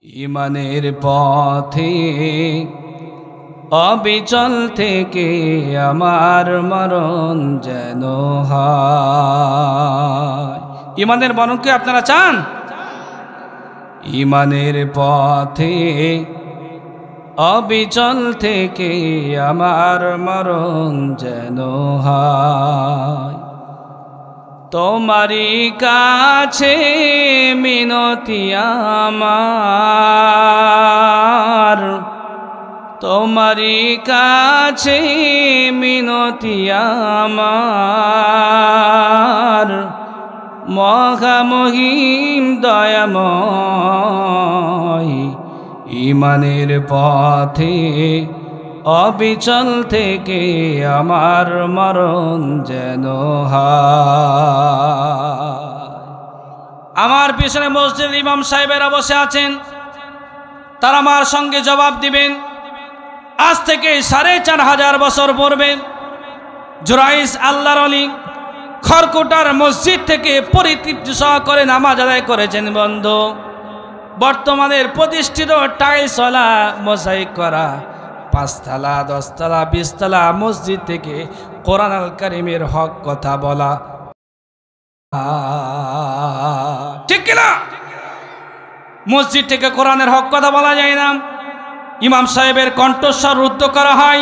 ইমানের পথে অবিচল থেকে আমার মরণ যেন হয়। ইমানের মরণকে আপনারা চান? ইমানের পথে অবিচল থেকে আমার মরণ যেন হয়। তোমারই কাছে মিনতি আমার, তোমারই কাছে মিনতি আমার, মহামহিম দয়াময় ইমানের পথে অবিচল থেকে আমার মরণ যেন হয়। আমার পিছনে মসজিদ ইমাম সাহেবেরা বসে আছেন, তারা আমার সঙ্গে জবাব দিবেন। আজ থেকে 4500 বছর পূর্বে জুরাইস আল্লাহর ওলি খড়কুটার মসজিদ থেকে পরিতৃপ্তি সহকারে নামাজ আদায় করেছেন বন্ধু। বর্তমানের প্রতিষ্ঠিত টাইলসওয়ালা মোজাইক করা 5 তলা 10 তলা 20 তলা মসজিদ থেকে কোরআন আল কারীমের হক কথা বলা ঠিক কিনা? মসজিদ থেকে কোরআনের হক কথা বলা যায় না। ইমাম সাহেবের কণ্ঠস্বর রুদ্ধ করা হয়।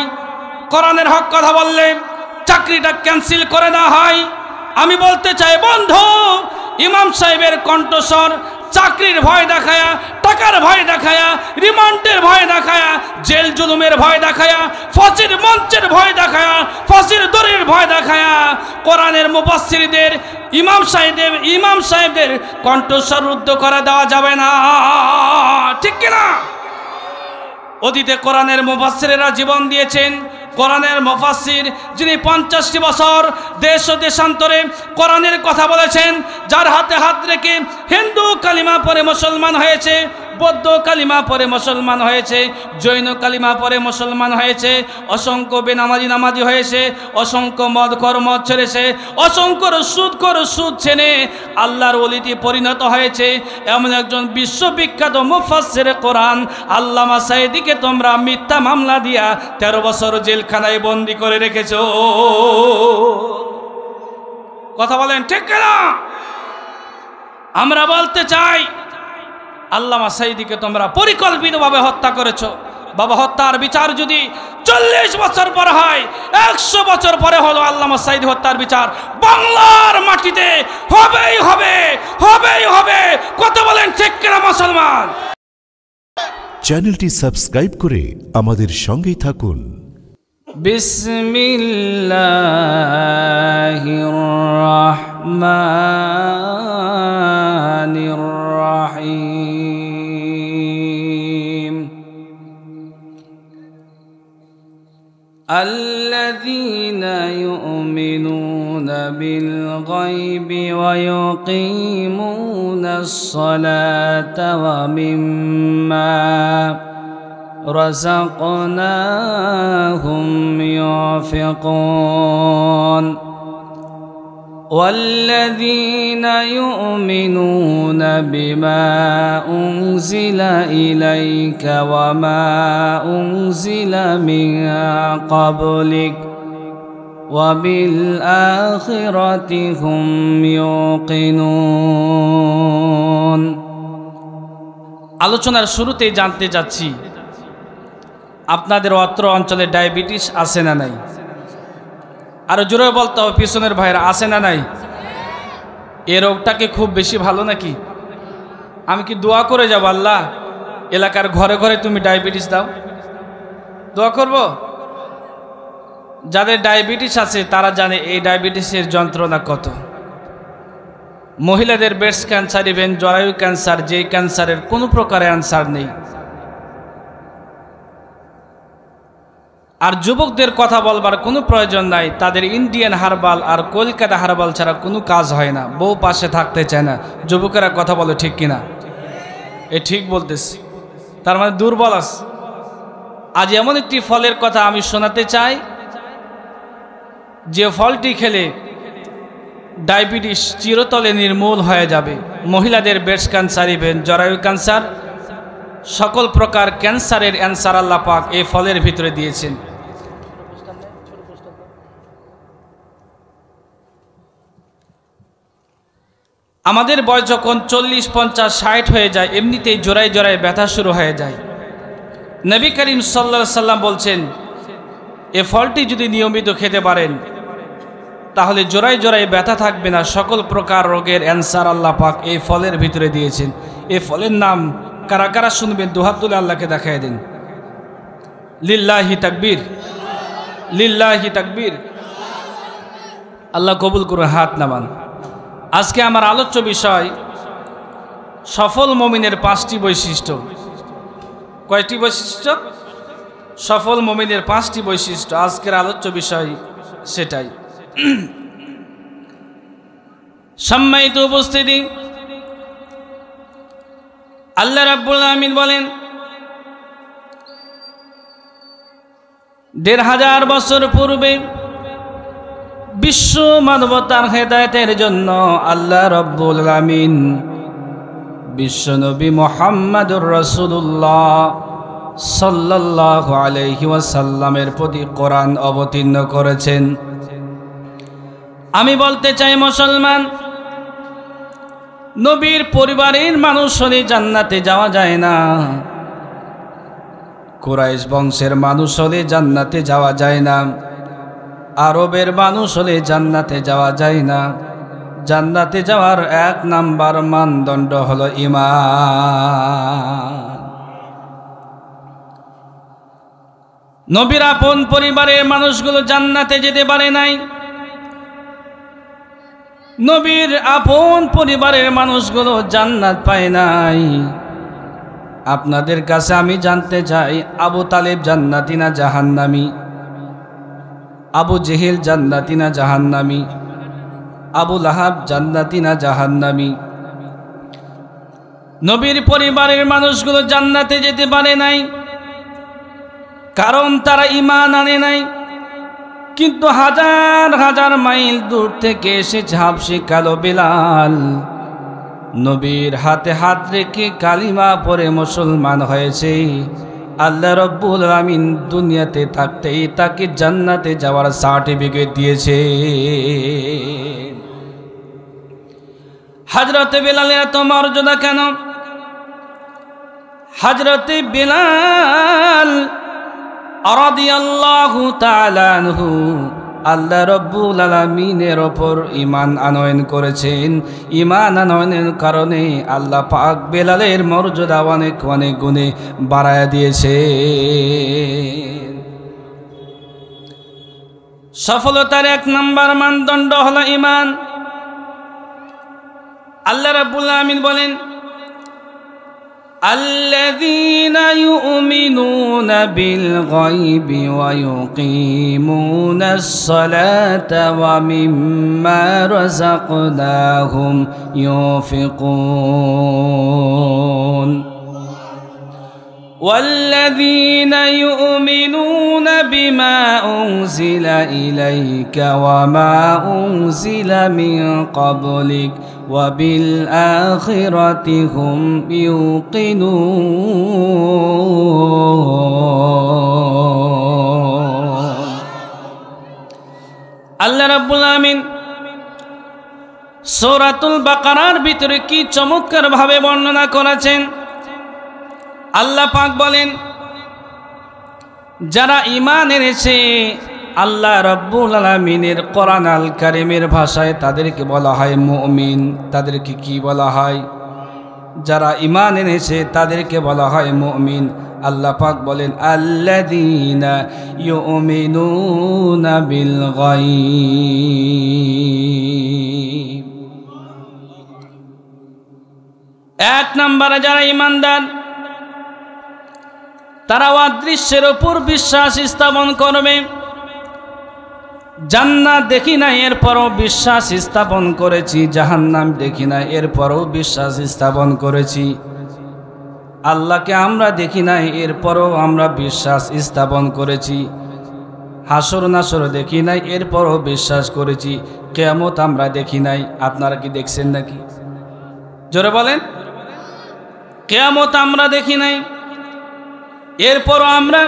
কোরআনের হক কথা বললে চাকরিটা ক্যান্সেল করে দেওয়া হয়। আমি বলতে চাই বন্ধু, ইমাম সাহেবের কণ্ঠস্বর চাকরির ভয় দেখায়া, টাকার ভয় দেখায়া, রিমান্ডের ভয় দেখায়া, জেল জুলুমের ভয় দেখায়া, ফাঁসির মঞ্চের ভয় দেখায়া, ফাঁসির দড়ির ভয় দেখায়া কোরআনের মুফাসসিরদের ইমাম সাহেবদের কণ্ঠস্বর রুদ্ধ করে দেওয়া যাবে না, ঠিক কিনা? অতীতে কোরআনের মুফাসসিরেরা জীবন দিয়েছেন। কোরআনের মুফাসসির যিনি 50টি বছর দেশ ও দেশান্তরে কোরআনের কথা বলেছেন, যার হাতে হাত রেখে হিন্দু কালিমা পড়ে মুসলমান হয়েছে, বৌদ্ধ কালিমা পড়ে মুসলমান হয়েছে, জৈন কালিমা পড়ে মুসলমান হয়েছে, অসংখ্য নামাজি হয়েছে, অসংখ্য মদ ছেড়েছে, অসংখ্য সুদ ছেড়ে আল্লাহর ওলিতে পরিণত হয়েছে। এমন একজন বিশ্ববিখ্যাত মুফাসসির কোরআন আল্লামা সাঈদীকে তোমরা মিথ্যা মামলা দিয়া 13 বছর জেলখানায় বন্দী করে রেখেছো। কথা বলেন ঠিক কিনা? আমরা বলতে চাই আল্লামা সাঈদীকে তোমরা পরিকল্পিতভাবে হত্যা করেছো। বাবা, হত্যার বিচার যদি 40 বছর পর হয়, 100 বছর পরে হলো আল্লামা সাঈদী হত্যার বিচার বাংলার মাটিতে হবেই হবে, হবেই হবে। কথা বলেন ঠিক কিনা মুসলমান? চ্যানেলটি সাবস্ক্রাইব করে আমাদের সঙ্গেই থাকুন। বিসমিল্লাহির রাহমানির রাহিম। আল্লাযীনা ইউমিনুনা বিল গায়বি ওয়া ইউকিমুনাস সালাতা ওয়া মিম্মা রাযাকনাহুম ইউনফিকুন। والذين يؤمنون بما أنزل إليك وما أنزل من قبلك وبالآخرة هم يوقنون। আলোচনার শুরুতেই জানতে চাচ্ছি, আপনাদের অত্র অঞ্চলে ডায়াবেটিস আছে না নাই? আরো জোরে বলতে হবে পিছনের ভাইরা, আছে না নাই? এই রোগটাকে খুব বেশি ভালো নাকি? আমি কি দোয়া করে যাব, আল্লাহ এলাকার ঘরে ঘরে তুমি ডায়াবেটিস দাও? দোয়া করব? যাদের ডায়াবেটিস আছে তারা জানে এই ডায়াবেটিসের যন্ত্রণা কত। মহিলাদের ব্রেস্ট ক্যান্সার, ইভেন জরায়ু ক্যান্সার, যে ক্যান্সারের কোনো প্রকারের অ্যান্সার নেই। আর যুবকদের কথা বলবার কোনো প্রয়োজন নাই, তাদের ইন্ডিয়ান হার্বাল আর কলকাতা হার্বাল ছাড়া কোনো কাজ হয় না, বউ পাশে থাকতে চায় না। যুবকেরা কথা বলে ঠিক কিনা? এ ঠিক বলতেছি, তার মানে দুর্বল আছে। আজ এমন একটি ফলের কথা আমি শোনাতে চাই, যে ফলটি খেলে ডায়াবেটিস চিরতরে নির্মূল হয়ে যাবে। মহিলাদের ব্রেস্ট ক্যান্সার, ইভেন জরায়ু ক্যান্সার, সকল প্রকার ক্যান্সারের অ্যান্সার আল্লাহ পাক এই ফলের ভিতরে দিয়েছেন। আমাদের বয়স যখন 40, 50, 60 হয়ে যায়, এমনিতেই জোড়ায় জোড়ায় ব্যথা শুরু হয়ে যায়। নবী করিম সাল্লাল্লাহু আলাইহি সাল্লাম বলছেন, এ ফলটি যদি নিয়মিত খেতে পারেন তাহলে জোড়ায় জোড়ায় ব্যথা থাকবে না। সকল প্রকার রোগের অ্যান্সার আল্লাহ পাক এই ফলের ভিতরে দিয়েছেন। এই ফলের নাম কারা কারা শুনবেন? দুহাত তুলে আল্লাহকে দেখায় দিন। লিল্লাহি তাকবীর, লিল্লাহি তাকবীর। আল্লাহ কবুল করে, হাত নামান। আজকে আমার আলোচ্য বিষয় সফল মুমিনের 5টি বৈশিষ্ট্য। কয়টি বৈশিষ্ট্য? সফল মুমিনের 5টি বৈশিষ্ট্য আজকের আলোচ্য বিষয় সেটাই। সম্মানিত উপস্থিতি, আল্লাহ রাব্বুল আমিন বলেন, 1500 বছর পূর্বে বিশ্ব মানবতার হেদায়েতের জন্য আল্লাহ রাব্বুল আমিন বিশ্বনবী মুহাম্মদুর রাসূলুল্লাহ সাল্লাল্লাহু আলাইহি ওয়াসাল্লামের প্রতি কোরআন অবতীর্ণ করেছেন। আমি বলতে চাই, মুসলমান, নবীর পরিবারের মানুষ হলে জান্নাতে যাওয়া যায় না, কুরাইশ বংশের মানুষ হলে জান্নাতে যাওয়া যায় না, আরবের মানুষ হলে জান্নাতে যাওয়া যায় না। জান্নাতে যাওয়ার 1 নাম্বার মানদণ্ড হলো ঈমান। নবীর আপন পরিবারের মানুষগুলো জান্নাতে যেতে পারে নাই। নবীর আপন পরিবারের মানুষগুলো জান্নাত পায় নাই। আপনাদের কাছে আমি জানতে চাই, আবু তালেব জান্নাতি না জাহান্নামী? আবু জেহেল জান্নাতি না জাহান্নামী? আবু লাহাব জান্নাতি না জাহান্নামী? নবীর পরিবারের মানুষগুলো জান্নাতে যেতে পারে নাই কারণ তারা ঈমান আনে নাই। কিন্তু হাজার হাজার মাইল দূর থেকে এসেছে হাবশী কালো বিলাল, নবীর হাতে হাত রেখে কালিমা পড়ে মুসলমান হয়েছে। আল্লাহ রাব্বুল আমিন দুনিয়াতে থাকতেই তাকে জান্নাতে যাওয়ার সার্টিফিকেট দিয়েছে। হযরত বিলালের এত মর্যাদা কেন? হযরত বিলাল রাদিয়াল্লাহু তাআলা আনহু আল্লাহ রাব্বুল আলামিনের ওপর ঈমান আনয়ন করেছেন। ঈমান আনয়নের কারণে আল্লাহ পাক বিলালের মর্যাদা অনেক অনেক গুণে বাড়ায় দিয়েছে। সফলতার 1 নাম্বার মানদণ্ড হলো ঈমান। আল্লাহ রাব্বুল আলামিন বলেন, الذين يؤمنون بالغيب ويقيمون الصلاة ومما رزقناهم ينفقون والذين يؤمنون بما أنزل إليك وما أنزل من قبلك وبالآخرة هم يوقنون। আল্লাহ রাব্বুল আমিন সূরাতুল বাকারার ভিতরে কি চমৎকার ভাবে বর্ণনা করেছেন। আল্লাহ পাক বলেন, যারা ঈমান এনেছে, আল্লাহ রাব্বুল আলামিনের কোরআন আল কারীমের ভাষায় তাদেরকে বলা হয় মুমিন। তাদেরকে কি বলা হয়? যারা ঈমান এনেছে তাদেরকে বলা হয় মুমিন। আল্লাহ পাক বলেন, আল্লাযীনা ইউমিনুনা বিল গায়ব। 1 নম্বরে যারা ঈমানদার, তারা অদৃশ্যের উপর বিশ্বাস স্থাপন করবে। জান্নাত দেখি না, এরপরও বিশ্বাস স্থাপন করেছি। জাহান্নাম দেখি না, এরপরও বিশ্বাস স্থাপন করেছি। আল্লাহকে আমরা দেখি নাই, এরপরও আমরা বিশ্বাস স্থাপন করেছি। হাসর নাসর দেখি নাই, এরপরও বিশ্বাস করেছি। কিয়ামত আমরা দেখি নাই, আপনারা কি দেখছেন নাকি? জোরে বলেন। কিয়ামত আমরা দেখি নাই, এরপরও আমরা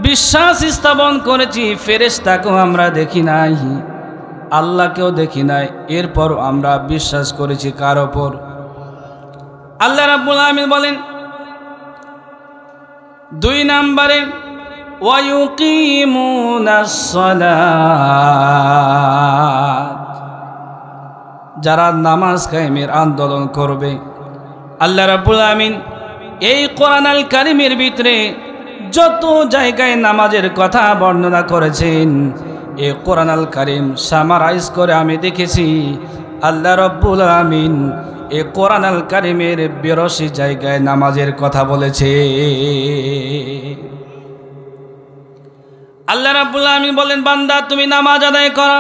বিশ্বাস স্থাপন করেছি ফেরেশতাকেও আমরা দেখি নাই, আল্লাহকেও দেখি নাই, এরপরও আমরা বিশ্বাস করেছি কার ওপর? আল্লাহ রাব্বুল আলামিন বলেন 2 নম্বরে ওয়ায়ুকিমুনাস সালাত, যারা নামাজ কায়েমের আন্দোলন করবে। আল্লাহ রাব্বুল আলামিন এই কোরআন আল কারীমের ভিতরে যত জায়গায় নামাজের কথা বর্ণনা করেছেন, এই কোরআন আল কারীম সামারাইজ করে আমি দেখেছি আল্লাহ রাব্বুল আলামিন এই কোরআন আল কারীমের 82 জায়গায় নামাজের কথা বলেছে। আল্লাহ রাব্বুল আলামিন বলেন, বান্দা তুমি নামাজ আদায় করো।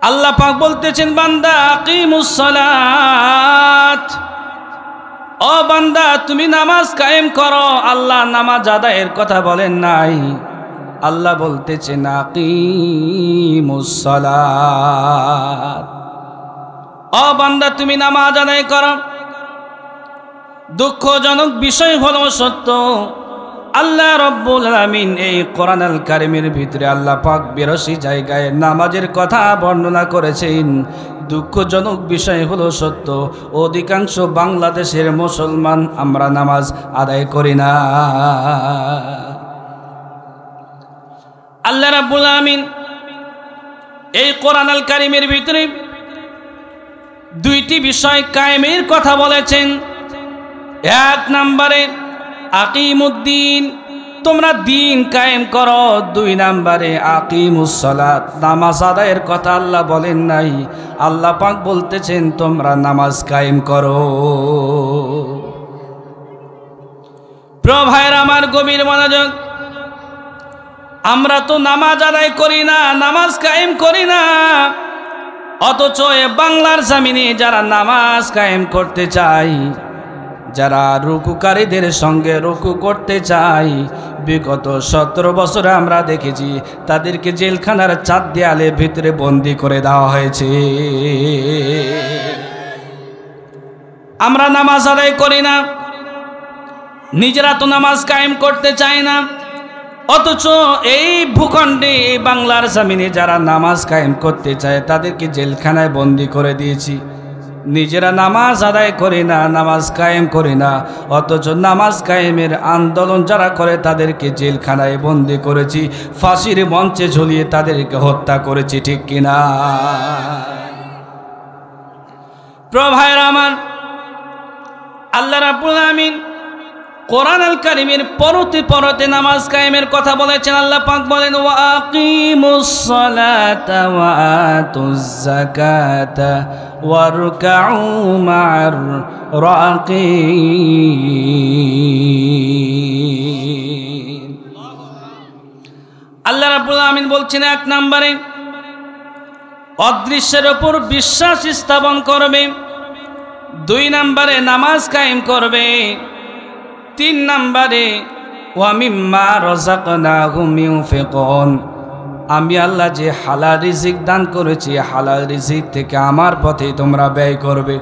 আল্লাহ পাক বলতেছেন, বান্দা আকিমুস সালাত, ও বান্দা তুমি নামাজ কায়েম করো। আল্লাহ নামাজ আদায়ের কথা বলেন নাই, আল্লাহ বলতেছেন আকিমুস সালাত, ও বান্দা তুমি নামাজ আদায় করো। দুঃখজনক বিষয় হলো সত্য, আল্লাহ রাব্বুল আলামিন এই কোরআন আল কারীমের ভিতরে আল্লাহ পাক 82 জায়গায় নামাজের কথা বর্ণনা করেছেন। দুঃখজনক বিষয় হলো সত্য, অধিকাংশ বাংলাদেশের মুসলমান আমরা নামাজ আদায় করি না। আল্লাহ রাব্বুল আলামিন এই কোরআন আল কারীমের ভিতরে 2টি বিষয় কায়েমের কথা বলেছেন। 1 নম্বরে আকিমুদ্দিন, তোমরা দিন কায়েম করো। 2 নম্বরে আকিমুস সালাত, নামাজ আদায়ের কথা আল্লাহ বলেন নাই, আল্লাহ পাক বলতেছেন তোমরা নামাজ কায়েম করো। প্রিয় ভাইরা আমার, গভীর মনোযোগ, আমরা তো নামাজ আদায় করি না, নামাজ কায়েম করি না, অথচ এ বাংলার জমিনে যারা নামাজ কায়েম করতে চায়, যারা রুকুকারীদের সঙ্গে রুকু করতে চায়, বিগত 17 বছরে আমরা দেখেছি তাদেরকে জেলখানার 4 দেয়ালের ভিতরে বন্দি করে দেওয়া হয়েছে। আমরা নামাজ আদায় করি না, নিজেরা তো নামাজ কায়েম করতে চায় না, অথচ এই ভূখণ্ডে এই বাংলার জমিনে যারা নামাজ কায়েম করতে চায় তাদেরকে জেলখানায় বন্দি করে দিয়েছি। নিজেরা নামাজ আদায় করি না, নামাজ কায়েম করি না, অথচ নামাজ কায়েমের আন্দোলন যারা করে তাদেরকে জেলখানায় বন্দি করেছি, ফাঁসির মঞ্চে ঝুলিয়ে তাদেরকে হত্যা করেছি, ঠিক কিনা? প্রিয় ভাইরা আমার, আল্লাহ রাব্বুল আলামিন কোরআন আল কারীমের পরতে পরতে নামাজ কায়েমের কথা বলেছেন। আল্লাহ পাক বলেন, ওয়া আকিমুস সালাতা ওয়া আতুজ যাকাতা ওয়ারকাউ মা'আর রাকিন। আল্লাহ রাব্বুল আলামিন বলছেন 1 নম্বরে অদৃশ্যের উপর বিশ্বাস স্থাপন করবে, 2 নম্বরে নামাজ কায়েম করবে, 3 নম্বরে ওয়া মিম্মা রাযাকনাহুম ইউনফিকুন, আমি আল্লাহ যে হালাল রিজিক দান করেছি হালাল রিজিক থেকে আমার পথে তোমরা ব্যয় করবে।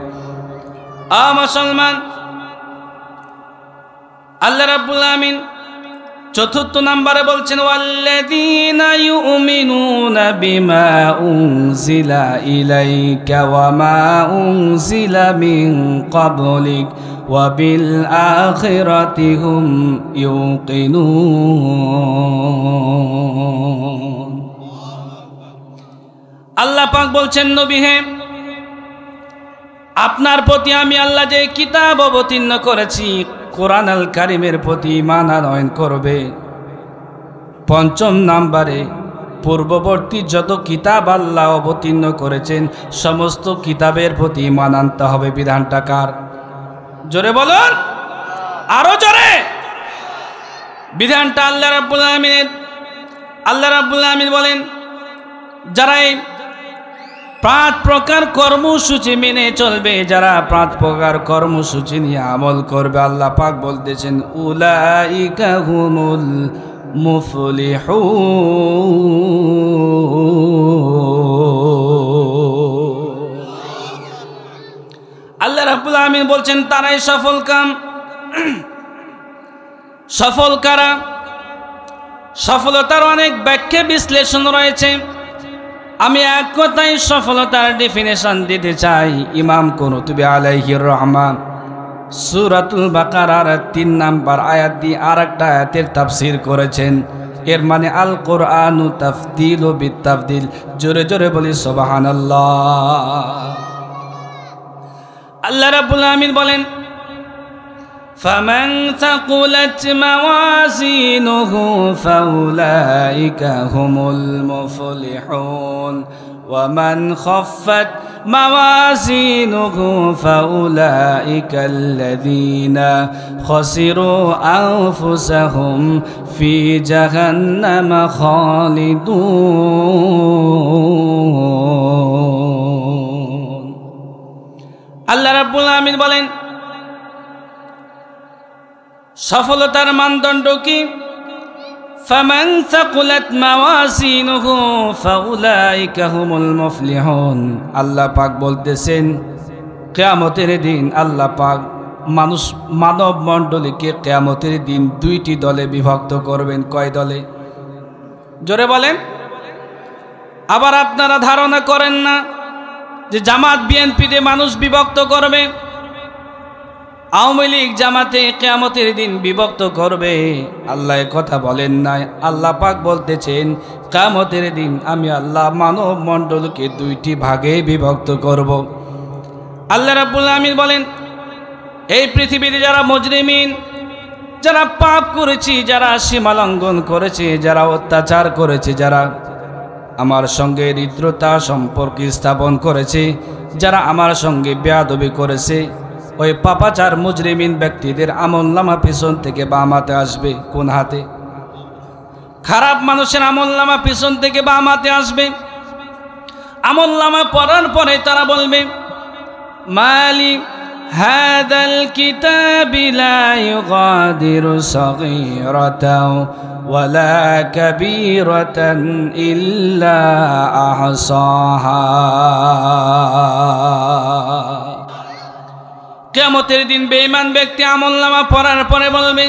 মুসলমান, আল্লাহ রাব্বুল আলামিন 4 নম্বরে বলছেন, ওয়াল্লাযীনা ইউমিনুনা বিমা উনজিলা ইলাইকা ওয়া মা উনজিলা মিন ক্বাবলিক ওয়া বিল আখিরাতি হুম ইউকিনুন। আল্লাহ পাক বলছেন, নবী হে, আপনার প্রতি আমি আল্লাহ যে কিতাব অবতীর্ণ করেছি কোরআন আল কারীমের প্রতি ঈমান আনয়ন করবে। 5 নম্বরে পূর্ববর্তী যত কিতাব আল্লাহ অবতীর্ণ করেছেন সমস্ত কিতাবের প্রতি ঈমান আনতে হবে। বিধানটা কার? জোরে বলুন, আরো জোরে। বিধানটা আল্লাহ রাব্বুল আলামিনের। আল্লাহ রাব্বুল আলামিন বলেন, যারা 5 প্রকার কর্মসূচি মেনে চলবে, যারা 5 প্রকার কর্মসূচি নিয়ে আমল করবে, আল্লাহ পাক বলতেছেন উলাইকা হুমুল মুফলিহুন। আল্লাহ রাব্বুল আলামিন বলছেন তারাই সফল কাম। সফল কারা? সফলতার অনেক ব্যাখ্যা বিশ্লেষণ রয়েছে। আমি এক কথায় সফলতার ডেফিনেশন দিতে চাই। ইমাম কুরতুবী আলাইহির রহমান সূরাতুল বাকারার ৩ নম্বর আয়াত দিয়ে আরেকটা আয়াতের তাফসীর করেছেন। এর মানে আল কোরআনু তাফদিলু বিতাফদিল। জোরে জোরে বলি সুবহানাল্লাহ। আল্লাহ রাব্বুল আমিন বলেন, ফামান তাকুলাত মাওয়াজিনুহু ফাউলাইকা হুমুল মুফলিহুন ওয়ামান খাফফাত মাওয়াজিনুহু ফাউলাইকা আল্লাযীনা খাসিরু আনফুসাহুম ফি জাহান্নামা খালিদুন। আল্লাহ রাব্বুল আমিন বলেন, সফলতার মানদণ্ড কি? ফামান সাকুলাত মাওয়াজিনুহু ফাউলাইকা হুমুল মুফলিহুন। আল্লাহ পাক বলতেছেন, কিয়ামতের দিন আল্লাহ পাক মানব মণ্ডলীকে কিয়ামতের দিন 2টি দলে বিভক্ত করবেন। কয় দলে? জোরে বলেন। আবার আপনারা ধারণা করেন না যে জামাত বিএনপিতে মানুষ বিভক্ত করবে, আওয়ামী লীগ জামাতে কিয়ামতের দিন বিভক্ত করবে। আল্লাহ কথা বলেন নাই। আল্লাহ পাক বলতেছেন, কিয়ামতের দিন আমি আল্লাহ মানব মণ্ডলকে 2টি ভাগে বিভক্ত করব। আল্লাহ রাব্বুল আমিন বলেন, এই পৃথিবীতে যারা মুজরিমিন, যারা পাপ করেছে, যারা সীমা লঙ্ঘন করেছে, যারা অত্যাচার করেছে, যারা আমার সঙ্গে হৃদ্রতা সম্পর্ক স্থাপন করেছে, যারা আমার সঙ্গে বেয়াদবি করেছে, ওই পাপাচার মুজরিমিন ব্যক্তিদের আমলনামা পিছন থেকে বাম হাতে আসবে। কোন হাতে? খারাপ মানুষের আমলনামা পিছন থেকে বাম হাতে আসবে। আমলনামা পড়ার পরে তারা বলবে, মালি হাদাল কিতাবি লা ইউগাদিরু সগীরাতাও ওয়ালা কাবীরাতান ইল্লা আহসাহা। কিয়ামতের দিন বেঈমান ব্যক্তি আমলনামা পড়ার পরে বলবে,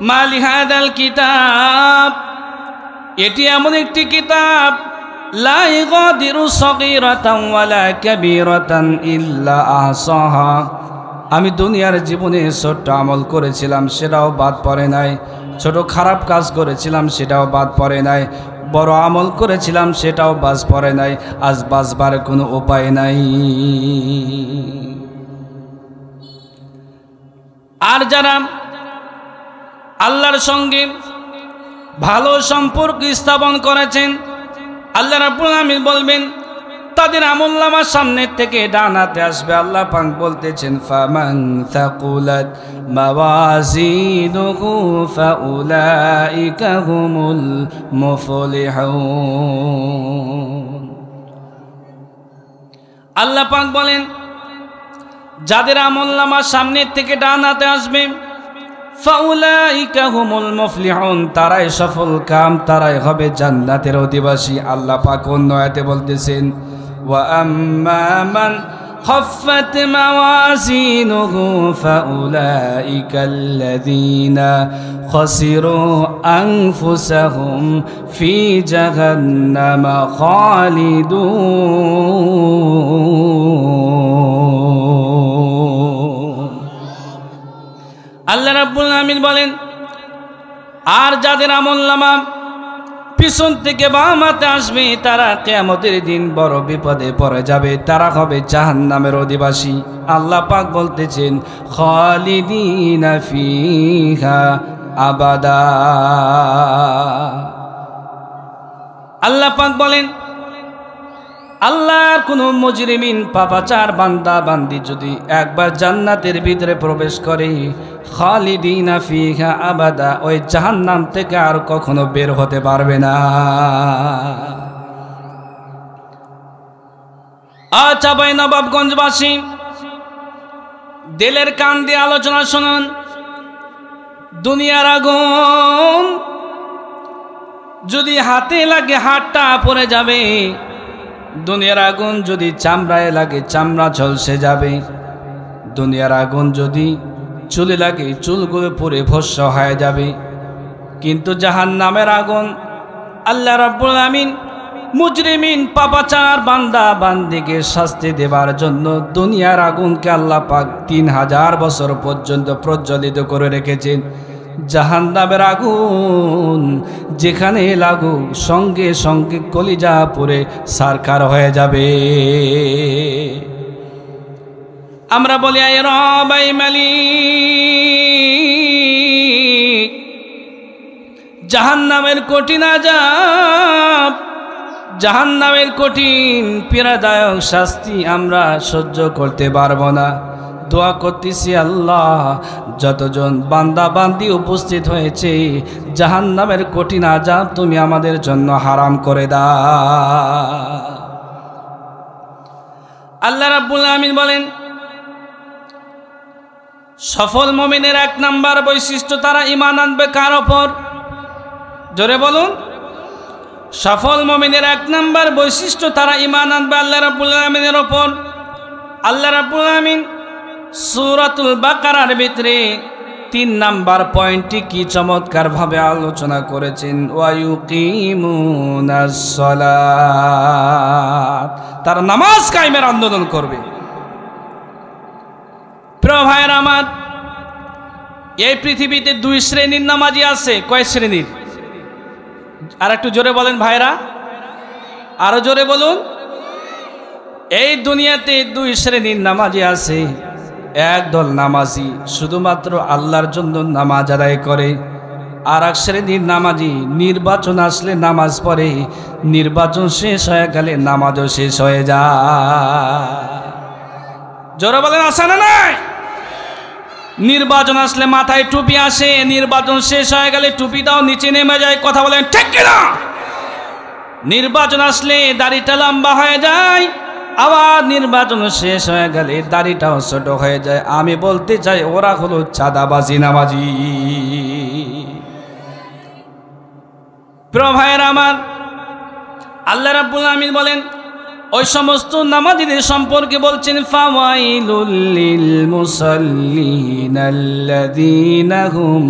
মালি হাদাল কিতাব, এটি এমন একটি কিতাব, লা ইগাদিরু সগীরাতান ওয়ালা কাবীরাতান ইল্লা আহসাহা। আমি দুনিয়ার জীবনে ছোট্ট আমল করেছিলাম, সেটাও বাদ পড়ে নাই। ছোট খারাপ কাজ করেছিলাম, সেটাও বাদ পড়ে নাই। বড় আমল করেছিলাম, সেটাও বাদ পড়ে নাই। আজ বাঁচবার কোনো উপায় নাই। আর যারা আল্লাহর সঙ্গে ভালো সম্পর্ক স্থাপন করেছেন, আল্লাহ রাব্বুল আমিন বলবেন, তাদের আমলনামার সামনে থেকে ডান হাতে আসবে। আল্লাহ পাক বলতেছেন, ফামান তাকুলাত মাওয়াজিনুহু ফাউলাইকা হুমুল মুফলিহুন। আল্লাহ পাক বলেন, যাদের আমলনামার সামনে থেকে ডান হাতে আসবে, ফাউলাইকা হুমুল মুফলিহুন, তারাই সফল কাম, তারাই হবে জান্নাতের অধিবাসী। আল্লাহ পাক অন্য আয়াতে বলতেছেন, ওয়া আম্মা মান খাফফাত মাওয়াজিনুহু ফাউলাইকা আল্লাযীনা খাসিরু আনফুসাহুম ফি জাহান্নামা খালিদুন। আল্লাহ রাব্বুল আমিন বলেন, আর যাদের আমলনামা পিছন থেকে বাম হাতে আসবে, তারা কিয়ামতের দিন বড় বিপদে পড়ে যাবে, তারা হবে জাহান্নামের অধিবাসী। আল্লাহ পাক বলতেছেন, খালিদিনা ফিহা আবাদা। আল্লাহ পাক বলেন, আল্লাহর কোন মুজরিমিন পাপাচার বান্দা বান্দি যদি একবার জান্নাতের ভিতরে প্রবেশ করে, খালিদিনা ফিহা আবাদা, ওই জাহান্নাম থেকে আর কখনো বের হতে পারবে না। আচ্ছা ভাই নবাবগঞ্জবাসী, দিলের কান দিয়ে আলোচনা শুনুন। দুনিয়ার আগুন যদি হাতে লাগে, হাতটা পড়ে যাবে। দুনিয়ার আগুন যদি চামড়ায় লাগে, চামড়া ঝলসে যাবে। দুনিয়ার আগুন যদি চুলে লাগে, চুলগুলো পুড়ে ভস্ম হয়ে যাবে। কিন্তু জাহান্নামের আগুন আল্লাহ রাব্বুল আমিন মুজরিমিন পাপাচার বান্দা বান্দিকে শাস্তি দেবার জন্য দুনিয়ার আগুনকে আল্লাহ পাক 3000 বছর পর্যন্ত প্রজ্বলিত করে রেখেছেন। জাহান্নামের আগুন যেখানে লাগু সঙ্গে সঙ্গে কলিজা পুড়ে সারকার হয়ে যাবে। আমরা বলি আয় রব আয় মালিক, জাহান্নামের কঠিন আযাব, জাহান্নামের কঠিন পীড়াদায়ক শাস্তি আমরা সহ্য করতে পারবো না। দোয়া করতেছি আল্লাহ, যতজন বান্দা বান্দি উপস্থিত হয়েছে জাহান্নামের কঠিন আযাব তুমি আমাদের জন্য হারাম করে দাও। আল্লাহ রাব্বুল আমিন বলেন, সফল মুমিনের 1 নাম্বার বৈশিষ্ট্য তারা ঈমান আনবে কার ওপর? জোরে বলুন। সফল মুমিনের 1 নাম্বার বৈশিষ্ট্য তারা ঈমান আনবে আল্লাহ রাব্বুল আমিনের ওপর। আল্লাহ রাব্বুল আমিন সূরাতুল বাকারার ভিতরে 3 নাম্বার পয়েন্টটি কি চমৎকার ভাবে আলোচনা করেছেন। ওয়া ইউকিমুনাস সালাত, তারা নামাজ কায়েমের আন্দোলন করবে। প্রিয় ভাইরা আমার, এই পৃথিবীতে 2 শ্রেণীর নামাজি আছে। কয় শ্রেণীর? আর একটু জোরে বলেন ভাইরা, আরো জোরে বলুন। এই দুনিয়াতে 2 শ্রেণীর নামাজি আছে। একদল নামাজি শুধুমাত্র আল্লাহর জন্য নামাজ আদায় করে, আর এক শ্রেণীর নামাজি নির্বাচন আসলে নামাজ পড়ে, নির্বাচন শেষ হয়ে গেলে নামাজও শেষ হয়ে যায়। জোরে বলেন, আসে না নাই? নির্বাচন আসলে মাথায় টুপি আসে, নির্বাচন শেষ হয়ে গেলে টুপিটাও নিচে নেমে যায়। কথা বলেন ঠিক কিনা? নির্বাচন আসলে দাড়িটা লম্বা হয়ে যায়, আবার নির্বাচন শেষ হয়ে গেলে দাড়িটাও ছোট হয়ে যায়। আমি বলতে চাই ওরা হলো চাঁদাবাজি নামাজি। প্রিয় ভাইয়েরা আমার, আল্লাহ রাব্বুল আমিন বলেন, ওই সমস্ত নামাজীদের সম্পর্কে বলছেন, ফাওয়াইলুল লিল মুসাল্লিন আল্লাযীনা হুম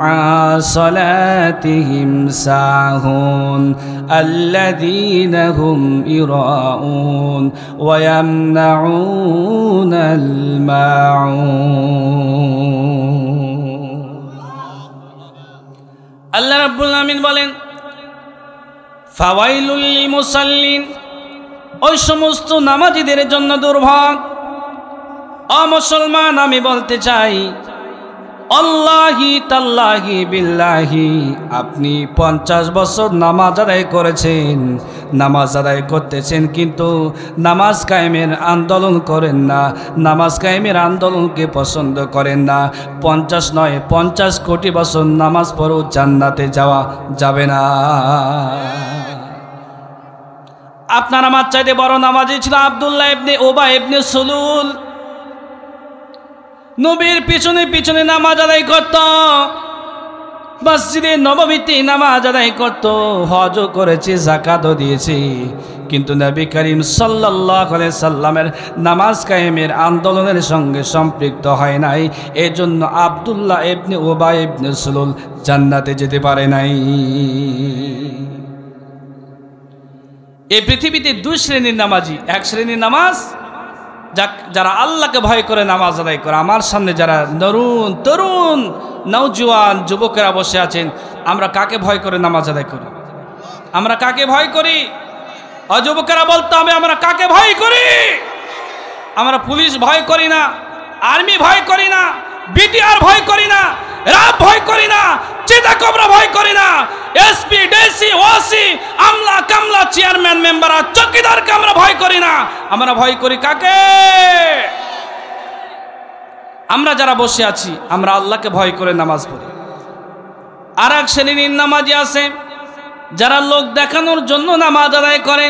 আন সালাতিহিম সাহুন আল্লাযীনা হুম ইরাউন ওয়া ইয়ামনাউনাল মাউন। আল্লাহ রাব্বুল আমিন বলেন, ফাওয়াইলুল লিল মুসাল্লিন, ওই সমস্ত নামাজীদের জন্য দুর্ভোগ। মুসলমান, আমি বলতে চাই, আল্লাহি তাল্লাহি বিল্লাহি, আপনি 50 বছর নামাজ আদায় করেছেন, নামাজ আদায় করতেছেন, কিন্তু নামাজ কায়েমের আন্দোলন করেন না, নামাজ কায়েমের আন্দোলনকে পছন্দ করেন না। 50 নয় 50 কোটি বছর নামাজ পড়েও জান্নাতে যাওয়া যাবে না। আপনার আমার চাইতে বড় নামাজি ছিল আব্দুল্লাহ ইবনে উবাই ইবনে সুলুল। নবীর পিছনে পিছনে নামাজ আদায় করত, মসজিদে নববীতে নামাজ আদায় করত, হজও করেছে, যাকাতও দিয়েছে, কিন্তু নবী করিম সাল্লাল্লাহু আলাইহি সাল্লামের নামাজ কায়েমের আন্দোলনের সঙ্গে সম্পৃক্ত হয় নাই। এজন্য আব্দুল্লাহ ইবনে উবাই ইবনে সুলুল জান্নাতে যেতে পারে নাই। এই পৃথিবীতে 2 শ্রেণীর নামাজি। 1 শ্রেণীর নামাজ যারা আল্লাহকে ভয় করে নামাজ আদায় করে। আমার সামনে যারা তরুণ নওজোয়ান যুবকেরা বসে আছেন, আমরা কাকে ভয় করে নামাজ আদায় করি? আমরা কাকে ভয় করি? যুবকেরা বলতে হবে, আমরা কাকে ভয় করি? আমরা পুলিশ ভয় করি না, আর্মি ভয় করি না, বিটিআর ভয় করি না, রাব ভয় করি না, চিতা কবরা ভয় করি না, এসপি ডিসি ওসি আমলা কামলা চেয়ারম্যান মেম্বার আর চৌকিদারকে আমরা ভয় করি না। আমরা ভয় করি কাকে? আমরা যারা বসে আছি, আমরা আল্লাহকে ভয় করে নামাজ পড়ি। আর এক শ্রেণীর নামাজি আছে যারা লোক দেখানোর জন্য নামাজ আদায় করে,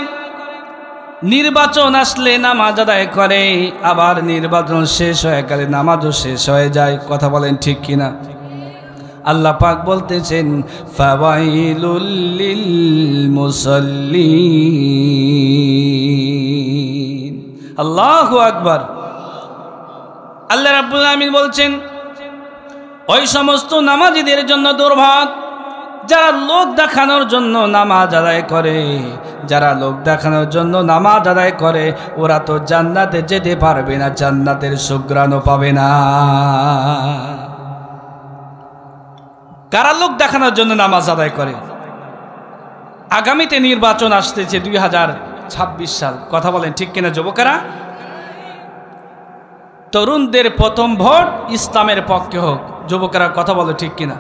নির্বাচন আসলে নামাজ আদায় করে, আবার নির্বাচন শেষ হয়ে গেলে নামাজও শেষ হয়ে যায়। কথা বলেন ঠিক কিনা? আল্লাহ পাক বলতেছেন, ফাওয়াইলুল লিল মুসাল্লিন। আল্লাহু আকবার। আল্লাহ রাব্বুল আমিন বলছেন, ওই সমস্ত নামাজীদের জন্য দুর্ভোগ যারা লোক দেখানোর জন্য নামাজ আদায় করে, যারা লোক দেখানোর জন্য নামাজ আদায় করে ওরা তো জান্নাতে যেতে পারবে না, জান্নাতের সুঘ্রাণও পাবে না। কারা লোক দেখানোর জন্য নামাজ আদায় করে? আগামীতে নির্বাচন আসতেছে 2026 সাল, কথা বলেন ঠিক কিনা যুবকেরা? তরুণদের প্রথম ভোট ইসলামের পক্ষে হোক। যুবকেরা কথা বলে ঠিক কিনা?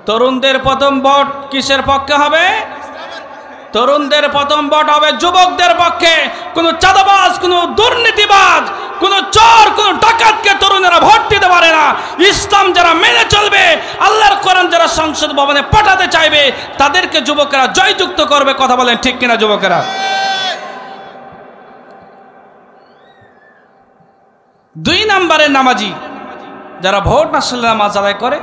তরুণদের প্রথম ভোট কিসের পক্ষে হবে? তরুণদের প্রথম ভোট হবে যুবকদের পক্ষে। কোনো চাঁদাবাজ, কোনো দুর্নীতিবাজ, কোনো চোর, কোনো ডাকাতকে তরুণেরা ভোট দিতে পারে না। ইসলাম যারা মেনে চলবে, আল্লাহর কোরআন যারা সংসদ ভবনে পাঠাতে চাইবে তাদেরকে যুবকেরা জয়যুক্ত করবে। কথা বলেন ঠিক কিনা যুবকেরা? দুই নম্বরের নামাজি যারা ভোট আসলে নামাজ আদায় করে,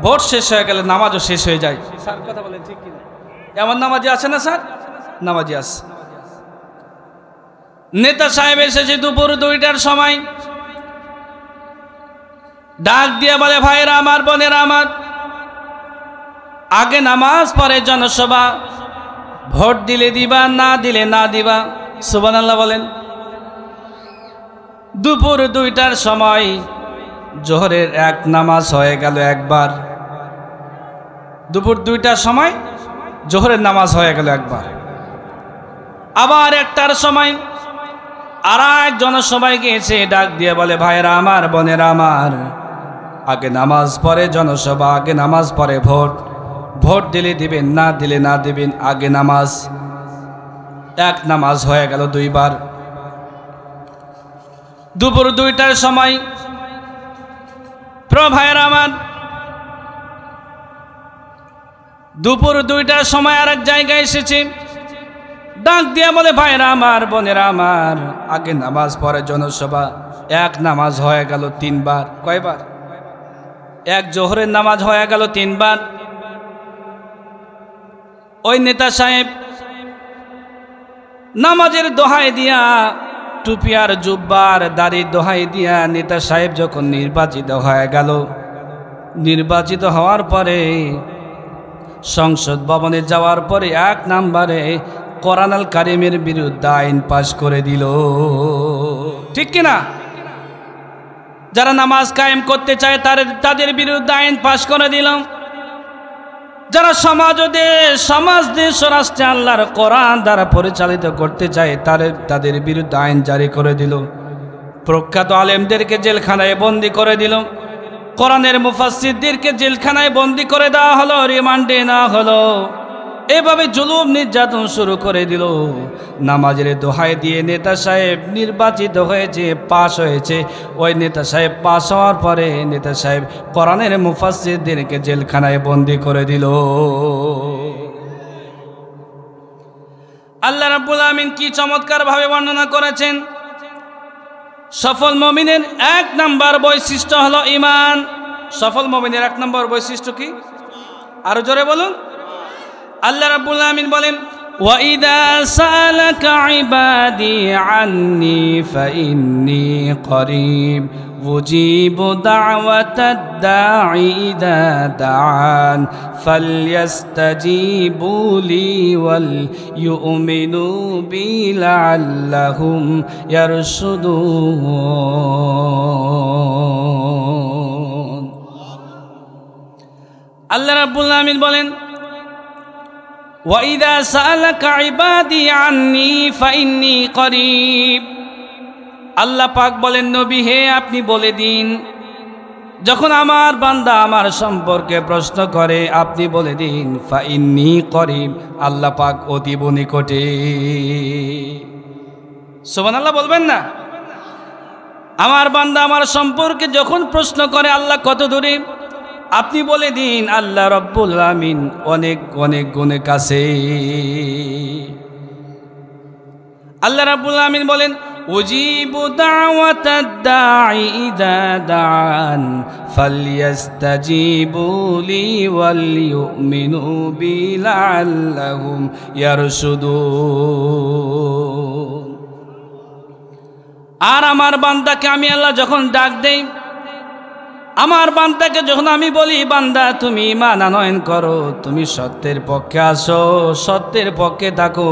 ভোট শেষ হয়ে গেলে নামাজও শেষ হয়ে যায়। স্যার কথা বলেন ঠিক কিনা? এমন নামাজি আছে না স্যার? নামাজি আছে। নেতা সাহেব এসেছে দুপুর 2টার সময়, ডাক দিয়ে বলে, ভাইরা আমার, বোনেরা আমার, আগে নামাজ পরে জনসভা, ভোট দিলে দিবা, না দিলে না দিবা। সুবহানাল্লাহ বলেন। দুপুর 2টার সময় জোহরের এক নামাজ হয়ে গেল একবার। দুপুর 2টার সময় জোহরের নামাজ হয়ে গেল একবার। আবার 1টার সময় আর এক জনসভায় গিয়েছে, ডাক দিয়ে বলে, ভাইরা আমার, বোনেরা আমার, আগে নামাজ পরে জনসভা, আগে নামাজ পরে ভোট, ভোট দিলে দিবেন, না দিলে না দিবেন, আগে নামাজ। এক নামাজ হয়ে গেল 2বার। দুপুর 2টার সময় ভাইরা আমার, দুপুর 2টার সময় আর এক জায়গায় এসেছে, ডাক দিয়ে বলে, ভাইরা আমার, বোনেরা আমার, আগে নামাজ পরে জনসভা। এক নামাজ হয়ে গেল 3বার। কয়বার? এক জোহরের নামাজ হয়ে গেল 3বার। ওই নেতা সাহেব নামাজের দোহাই দিয়া, টুপি আর জুব্বার দাড়ির দোহাই দিয়া নেতা সাহেব যখন নির্বাচিত হয়ে গেল, নির্বাচিত হওয়ার পরে সংসদ ভবনে যাওয়ার পরে 1 নম্বরে কোরআন আল কারিমের বিরুদ্ধে আইন পাশ করে দিল। ঠিক কিনা? যারা নামাজ কায়েম করতে চায় তাদের বিরুদ্ধে আইন পাশ করে দিল। যারা সমাজ দেশ রাষ্ট্রে আল্লাহর কোরআন দ্বারা পরিচালিত করতে চায় তাদের বিরুদ্ধে আইন জারি করে দিল। প্রখ্যাত আলেমদেরকে জেলখানায় বন্দি করে দিল। কোরআনের মুফাসসিরদেরকে জেলখানায় বন্দি করে দেওয়া হলো, রিমান্ডে নেওয়া হলো। এভাবে জুলুম নির্যাতন শুরু করে দিল। নামাজের দোহাই দিয়ে নেতা সাহেব নির্বাচিত হয়েছে, পাশ হয়েছে। ওই নেতা সাহেব পাশ হওয়ার পরে নেতা সাহেব কোরআনের মুফাসসিরদেরকে জেলখানায় বন্দি করে দিল। আল্লাহ রাব্বুল আমিন কি চমৎকার ভাবে বর্ণনা করেছেন। সফল মুমিনের 1 নম্বর বৈশিষ্ট্য হলো ঈমান। সফল মুমিনের 1 নম্বর বৈশিষ্ট্য কি? আরো জোরে বলুন। আল্লাহ রাব্বুল আমিন বলেন, ওয়াইদা সালাকা ইবাদি আন্নি ফাইন্নী করিব উজিবু দাওয়াতাদ দাঈ ইযা দাআন ফালইস্তাজিবু লি ওয়াল ইউমিনু বি লাআল্লাহুম ইয়ারশুদুন। আল্লাহ রাব্বুল আমিন বলেন, ওয়াইদা সালাকা ইবাদি আন্নি ফাইন্নী করিব। আল্লাহ পাক বলেন, নবী হে, আপনি বলে দিন, যখন আমার বান্দা আমার সম্পর্কে প্রশ্ন করে আপনি বলে দিন, ফাইন্নী করিব, আল্লাহ পাক অতীব নিকটে। সুবহানাল্লাহ বলবেন না? আমার বান্দা আমার সম্পর্কে যখন প্রশ্ন করে আল্লাহ কত দূরে, আপনি বলে দিন আল্লাহ রাব্বুল আমিন অনেক অনেক গুণে কাছে। আল্লাহ রাব্বুল আমিন বলেন, উজিবু দাওয়াতাদ দাঈ ইযা দাআন ফালইস্তাজিবু লি ওয়াল ইউমিনু বি লাআল্লাহুম ইয়ারশুদুন। আর আমার বান্দাকে আমি আল্লাহ যখন ডাক দেই, আমার বান্দাকে যখন আমি বলি বান্দা তুমি ঈমান আনয়ন করো, তুমি সত্যের পক্ষে আসো, সত্যের পক্ষে থাকো,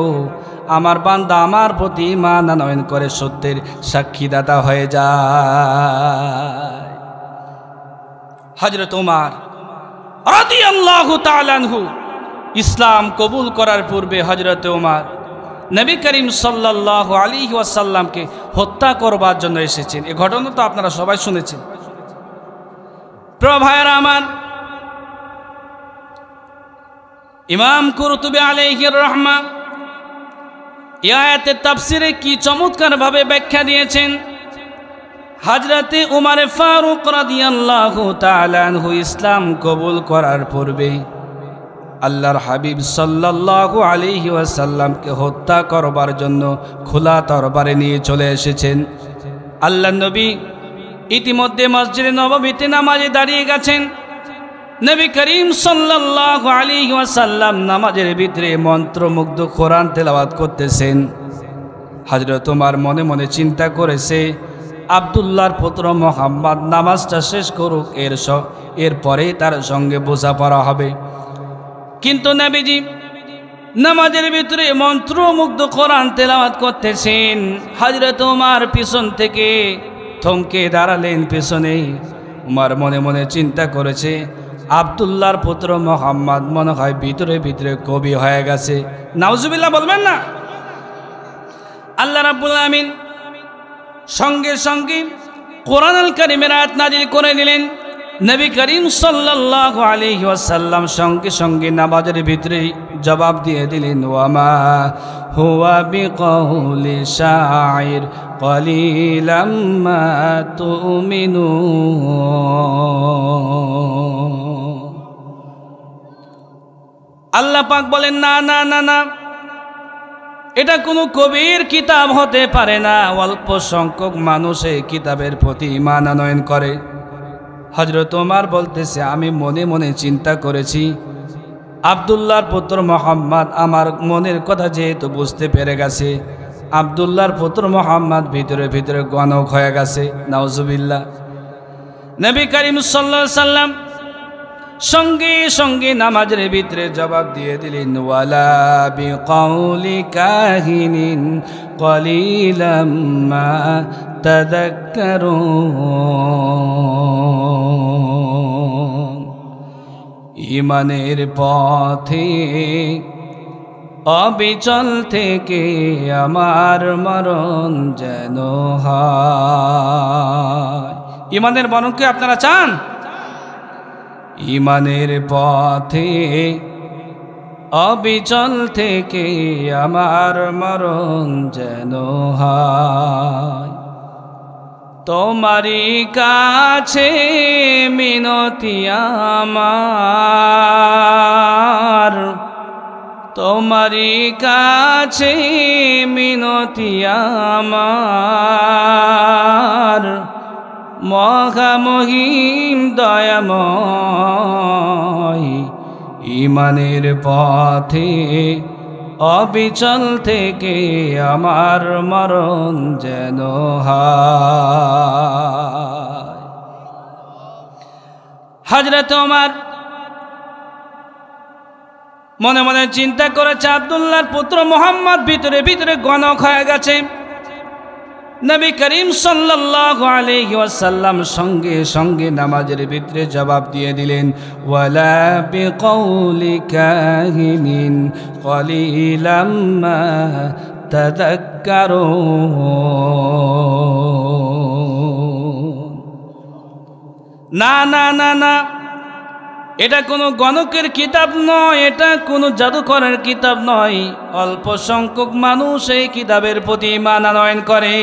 আমার বান্দা আমার প্রতি ঈমান আনয়ন করে সত্যের সাক্ষীদাতা হয়ে যায়। হযরত ওমর রাদিয়াল্লাহু তাআলা আনহু ইসলাম কবুল করার পূর্বে হযরত ওমর নবী করিম সাল্লাল্লাহু আলাইহি ওয়াসাল্লামকে হত্যা করবার জন্য এসেছেন। এই ঘটনা তো আপনারা সবাই শুনেছেন। প্রিয় ভাইয়েরা আমার, ইমাম কুরতুবী আলাইহির রাহমা এই আয়াতের তাফসিরে কি চমৎকার ভাবে ব্যাখ্যা দিয়েছেন। হযরতে উমর ফারুক রাদিয়াল্লাহু তাআলা আনহু ইসলাম কবুল করার পূর্বে আল্লাহর হাবিব সাল্লাল্লাহু আলাইহি ওয়াসাল্লামকে হত্যা করবার জন্য খোলা তরবারে নিয়ে চলে এসেছেন। আল্লাহর নবী ইতিমধ্যে মসজিদে নববীতে নামাজে দাঁড়িয়ে গেছেন। নবী করিম সাল্লাল্লাহু আলাইহি ওয়াসাল্লাম নামাজের ভিতরে মন্ত্রমুগ্ধ কোরআন তেলাওয়াত করতেছেন। হযরত ওমর মনে মনে চিন্তা করেছে আব্দুল্লাহর পুত্র মুহাম্মদ নামাজটা শেষ করুক, এরপরে তার সঙ্গে বোঝাপড়া হবে। কিন্তু নবীজি নামাজের ভিতরে মন্ত্রমুগ্ধ কোরআন তেলাওয়াত করতেছেন। হযরত ওমর পিছন থেকে থমকে দাঁড়ালেন। পেছনে ওমর মনে মনে চিন্তা করেছে আব্দুল্লাহর পুত্র মুহাম্মদ মনে হয় ভিতরে ভিতরে কবি হয়ে গেছে। নাউজুবিল্লাহ বলবেন না। আল্লাহ রাব্বুল আমিন সঙ্গে সঙ্গে কোরআনুল কারীমের আয়াত নাযিল করে দিলেন। নবী করিম সাল্লাল্লাহু আলাইহি ওয়াসাল্লাম সঙ্গে সঙ্গে নামাজের ভিতরে জবাব দিয়ে দিলেন, ওয়ামা হুয়া বিকাউলি শাইর কলিলাম মা তুমিনুন। আল্লাহ পাক বলেন, না না না না, এটা কোনো কবির কিতাব হতে পারে না। অল্প সংখ্যক মানুষ এই কিতাবের প্রতি ঈমান আনয়ন করে। হযরত ওমর বলতেছে আমি মনে মনে চিন্তা করেছি আব্দুল্লাহর পুত্র মুহাম্মদ আমার মনের কথা যেহেতু বুঝতে পেরে গেছে, আব্দুল্লাহর পুত্র মুহাম্মদ ভিতরে ভিতরে গণক হয়ে গেছে। নাউজুবিল্লাহ। নবী করিম সাল্লাল্লাহু আলাইহি সাল্লাম সঙ্গে সঙ্গে নামাজের ভিতরে জবাব দিয়ে দিলেন, ওয়ালা বিকাউলি কাহিনিন কলিলাম মা তাযাক্কারুন। ঈমানের পথে অবিচল থেকে আমার মরণ যেন হয়। ঈমানের মরণকে আপনারা চান? ঈমানের পথে অবিচল থেকে আমার মরণ যেন হয়। তোমারই কাছে মিনতি আমার, তোমারই কাছে মিনতি আমার, মহামহিম দয়াময়। ঈমানের পথে অবিচল থেকে আমার মরণ যেন হয়। হযরত ওমর মনে মনে চিন্তা করেছে আব্দুল্লাহর পুত্র মুহাম্মদ ভিতরে ভিতরে গণক হয়ে গেছে। নবী করিম সাল্লাল্লাহু আলাইহি ওয়াসাল্লাম সঙ্গে সঙ্গে নামাজের ভিতরে জবাব দিয়ে দিলেন, ওয়ালা বিকাউলি কাহিনিন কলিলাম মা তাযাক্কারুন। না না না না, এটা কোনো গণকের কিতাব নয়, এটা কোনো জাদুকরের কিতাব নয়। অল্প সংখ্যক মানুষ এই কিতাবের প্রতি ঈমান আনয়ন করে।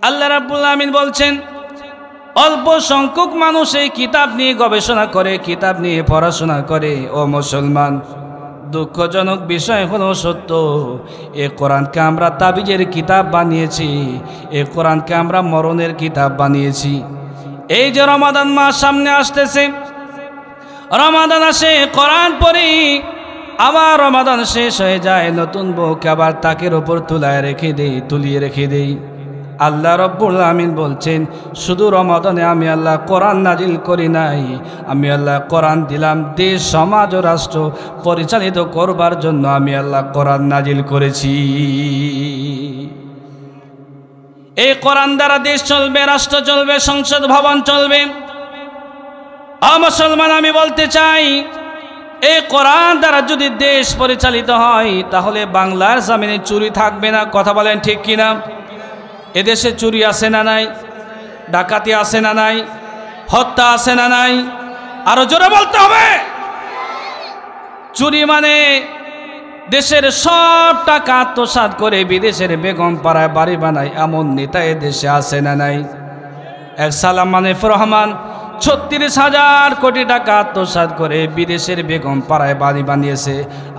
আল্লাহ রাব্বুল আমিন বলছেন অল্প সংখ্যক মানুষ এই কিতাব নিয়ে গবেষণা করে, কিতাব নিয়ে পড়াশোনা করে। ও মুসলমান, দুঃখজনক বিষয় হলো সত্য, এ কোরআনকে আমরা তাবিজের কিতাব বানিয়েছি, এ কোরআনকে আমরা মরণের কিতাব বানিয়েছি। এই যে রমাদান মাস সামনে আসতেছে, রমাদান আসে কোরআন পড়ি, আবার রমাদান শেষ হয়ে যায়, নতুন বউকে আবার তাকের ওপর তুলিয়ে রেখে দেই। আল্লাহ রব্বুল আমিন বলছেন শুধু রমাদানে আমি আল্লাহ কোরআন নাজিল করি নাই, আমি আল্লাহ কোরআন দিলাম দেশ সমাজ ও রাষ্ট্র পরিচালিত করবার জন্য আমি আল্লাহ কোরআন নাজিল করেছি। এই কোরআন দ্বারা দেশ চলবে, রাষ্ট্র চলবে, সংসদ ভবন চলবে। মুসলমান আমি বলতে চাই এই কোরআন দ্বারা যদি দেশ পরিচালিত হয় তাহলে বাংলার জমিনে চুরি থাকবে না। কথা বলেন ঠিক কিনা? এদেশে চুরি আছে না নাই? ডাকাতি আছে না নাই? হত্যা আছে না নাই? আরো জোরে বলতে হবে। চুরি মানে দেশের সব টাকা আত্মসাৎ করে বিদেশের বেগম পাড়ায় বাড়ি বানায় এমন নেতা এদেশে আছে না নাই? এক সালাম মানিফ রহমান 36,000 কোটি টাকা আত্মসাৎ করে বিদেশের বেগম পাড়ায় বাড়ি বানিয়েছে।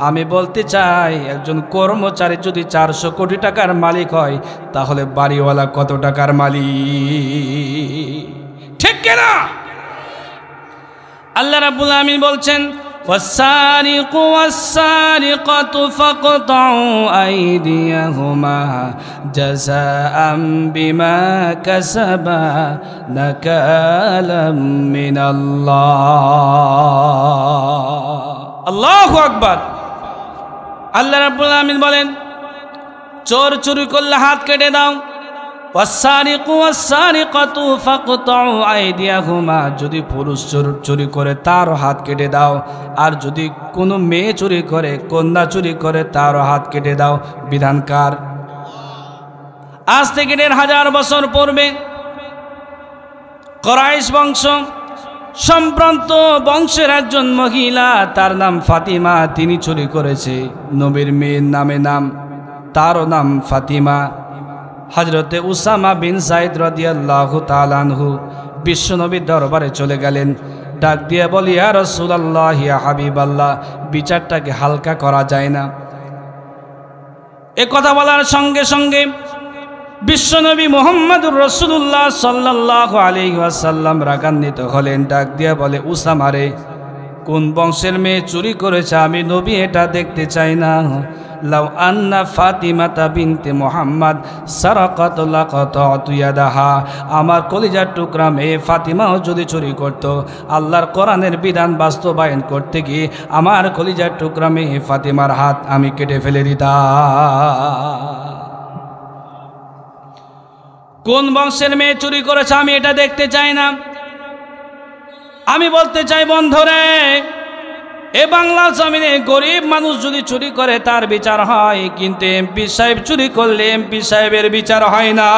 আমি বলতে চাই একজন কর্মচারী যদি 400 কোটি টাকার মালিক হয় তাহলে বাড়িওয়ালা কত টাকার মালিক? ঠিক কিনা? আল্লাহ রাব্বুল আমিন বলছেন والسارق والسارقة فاقطعوا أيديهما جزاء بما كسبا نكالا من الله الله أكبر। আল্লাহ রাব্বুল আমিন বলেন চোর চুরি করলে হাত কেটে দাও। ওয়াসারিকু ওয়াসারিকাতু ফাকতাউ আইদিয়াহুমা, যদি পুরুষ চুরি করে তারও হাত কেটে দাও, আর যদি কোনো মেয়ে চুরি করে, কন্যা চুরি করে তারও হাত কেটে দাও। বিধানকার। আজ থেকে 1,500 বছর পূর্বে কুরাইশ বংশ সম্ভ্রান্ত বংশের একজন মহিলা, তার নাম ফাতিমা, তিনি চুরি করেছে। নবীর মেয়ের নামে নাম, তারও নাম ফাতিমা। হযরতে উসামা বিন যায়েদ রাদিয়াল্লাহু তাআলা আনহু বিশ্বনবীর দরবারে চলে গেলেন। ডাক দিয়ে বলি, ইয়া রাসূলুল্লাহ, ইয়া হাবিবাল্লাহ, বিচারটাকে হালকা করা যায় না? এ কথা বলার সঙ্গে সঙ্গে বিশ্বনবী মুহাম্মদুর রাসূলুল্লাহ সাল্লাল্লাহু আলাইহি ওয়াসাল্লাম রাগান্বিত হলেন। ডাক দিয়ে বলে, উসামা রে, কোন বংশের মেয়ে চুরি করেছে আমি নবী এটা দেখতে চাই না। লাউ আন্না ফাতিমাতা বিনতে মুহাম্মদ সারাকাত লাকাতাতু ইয়াদাহা, আমার কলিজার টুকরা মেয়ে ফাতিমাও যদি চুরি করত, আল্লাহর কোরআনের বিধান বাস্তবায়ন করতে গিয়ে আমার কলিজার টুকরা মেয়ে ফাতিমার হাত আমি কেটে ফেলে দিতাম। কোন বংশের মেয়ে চুরি করেছে আমি এটা দেখতে চাই না। আমি বলতে চাই বন্ধুরে, এ বাংলা জমিনে গরিব মানুষ যদি চুরি করে তার বিচার হয়, কিন্তু এমপি সাহেব চুরি করলে এমপি সাহেবের বিচার হয় না।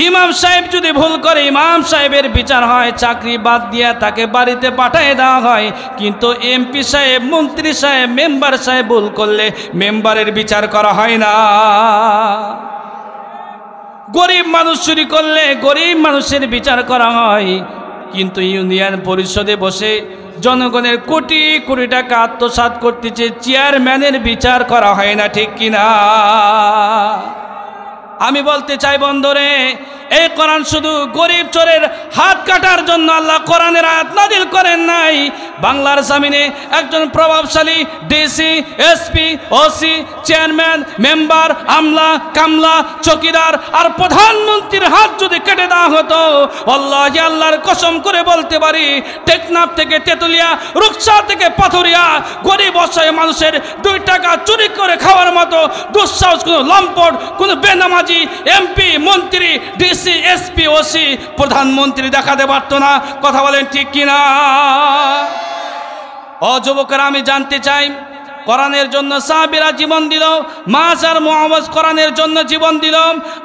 ইমাম সাহেব যদি ভুল করে ইমাম সাহেবের বিচার হয়, চাকরি বাদ দিয়া তাকে বাড়িতে পাঠিয়ে দেওয়া হয়। কিন্তু এমপি সাহেব, মন্ত্রী সাহেব, মেম্বার সাহেব ভুল করলে মেম্বারের বিচার করা হয় না। গরিব মানুষ চুরি করলে গরিব মানুষের বিচার করা হয়, কিন্তু ইউনিয়ন পরিষদে বসে জনগণের কোটি কোটি টাকা আত্মসাৎ করতেছে চেয়ারম্যানের বিচার করা হয় না। ঠিক কিনা? আমি বলতে চাই বন্ধুরে, এই কোরআন শুধু গরিব চোরের হাত কাটার জন্য আল্লাহ কোরআনের আয়াত নাজিল করেন নাই। বাংলার জমিনে একজন প্রভাবশালী DC, SP, OC, chairman, member, আমলা, কামলা, চকিদার আর প্রধানমন্ত্রীর হাত যদি কেটে দেওয়া হতো, আল্লাহি আল্লাহর কসম করে বলতে পারি, টেকনাফ থেকে তেতুলিয়া, রূপসা থেকে পাথুরিয়া গরিব অসহায় মানুষের 2 টাকা চুরি করে খাওয়ার মতো দুঃসাহস কোনো লম্পট, কোনো বেনামাজি এমপি, মন্ত্রী, ডিসি, এসপি, ওসি, প্রধানমন্ত্রী দেখাতে পারত না। কথা বলেন ঠিক কিনা? ও যুবকেরা, আমি জানতে চাই, কোরআনের জন্য সাহাবীরা জীবন দিল, মাজার মুআওয়াজ কোরআনের জন্য জীবন দিল।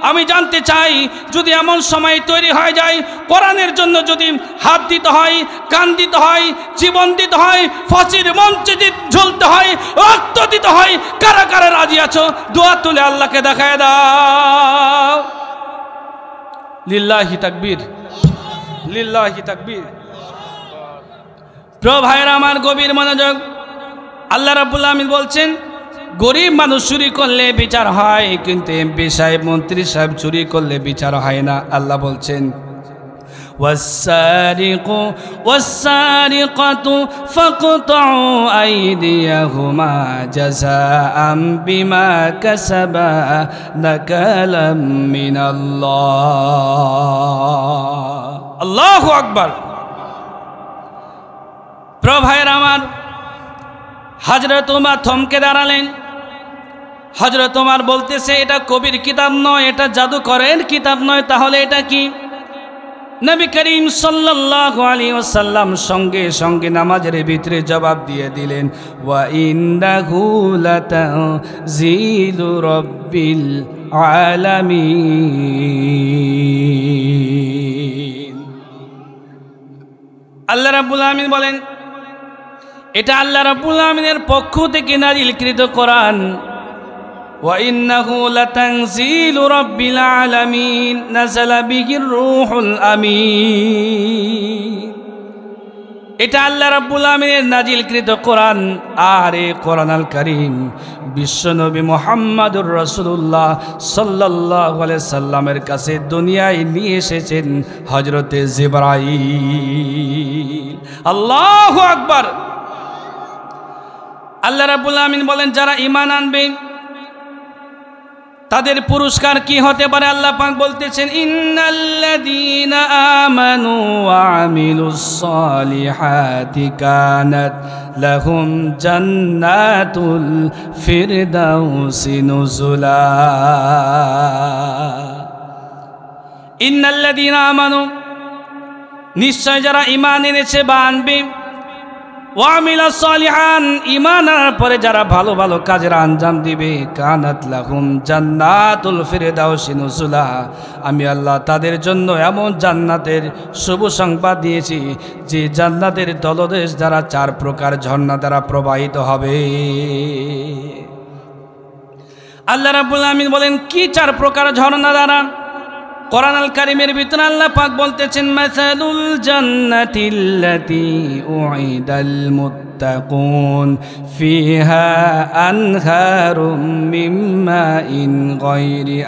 আমি জানতে চাই, যদি এমন সময় তৈরি হয়ে যায়, কোরআনের জন্য যদি হাত দিতে হয়, কান দিতে হয়, জীবন দিতে হয়, ফাঁসির মঞ্চে ঝুলতে হয়, রক্ত দিতে হয়, কারা কারা রাজি আছো? দোয়া তুলে আল্লাহকে দেখায় দাও। লিল্লাহি তাকবীর, লিল্লাহি তাকবীর। প্রিয় ভাইরা আমার, গভীর মনোযোগ। আল্লাহ রাব্বুল আমিন বলছেন, গরিব মানুষ চুরি করলে বিচার হয়, কিন্তু এমপি সাহেব, মন্ত্রী সাহেব চুরি করলে বিচার হয় না। আল্লাহ বলছেন, ওয়াস-সারিকু ওয়াস-সারিকাতু ফাকতাউ আইদিয়াহুমা জাযাআম বিমা কাসাবা নাকালাম মিনাল্লাহ। আল্লাহু আকবার। প্রভায়ের আমার, হযরত ওমর থমকে দাঁড়ালেন। হযরত ওমর বলতেছে, এটা কবির কিতাব নয়, এটা জাদুকরের কিতাব নয়, তাহলে এটা কি? নবী করিম সাল্লাল্লাহু আলাইহি ওয়াসাল্লাম সঙ্গে সঙ্গে নামাজের ভিতরে জবাব দিয়ে দিলেন, ওয়া ইন্নাহু লাতানজিলু রাব্বিল আলামিন। আল্লাহ রাব্বুল আলামিন বলেন, এটা আল্লাহ রাব্বুল আলামিনের পক্ষ থেকে নাযিলকৃত কোরআন। ওয়া ইন্নাহু লাতানজিলু রাব্বিল আলামিন নাযালা বিহির রূহুল আমিন। এটা আল্লাহ রাব্বুল আলামিনের নাযিলকৃত কোরআন। আর এই কোরআনুল কারীম বিশ্বনবী মুহাম্মদুর রাসূলুল্লাহ সাল্লাল্লাহু আলাইহি সাল্লামের কাছে দুনিয়ায় নিয়ে এসেছেন হযরতে জিবরাইল। আল্লাহু আকবার। আল্লাহ রাব্বুল আলামিন বলেন, যারা ঈমান আনবে তাদের পুরস্কার কি হতে পারে? আল্লাহ পাক বলতেছেন, ইন্নাল্লাযীনা আমানু ওয়া আমিলুস সালিহাতি কানাত লাহুম জান্নাতুল ফিরদাউসি নুজুলা। ইন্নাল্লাযীনা আমানু, নিশ্চয় যারা ঈমান এনেছে বা আনবে, ওয়া আমিলাস সালিহান, ঈমান আনার পরে যারা ভালো ভালো কাজের আঞ্জাম দিবে, কানাত লাহুম জান্নাতুল ফিরদাউসি নুজুলা, আমি আল্লাহ তাদের জন্য এমন জান্নাতের শুভ সংবাদ দিয়েছি যে জান্নাতের তলদেশ দ্বারা 4 প্রকার ঝর্ণা দ্বারা প্রবাহিত হবে। আল্লাহ রাব্বুল আলামিন বলেন, কি 4 প্রকার ঝর্ণা দ্বারা? কোরআনুল কারীমের ভিতরে আল্লাহ পাক বলতেছেন, মাসালুল জান্নাতিল্লাতী উইদাল মুত্তাকুন ফিহা আনহারুম মিন মাইন গায়রি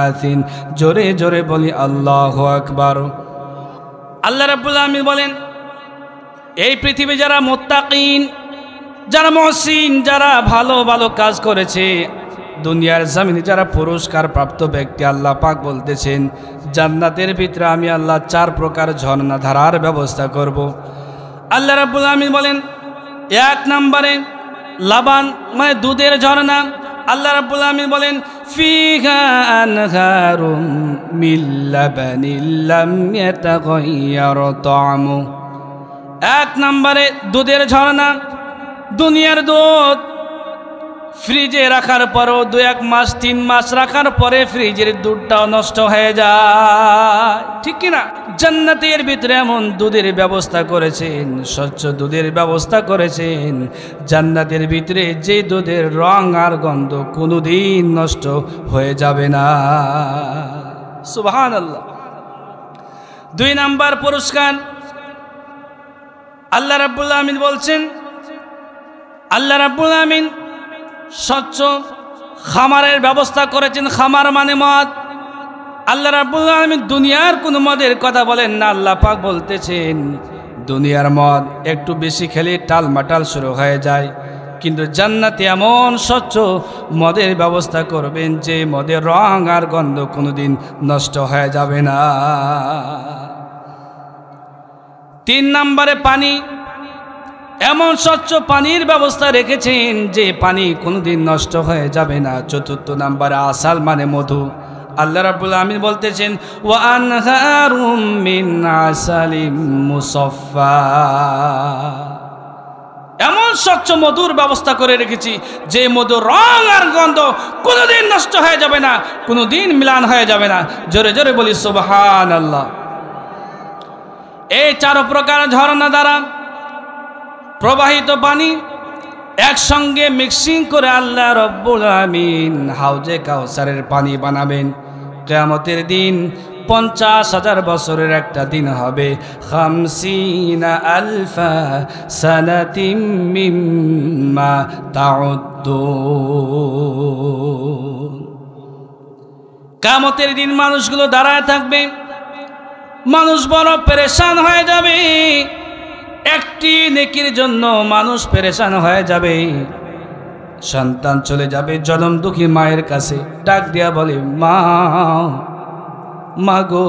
আসিন। জোরে জোরে বলি আল্লাহু আকবার। আল্লাহ রাব্বুল আলামিন বলেন, এই পৃথিবী যারা মুত্তাকিন, যারা মুহসিন, যারা ভালো ভালো কাজ করেছে, দুনিয়ার জমিনে যারা পুরস্কার প্রাপ্ত ব্যক্তি, আল্লাহ পাক বলতেছেন জান্নাতের ভিতরে আমি আল্লাহ 4 প্রকার ঝর্ণা ধারার ব্যবস্থা করব। আল্লাহ রাব্বুল আলামিন বলেন, 1 নম্বরে লাবান মানে দুধের ঝর্ণা। আল্লাহ রাব্বুল আলামিন বলেন, ফিহা আনহারুম মিন লাবানিল লাম ইয়াতাগায়্যার তা'মু। 1 নম্বরে দুধের ঝর্ণা। দুনিয়ার দুধ ফ্রিজে রাখার পরও 2-1 মাস 3 মাস রাখার পরে ফ্রিজের দুধটাও নষ্ট হয়ে যায়, ঠিক কিনা? জান্নাতের ভিতরে এমন দুধের ব্যবস্থা করেছেন, স্বচ্ছ দুধের ব্যবস্থা করেছেন। জান্নাতের ভিতরে যে দুধের রং আর গন্ধ কোনোদিন নষ্ট হয়ে যাবে না। সুবহানাল্লাহ। 2 নাম্বার পুরস্কার আল্লাহ রাব্বুল আলামিন বলছেন, আল্লাহ রাব্বুল আলামিন স্বচ্ছ খামারের ব্যবস্থা করেছেন। খামার মানে মদ। আল্লাহ রাব্বুল আলামিন দুনিয়ার কোনো মদের কথা বলেন না। আল্লাহ পাক বলতেছেন, দুনিয়ার মদ একটু বেশি খেলে টালমাটাল শুরু হয়ে যায়, কিন্তু জান্নাতে এমন স্বচ্ছ মদের ব্যবস্থা করবেন যে মদের রং আর গন্ধ কোনোদিন নষ্ট হয়ে যাবে না। 3 নম্বরে পানি। এমন স্বচ্ছ পানির ব্যবস্থা রেখেছেন যে পানি কোনোদিন নষ্ট হয়ে যাবে না। 4 নম্বরে আসাল মানে মধু। আল্লাহ রাব্বুল আলামিন বলতেছেন, ওয়া আনহারুম মিন আসালিম মুসাফফা, এমন স্বচ্ছ মধুর ব্যবস্থা করে রেখেছি যে মধুর রং আর গন্ধ কোনোদিন নষ্ট হয়ে যাবে না, কোনোদিন মিলান হয়ে যাবে না। জোরে জোরে বলি সুবহানাল্লাহ। এই 4 প্রকার ঝর্ণা দ্বারা প্রবাহিত পানি একসঙ্গে মিক্সিং করে আল্লাহ রাব্বুল আলামিন হাউজে কাউসারের পানি বানাবেন। কিয়ামতের দিন 50,000 বছরের একটা দিন হবে। 50,000 সানাতিম মিম্মা তাউদ্দুন। কিয়ামতের দিন মানুষগুলো দাঁড়ায় থাকবে। মানুষ বড় পেরেশান হয়ে যাবে, একটি নেকির জন্য মানুষ পেরেশান হয়ে যাবে। সন্তান চলে যাবে জনম দুঃখী মায়ের কাছে, ডাক দিয়া বলে, মা, মা গো,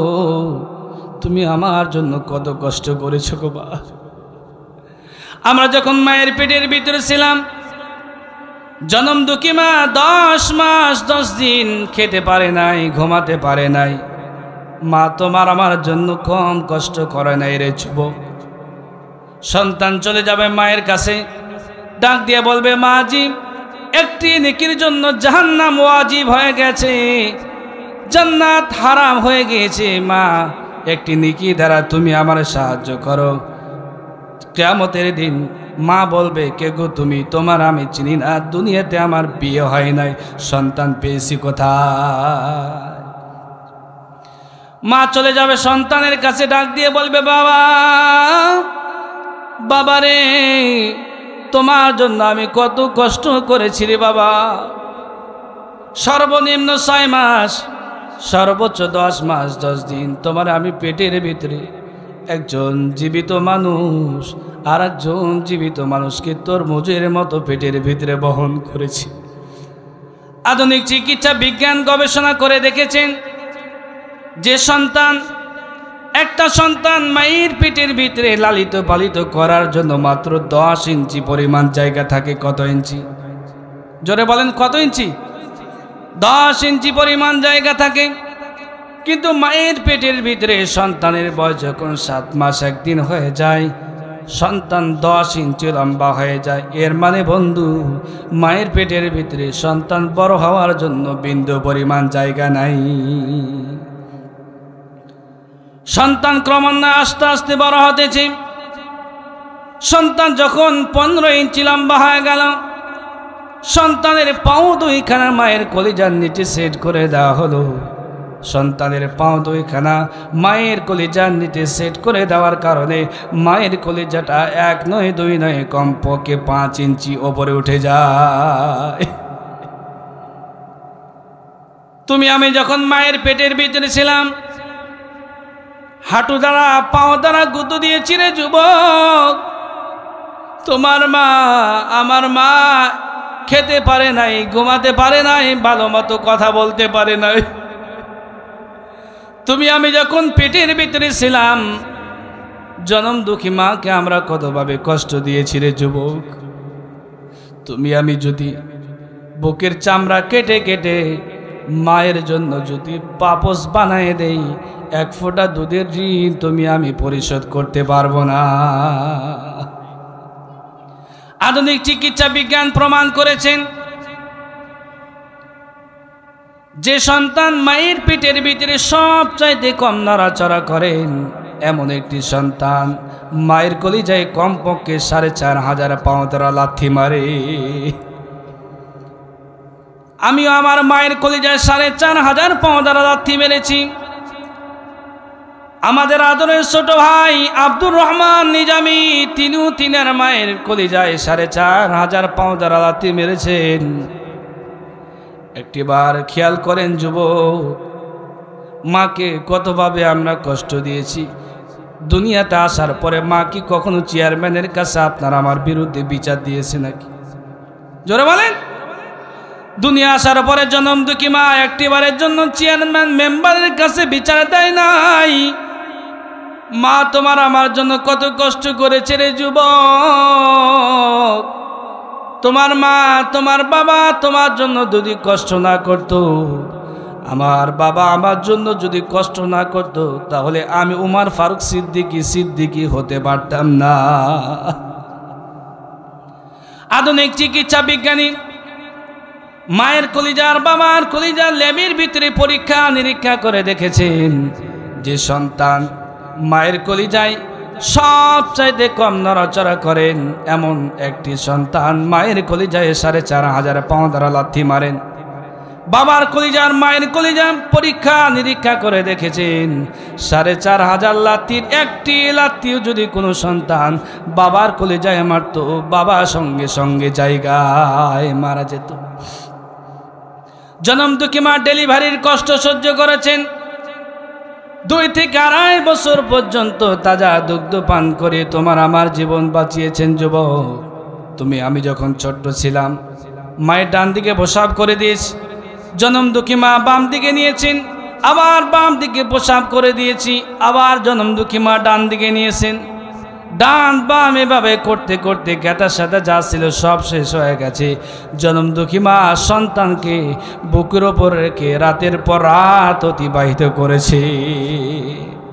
তুমি আমার জন্য কত কষ্ট করেছো গো মা। আমরা যখন মায়ের পেটের ভিতরে ছিলাম, জনম দুঃখী মা 10 মাস 10 দিন খেতে পারে নাই, ঘুমাতে পারে নাই। মা তোমার আমার জন্য কম কষ্ট করে নাই রে যুবক। সন্তান চলে যাবে মায়ের কাছে, ডাক দিয়ে বলবে, মাজি, একটি নেকির জন্য জাহান্নাম ওয়াজিব হয়ে গেছে, জান্নাত হারাম হয়ে গিয়েছে। মা, একটি নেকি দ্বারা তুমি আমার সাহায্য করো। কিয়ামতের দিন মা বলবে, কে গো তুমি? তোমার আমি চিনি না, দুনিয়াতে আমার বিয়ে হয় নাই, সন্তান পেয়েছি কোথায়? মা চলে যাবে সন্তানের কাছে, ডাক দিয়ে বলবে, বাবা, বাবা রে, তোমার জন্য আমি কত কষ্ট করেছি রে বাবা। সর্বনিম্ন 6 মাস, সর্বোচ্চ 10 মাস 10 দিন তোমার আমি পেটের ভিতরে একজন জীবিত মানুষ আর একজন জীবিত মানুষকে তরমুজের মতো পেটের ভিতরে বহন করেছি। আধুনিক চিকিৎসা বিজ্ঞান গবেষণা করে দেখেছেন যে একটা সন্তান মায়ের পেটের ভিতরে লালিত পালিত করার জন্য মাত্র 10 ইঞ্চি পরিমাণ জায়গা থাকে। কত ইঞ্চি? জোরে বলেন, কত ইঞ্চি? 10 ইঞ্চি পরিমাণ জায়গা থাকে। কিন্তু মায়ের পেটের ভিতরে সন্তানের বয়স যখন 7 মাস 1 দিন হয়ে যায়, সন্তান 10 ইঞ্চি লম্বা হয়ে যায়। এর মানে বন্ধু, মায়ের পেটের ভিতরে সন্তান বড় হওয়ার জন্য বিন্দু পরিমাণ জায়গা নাই। সন্তান ক্রমান্বয়ে আস্তে আস্তে বড় হতেছে। সন্তান যখন 15 ইঞ্চি লম্বা হয়ে গেল, সন্তানের পাও 2খানা মায়ের কলিজার নিচে সেট করে দেওয়া হলো। সন্তানের পাও 2খানা মায়ের কলিজার নিচে সেট করে দেওয়ার কারণে মায়ের কলিজাটা 1 নয় 2 নয়, কমপক্ষে 5 ইঞ্চি ওপরে উঠে যায়। তুমি আমি যখন মায়ের পেটের ভিতরে ছিলাম, হাঁটু দ্বারা পাও দ্বারা গুঁতো দিয়েছি রে যুবক। তোমার মা, আমার মা খেতে পারে নাই, ঘুমাতে পারে নাই, ভালো মতো কথা বলতে পারে নাই। তুমি আমি যখন পেটের ভিতরে ছিলাম, জনম দুঃখী মাকে আমরা কতভাবে কষ্ট দিয়েছি রে যুবক। তুমি আমি যদি বুকের চামড়া কেটে কেটে মায়ের জন্য যদি পাপোশ বানায় দেই, 1 ফোঁটা দুধের ঋণ তুমি আমি পরিশোধ করতে পারবো না। আধুনিক চিকিৎসা বিজ্ঞান প্রমাণ করেছেন যে সন্তান মায়ের পেটের ভিতরে সবচাইতে কম নড়াচড়া করেন, এমন একটি সন্তান মায়ের কলিজায় কমপক্ষে 4500 পাউন্ড লাথি মারে। আমিও আমার মায়ের কলিজায় 4500 পাউন্ড লাথি মেরেছি। আমাদের আদরের ছোট ভাই আব্দুর রহমান নিজামী, তিনিও তিনার মায়ের কলিজায় 4500 পাউন্ড লাথি মেরেছেন। একটিবার খেয়াল করেন যুবক, মাকে কতভাবে আমরা কষ্ট দিয়েছি। দুনিয়াতে আসার পরে মা কি কখনো চেয়ারম্যানের কাছে আপনার আমার বিরুদ্ধে বিচার দিয়েছে নাকি? জোরে বলেন। দুনিয়া আসার পরে জনম দুঃখী মা একটিবারের জন্য চেয়ারম্যান মেম্বারের কাছে বিচার দেয় নাই। মা তোমার আমার জন্য কত কষ্ট করেছে রে যুবক। তোমার মা, তোমার বাবা তোমার জন্য যদি কষ্ট না করত, আমার বাবা আমার জন্য যদি কষ্ট না করত, তাহলে আমি উমর ফারুক সিদ্দিকী হতে পারতাম না। আধুনিক চিকিৎসা বিজ্ঞানী মায়ের কলিজার বাবার কলিজার লেবের ভিতরে পরীক্ষা নিরীক্ষা করে দেখেছেন যে সন্তান মায়ের কলিজায় সবচাইতে কম নড়াচড়া করেন, এমন একটি সন্তান মায়ের কলিজায় 4500 পাউন্ড লাথি মারেন। বাবার কলিজার মায়ের কলিজা পরীক্ষা নিরীক্ষা করে দেখেছেন 4500 লাথির একটি লাথিও যদি কোনো সন্তান বাবার কলিজায় মারত, বাবা সঙ্গে সঙ্গে জায়গায় মারা যেত। জনম দুঃখী মা ডেলিভারির কষ্ট সহ্য করেছেন, 2 থেকে 2.5 বছর পর্যন্ত তাজা দুগ্ধ পান করে তোমার আমার জীবন বাঁচিয়েছেন যুবক। আমি যখন ছোট্ট ছিলাম মায়ের ডান দিকে প্রসাব করে দিয়েছি, জনম দুঃখী মা বাম দিকে নিয়েছেন, আবার বাম দিকে প্রসাব করে দিয়েছি, আবার জনম দুঃখী মা ডান দিকে নিয়েছেন। ডান বাম এভাবে করতে করতে গ্যাটার সাথে যা ছিল সব শেষ হয়ে গেছে। জনম দুঃখী মা সন্তানকে বুকের ওপর রেখে রাতের পর রাত অতিবাহিত করেছে।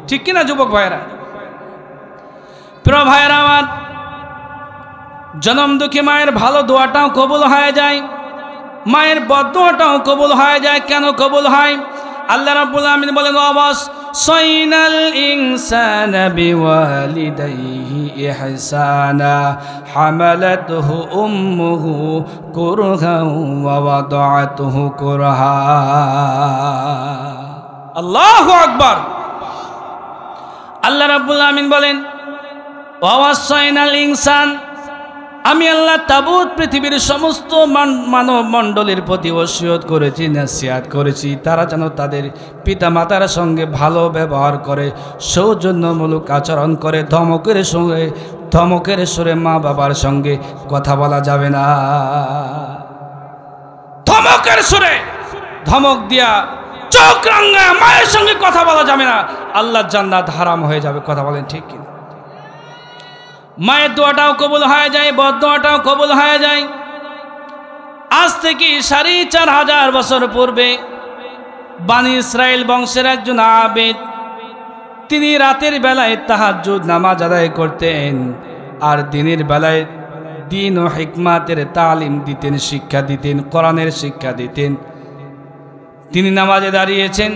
ঠিক কিনা যুবক ভাইরা? প্রিয় ভাইরা আমার, জনম দুঃখী মায়ের ভালো দোয়াটাও কবুল হয়ে যায়, মায়ের বদদোয়াটাও কবুল হয়ে যায়। কেন কবুল হয়? আল্লাহ রাব্বুল আমিন বলেন, ওয়াসাইনাল ইনসানা বিওয়ালিদাইহি ইহসানা হামালাতুহু উম্মুহু কুরহান ওয়া ওয়াদাআতুহু কুরহা। আল্লাহু আকবার। আল্লাহ রাব্বুল আমিন বলেন, ওয়াসাইনাল ইনসান, আমি আল্লাহ তাবুত পৃথিবীর সমস্ত মানব মণ্ডলীর প্রতি ওসিয়ত করেছি, নসিহত করেছি, তারা যেন তাদের পিতা মাতার সঙ্গে ভালো ব্যবহার করে, সৌজন্যমূলক আচরণ করে। ধমকের সুরে মা বাবার সঙ্গে কথা বলা যাবে না। ধমকের সুরে ধমক দিয়া চোখ রাঙা মায়ের সঙ্গে কথা বলা যাবে না, আল্লাহর জান্নাত হারাম হয়ে যাবে। কথা বলেন ঠিক কিনা? মায়ের দোয়াটাও কবুল হয়ে যায়, বদদোয়াটাও কবুল হয়ে যায়। আজ থেকে 4,500 বছর পূর্বে বানি ইসরায়েল বংশের একজন আবেদ, তিনি রাতের বেলায় তাহাজ্জুদ নামাজ আদায় করতেন, আর দিনের বেলায় দ্বীন ও হিকমাতের তালিম দিতেন, শিক্ষা দিতেন, কোরআনের শিক্ষা দিতেন। তিনি নামাজে দাঁড়িয়েছেন,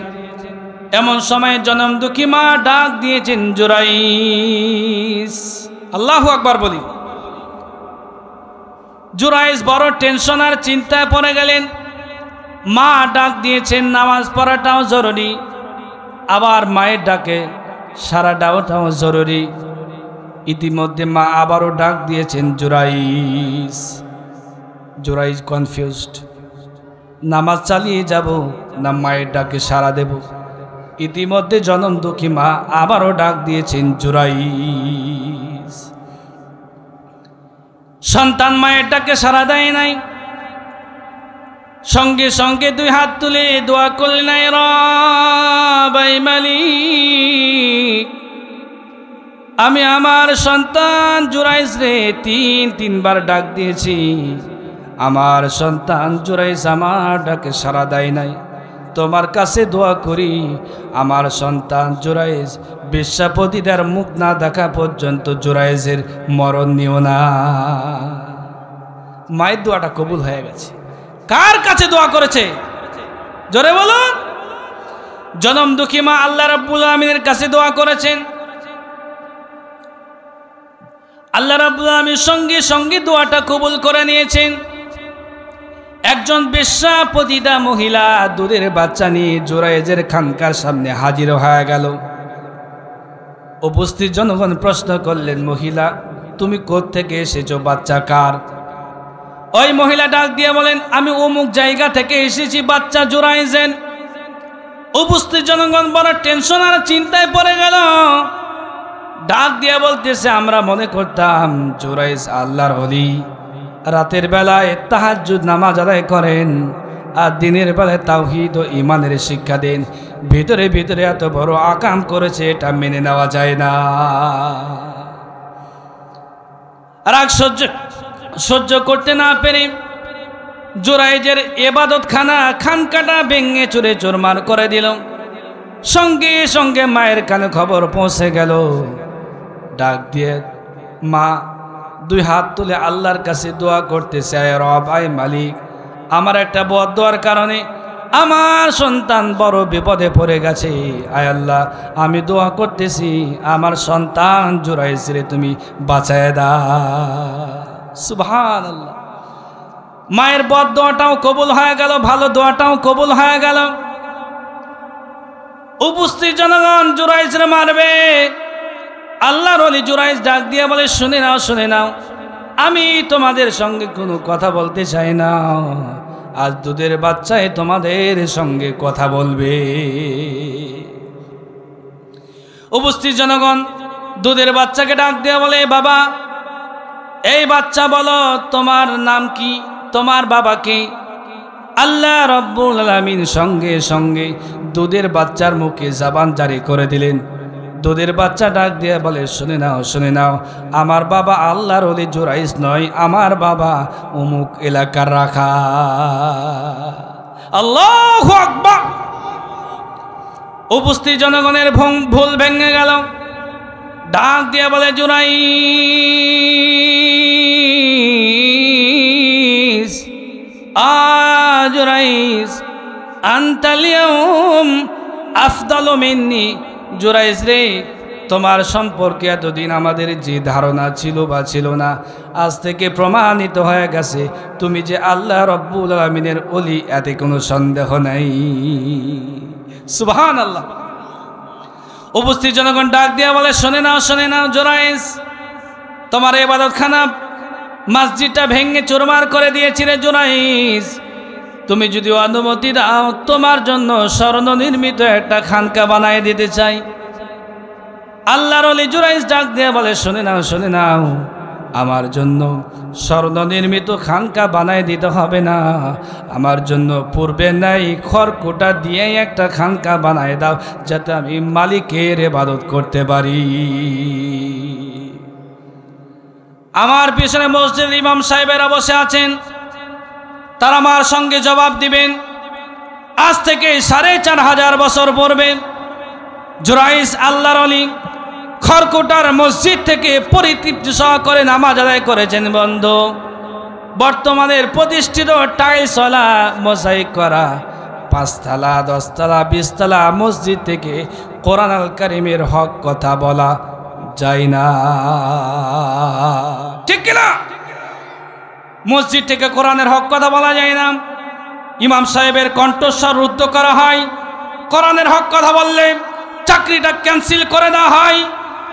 এমন সময় জনম দুঃখী মা ডাক দিয়েছেন, জুরাইস। আল্লাহু আকবার বলি। জুরাইস বড় টেনশন আর চিন্তায় পড়ে গেলেন। মা ডাক দিয়েছেন, নামাজ পড়াটাও জরুরি, আবার মায়ের ডাকে সারা দেওয়াটাও জরুরি। ইতিমধ্যে মা আবারও ডাক দিয়েছেন, জুরাইস। জুরাইস কনফিউজড, নামাজ চালিয়ে যাব না মায়ের ডাকে সাড়া দেব। ইতিমধ্যে জনম দুঃখী মা আবারও ডাক দিয়েছেন, জুরাইস। সন্তান মায়ের ডাকে সাড়া দেয় নাই, সঙ্গে সঙ্গে 2 হাত তুলে দোয়া করলেন, আয় রব, আয় মালিক, আমি আমার সন্তান জুরাইস রে 3বার ডাক দিয়েছি, আমার সন্তান জুরাইস আমার ডাকে সাড়া দেয় নাই। তোমার কাছে দোয়া করি, আমার সন্তান জুরাইস বেশ্যাপতিদের মুখ না দেখা পর্যন্ত জুরাইসের মরণ নিও না। মায়ের দোয়াটা কবুল হয়ে গেছে। কার কাছে দোয়া করেছে? জোরে বলুন। জনম দুঃখী মা আল্লাহ রাব্বুল আমিনের কাছে দোয়া করেছেন। আল্লাহ রাব্বুল আমিন সঙ্গে সঙ্গে দোয়াটা কবুল করে নিয়েছেন। একজন বেশ্যাপতিতা মহিলা দুধের বাচ্চা নিয়ে জুরাইজের খানকার সামনে হাজির হয়ে গেল। উপস্থিত জনগণ প্রশ্ন করলেন, মহিলা তুমি কোত্থেকে এসেছো, বাচ্চা কার? ওই মহিলা ডাক দিয়ে বলেন, আমি অমুক জায়গা থেকে এসেছি, বাচ্চা জুরাইজের। উপস্থিত জনগণ বড় টেনশন আর চিন্তায় পড়ে গেল। ডাক দিয়ে বলতেছে, আমরা মনে করতাম জুরাইজ আল্লাহর ওলি, রাতের বেলায় তাহাজ্জুদ নামাজ আদায় করেন আর দিনের বেলায় তাওহীদ ও ঈমানের শিক্ষা দেন। ভিতরে ভিতরে এত বড় আকাম করেছে, এটা মেনে নেওয়া যায় না। রাগ সহ্য করতে না পেরে জুরাইজের ইবাদতখানা খানকাটা ভেঙে চুরে চুরমার করে দিল। সঙ্গে সঙ্গে মায়ের কানে খবর পৌঁছে গেল। ডাক দিয়ে মা 2 হাত তুলে আল্লাহর কাছে দোয়া করতেছে, আয় রব, আয় মালিক, আমার একটা বদদোয়ার কারণে আমার সন্তান বড় বিপদে পড়ে গেছে। আয় আল্লাহ, আমি দোয়া করতেছি, আমার সন্তান জুরাইসরে তুমি বাঁচায় দাও। সুবহানাল্লাহ। মায়ের বদদোয়াটাও কবুল হয়ে গেল, ভালো দোয়াটাও কবুল হয়ে গেল। উপস্থিত জনগণ জুরাইসরে মারবে। আল্লাহর ওলি জুরাইস ডাক দিয়ে বলে, শুনে নাও, শুনে নাও, আমি তোমাদের সঙ্গে কোনো কথা বলতে চাই না, আজ দুধের বাচ্চায় তোমাদের সঙ্গে কথা বলবে। উপস্থিত জনগণ দুধের বাচ্চাকে ডাক দিয়ে বলে, বাবা, এই বাচ্চা বলো তোমার নাম কি, তোমার বাবা কে? আল্লাহ রব্বুল আলামিন সঙ্গে সঙ্গে দুধের বাচ্চার মুখে জবান জারি করে দিলেন। দুধের বাচ্চা ডাক দিয়ে বলে, শুনে নাও, শুনে নাও, আমার বাবা আল্লাহর ওলি জুরাইস নয়, আমার বাবা অমুক এলাকার রাখা। আল্লাহু আকবার। উপস্থিত জনগণের ভুল ভেঙে গেল। ডাক দিয়ে বলে, জুরাইস, জুরাইস, আনতাল ইয়াউম আফদালু মিন্নি। জুরাইস রে, তোমার সম্পর্কে এতদিন আমাদের যে ধারণা ছিল বা ছিল না, আজ থেকে প্রমাণিত হয়ে গেছে তুমি যে আল্লাহ রব্বুল আলামিনের ওলি, এতে কোনো সন্দেহ নাই। সুবহানাল্লাহ। উপস্থিত জনগণ ডাক দিয়া বলে, শুনে নাও, শুনে নাও জুরাইস, তোমার ইবাদতখানা মসজিদটা ভেঙে চুরমার করে দিয়েছি রে জুরাইস। তুমি যদি অনুমতি দাও, তোমার জন্য স্বর্ণ নির্মিত একটা খানকা বানায় দিতে চাই। আল্লাহর ওলি জুরাইস ডাক দিয়ে বলে, শুনে নাও, শুনে নাও, আমার জন্য স্বর্ণ নির্মিত খানকা বানায় দিতে হবে না, আমার জন্য পূর্বে নাই খড়কুটা দিয়ে একটা খানকা বানায় দাও, যাতে আমি মালিকের ইবাদত করতে পারি। আমার পিছনে মসজিদ ইমাম সাহেবেরা বসে আছেন, তারা আমার সঙ্গে জবাব দিবেন। আজ থেকে 4500 বছর পূর্বে জুরাইস আল্লাহর ওলি খড়কুটার মসজিদ থেকে পরিতৃপ্তি সহকারে নামাজ আদায় করেছেন। বন্ধু, বর্তমানের প্রতিষ্ঠিত টাইলসওয়ালা মোজাইক করা 5 তলা 10 তলা 20 তলা মসজিদ থেকে কোরআন আল কারীমের হক কথা বলা যায় না, ঠিক কিনা? মসজিদ থেকে কোরআনের হক কথা বলা যায় না। ইমাম সাহেবের কণ্ঠস্বর রুদ্ধ করা হয়। কোরআনের হক কথা বললে চাকরিটা ক্যান্সেল করে দেওয়া হয়।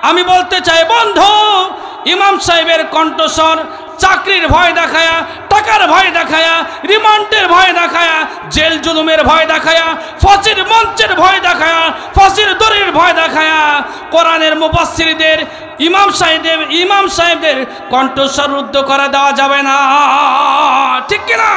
আমি বলতে চাই বন্ধু, ইমাম সাহেবের কণ্ঠস্বর চাকরির ভয় দেখায়া, টাকার ভয় দেখায়া, রিমান্ডের ভয় দেখায়া, জেল জুলুমের ভয় দেখায়া, ফাঁসির মঞ্চের ভয় দেখায়া, ফাঁসির দড়ির ভয় দেখায়া কোরআনের মুফাসসিরদের ইমাম সাহেবদের কণ্ঠস্বর রুদ্ধ করে দেওয়া যাবে না, ঠিক কিনা?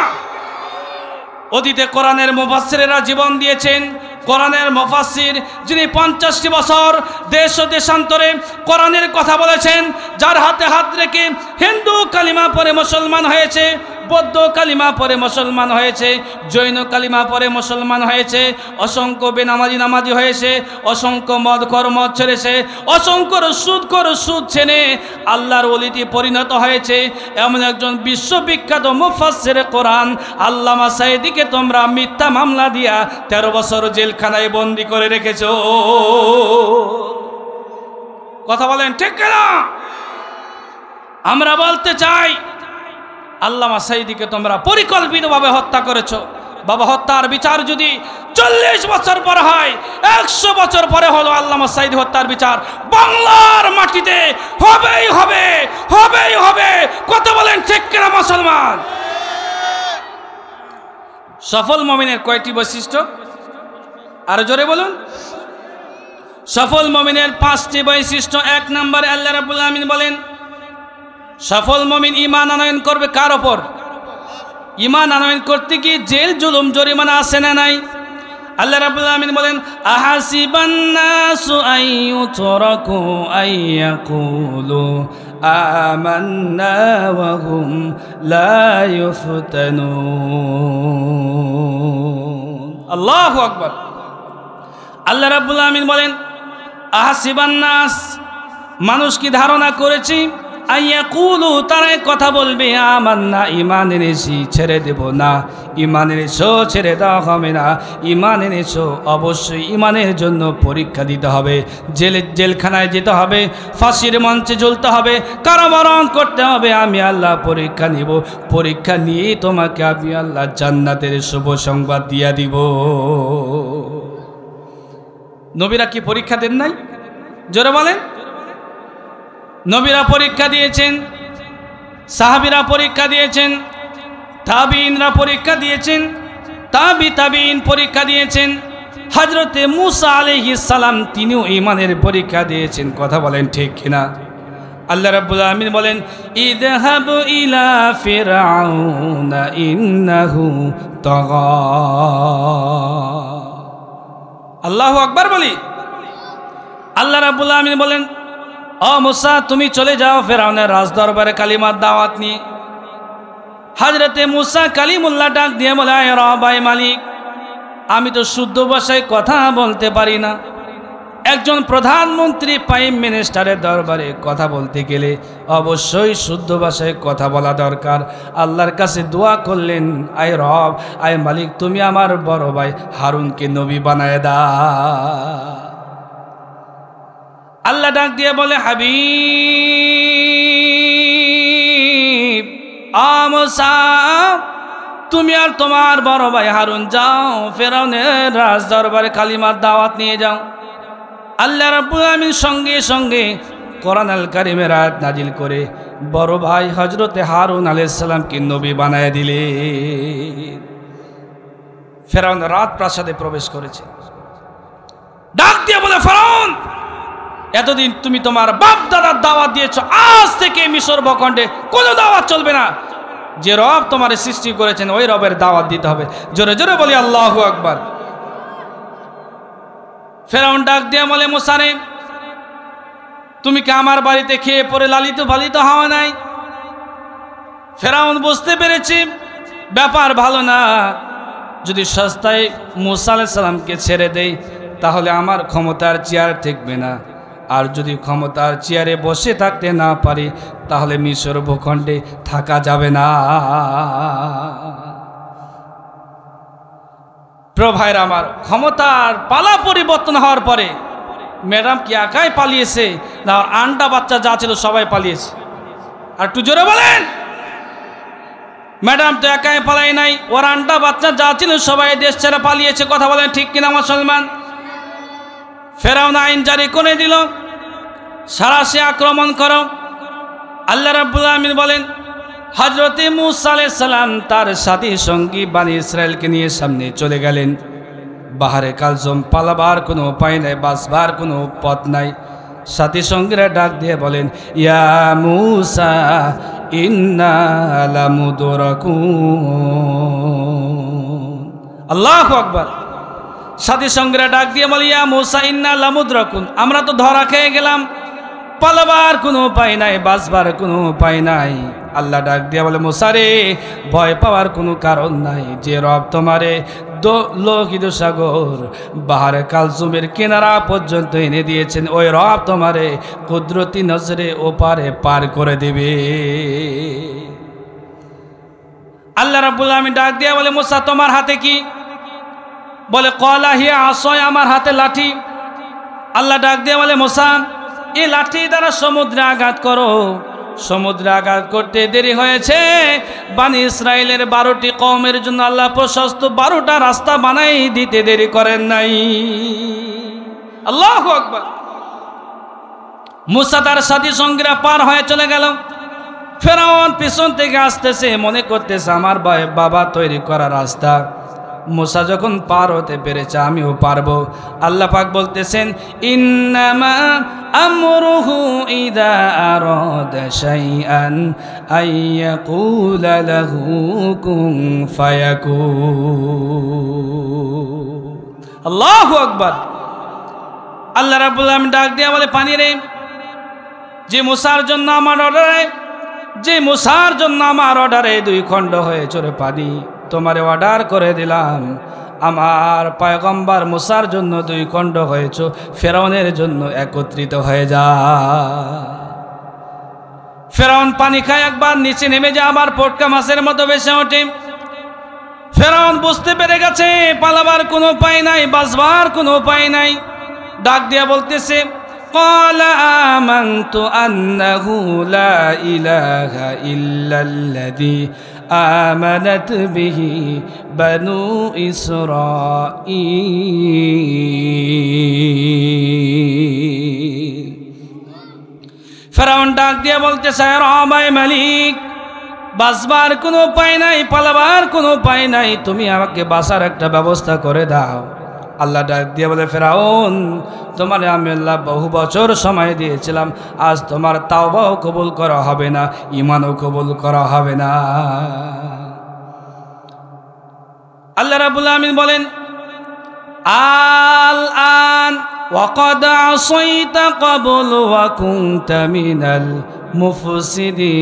অতীতে কোরআনের মুফাসসিরেরা জীবন দিয়েছেন। কোরআনের মুফাসসির যিনি 50টি বছর দেশ ও দেশান্তরে কোরআনের কথা বলেছেন, যার হাতে হাত রেখে হিন্দু কালিমা পড়ে মুসলমান হয়েছে, বৌদ্ধ কালিমা পড়ে মুসলমান হয়েছে, জৈন কালিমা পড়ে মুসলমান হয়েছে, অসংখ্য বেনামাজি নামাজি হয়েছে, অসংখ্য মদখোর মদ ছেড়েছে, অসংখ্য সুদ ছেড়ে আল্লাহর ওলিতে পরিণত হয়েছে। এমন একজন বিশ্ববিখ্যাত মুফাসসিরে কোরআন আল্লামা সাঈদীকে তোমরা মিথ্যা মামলা দিয়া 13 বছর জেলখানায় বন্দি করে রেখেছো। কথা বলেন, ঠিক কিনা? আমরা বলতে চাই, আল্লামা সাঈদীকে তোমরা পরিকল্পিতভাবে হত্যা করেছো। বাবা, হত্যার বিচার যদি 40 বছর পর হয়, 100 বছর পরে হলো আল্লামা সাঈদী হত্যার বিচার বাংলার মাটিতে হবেই হবে, হবেই হবে। কথা বলেন, ঠিক কিনা মুসলমান? সফল মুমিনের কয়টি বৈশিষ্ট্য? আর জোরে বলুন। সফল মুমিনের 5টি বৈশিষ্ট্য। 1 নম্বরে আল্লাহ রাব্বুল আলামিন বলেন, সফল মুমিন ঈমান আনয়ন করবে কার ওপর? ঈমান আনয়ন করতে কি জেল জুলুম জরিমানা আছে না নাই? আল্লাহ রাব্বুল আলামিন বলেন, আহাসিবান নাসু আইয়ুতরাকু আইয়াকুলু আমান্না ওয়া হুম লা ইফতানুন। আল্লাহু আকবার। আল্লাহ রাব্বুল আলামিন বলেন, আহাসিবান নাস, মানুষ কি ধারণা করেছি, আইয়াকুলু, তারাই কথা বলবে, আমান্না, ঈমান এনেছি, ছেড়ে দেব না, ঈমান এনেছো, ছেড়ে দেওয়া হবে না, ঈমান এনেছো, অবশ্যই ঈমানের জন্য পরীক্ষা দিতে হবে, জেলখানায় যেতে হবে, ফাঁসির মঞ্চে ঝুলতে হবে, কারাবরণ করতে হবে। আমি আল্লাহ পরীক্ষা নিব, পরীক্ষা নিয়ে তোমাকে আমি আল্লাহ জান্নাতের শুভ সংবাদ দিয়া দিব। নবীরা কি পরীক্ষা দেন নাই? জোরে বলেন। নবীরা পরীক্ষা দিয়েছেন, সাহাবীরা পরীক্ষা দিয়েছেন, তাবিঈনরা পরীক্ষা দিয়েছেন, তাবিঈন পরীক্ষা দিয়েছেন, হযরতে মূসা আলাইহিস সালাম তিনিও ঈমানের পরীক্ষা দিয়েছেন। কথা বলেন ঠিক কিনা? আল্লাহ রাব্বুল আলামিন বলেন, ইযহাব ইলা ফিরআউনা ইন্নাহু তাগা। আল্লাহু আকবার বলি। আল্লাহ রাব্বুল আলামিন বলেন, ও মূসা তুমি চলে যাও ফিরআউনের রাজদরবারে কালিমার দাওয়াত নিয়ে। হযরতে মূসা কালিমুল্লাহ ডাক দিয়ে বলে, আয় রব, আয় মালিক, আমি তো শুদ্ধ ভাষায় কথা বলতে পারি না। একজন প্রধানমন্ত্রী প্রাইম মিনিস্টারের দরবারে কথা বলতে গেলে অবশ্যই শুদ্ধ ভাষায় কথা বলা দরকার। আল্লাহর কাছে দোয়া করলেন, আয় রব, আয় মালিক, তুমি আমার বড় ভাই হারুনকে নবী বানায় দাও। আল্লাহ ডাক দিয়ে বলে, হাবিব মূসা, তুমি আর তোমার বড় ভাই হারুন যাও ফিরআউনের রাজ দরবারে কালিমার দাওয়াত নিয়ে যাও। আল্লাহ রাব্বুল আলামিন সঙ্গে সঙ্গে কোরআন আল কারীমের আয়াত নাজিল করে বড় ভাই হযরতে হারুন আলাইহিস সালামকে নবী বানায় দিলেন। ফিরআউন রাজপ্রাসাদে প্রবেশ করেছে। ডাক দিয়ে বলে, ফিরআউন, এতদিন তুমি তোমার বাপ দাদার দাওয়াত দিয়েছো, আজ থেকে মিশর ভূখণ্ডে কোনো দাওয়াত চলবে না। যে রব তোমার সৃষ্টি করেছেন ওই রবের দাওয়াত দিতে হবে। জোরে জোরে বলি আল্লাহু আকবার। ফিরআউন ডাক দিয়ে বলে, মূসা রে, তুমি কি আমার বাড়িতে খেয়ে পরে লালিত পালিত হওয়া নাই? ফিরআউন বুঝতে পেরেছি ব্যাপার ভালো না। যদি সস্তায় মূসা আলাইহিস সালামকে ছেড়ে দেই তাহলে আমার ক্ষমতার চেয়ার ঠেকবে না, আর যদি ক্ষমতার চেয়ারে বসে থাকতে না পারি তাহলে মিশর ভূখণ্ডে থাকা যাবে না। প্রিয় ভাইরা আমার, ক্ষমতার পালা পরিবর্তন হওয়ার পরে ম্যাডাম কি একাই পালিয়েছে না ওর আন্ডা বাচ্চা যা ছিল সবাই পালিয়েছে? আর একটু জোরে বলেন। ম্যাডাম তো একাই পালাই নাই, ওর আন্ডা বাচ্চা যা ছিল সবাই দেশ ছেড়ে পালিয়েছে। কথা বলেন ঠিক কিনা মুসলমান? ফিরআউন আইন জারি করে দিল, সারাশে আক্রমণ করো। আল্লাহ রাব্বুল আলামিন বলেন, হযরতে মূসা আলাইহিস সালাম তার সাথী সঙ্গী বনি ইসরাইলকে নিয়ে সামনে চলে গেলেন। বাহারে কালজম, পালাবার কোনো উপায় নাই, বাঁচবার কোনো পথ নাই। সাথী সঙ্গীরা ডাক দিয়ে বলেন, ইয়া মূসা ইন্না লামুদরাকুন। আল্লাহু আকবার। সাথী সঙ্গীরা ডাক দিয়ে বলে, ইয়া মূসা ইন্না লামুদরাকুন, আমরা তো ধরা খেয়ে গেলাম, পালাবার কোনো উপায় নাই, বাঁচবার কোনো উপায় নাই। আল্লাহ ডাক দিয়া বলে, মূসা রে, ভয় পাওয়ার কোনো কারণ নাই। যে রব তোমারে লোহিত সাগর বাহারে কালজুমের কিনারা পর্যন্ত এনে দিয়েছেন, ওই রব তোমারে কুদরতি নজরে ওপারে পার করে দেবে। আল্লাহ রাব্বুল আলামিন ডাক দিয়া বলে, মূসা তোমার হাতে কি? বলে, ক্বালা হিয়া আসয়, আমার হাতে লাঠি। আল্লাহ ডাক দিয়া বলে, মূসা এই লাঠি দ্বারা সমুদ্রে আঘাত করো। সমুদ্রে আঘাত করতে দেরি হয়েছে। বনি ইসরাইলের 12টি কওমের জন্য আল্লাহ প্রশস্ত 12টা রাস্তা বানাই দিতে দেরি করেন নাই। আল্লাহু আকবার। মূসা তার সাথী সঙ্গীরা পার হয়ে চলে গেল। ফিরআউন পিছন থেকে আসতেছে, মনে করতেছে আমার বাবা তৈরি করা রাস্তা। মূসা যখন পার হতে পেরেছে আমিও পারবো। আল্লাহ পাক বলতেছেন, ইন্নামা আমরুহু ইযা আরাদা শাইআন আইয়াকুলা লাহু কুন ফায়াকুন। আল্লাহু আকবার। আল্লাহ রাব্বুল আলামিন ডাক দিয়ে বলে, পানি রে, যে মূসার জন্য আমার অর্ডারে, যে মূসার জন্য আমার অর্ডারে 2 খণ্ড হয়ে চলে পানি, তোমারে অর্ডার করে দিলাম। আমার পয়গম্বর মূসার জন্য 2 খণ্ড হয়েছ, ফিরআউনের জন্য একত্রিত হয়ে যা। ফিরআউন পানি খায়, একবার নিচে নেমে যায়, আবার পটকা মাছের মতো ভেসে ওঠে। ফিরআউন বুঝতে পেরে গেছে পালাবার কোনো উপায় নাই, বাঁচবার কোনো উপায় নাই। ডাক দিয়া বলতেছে, ক্বালা আমানতু আন্নাহু লা ইলাহা ইল্লাল্লাযী আমানাত বিহি বানু ইসরাঈল। ফিরআউন ডাক দিয়ে বলতেছে, রব মালিক, বাঁচবার কোনো উপায় নাই, পালাবার কোনো উপায় নাই, তুমি আমাকে বাঁচার একটা ব্যবস্থা করে দাও। আল্লাহ ডাক দিয়ে বলে, ফেরাউন তোমার আমি আল্লাহ বহু বছর সময় দিয়েছিলাম, আজ তোমার তাওবাও কবুল করা হবে না, ঈমানও কবুল করা হবে না। আল্লাহ রাব্বুল আমিন বলেন, আল আন ওয়াকাদ আসাইতা ক্বাবলু ওয়া কুনতা মিনাল মুফসিদিন।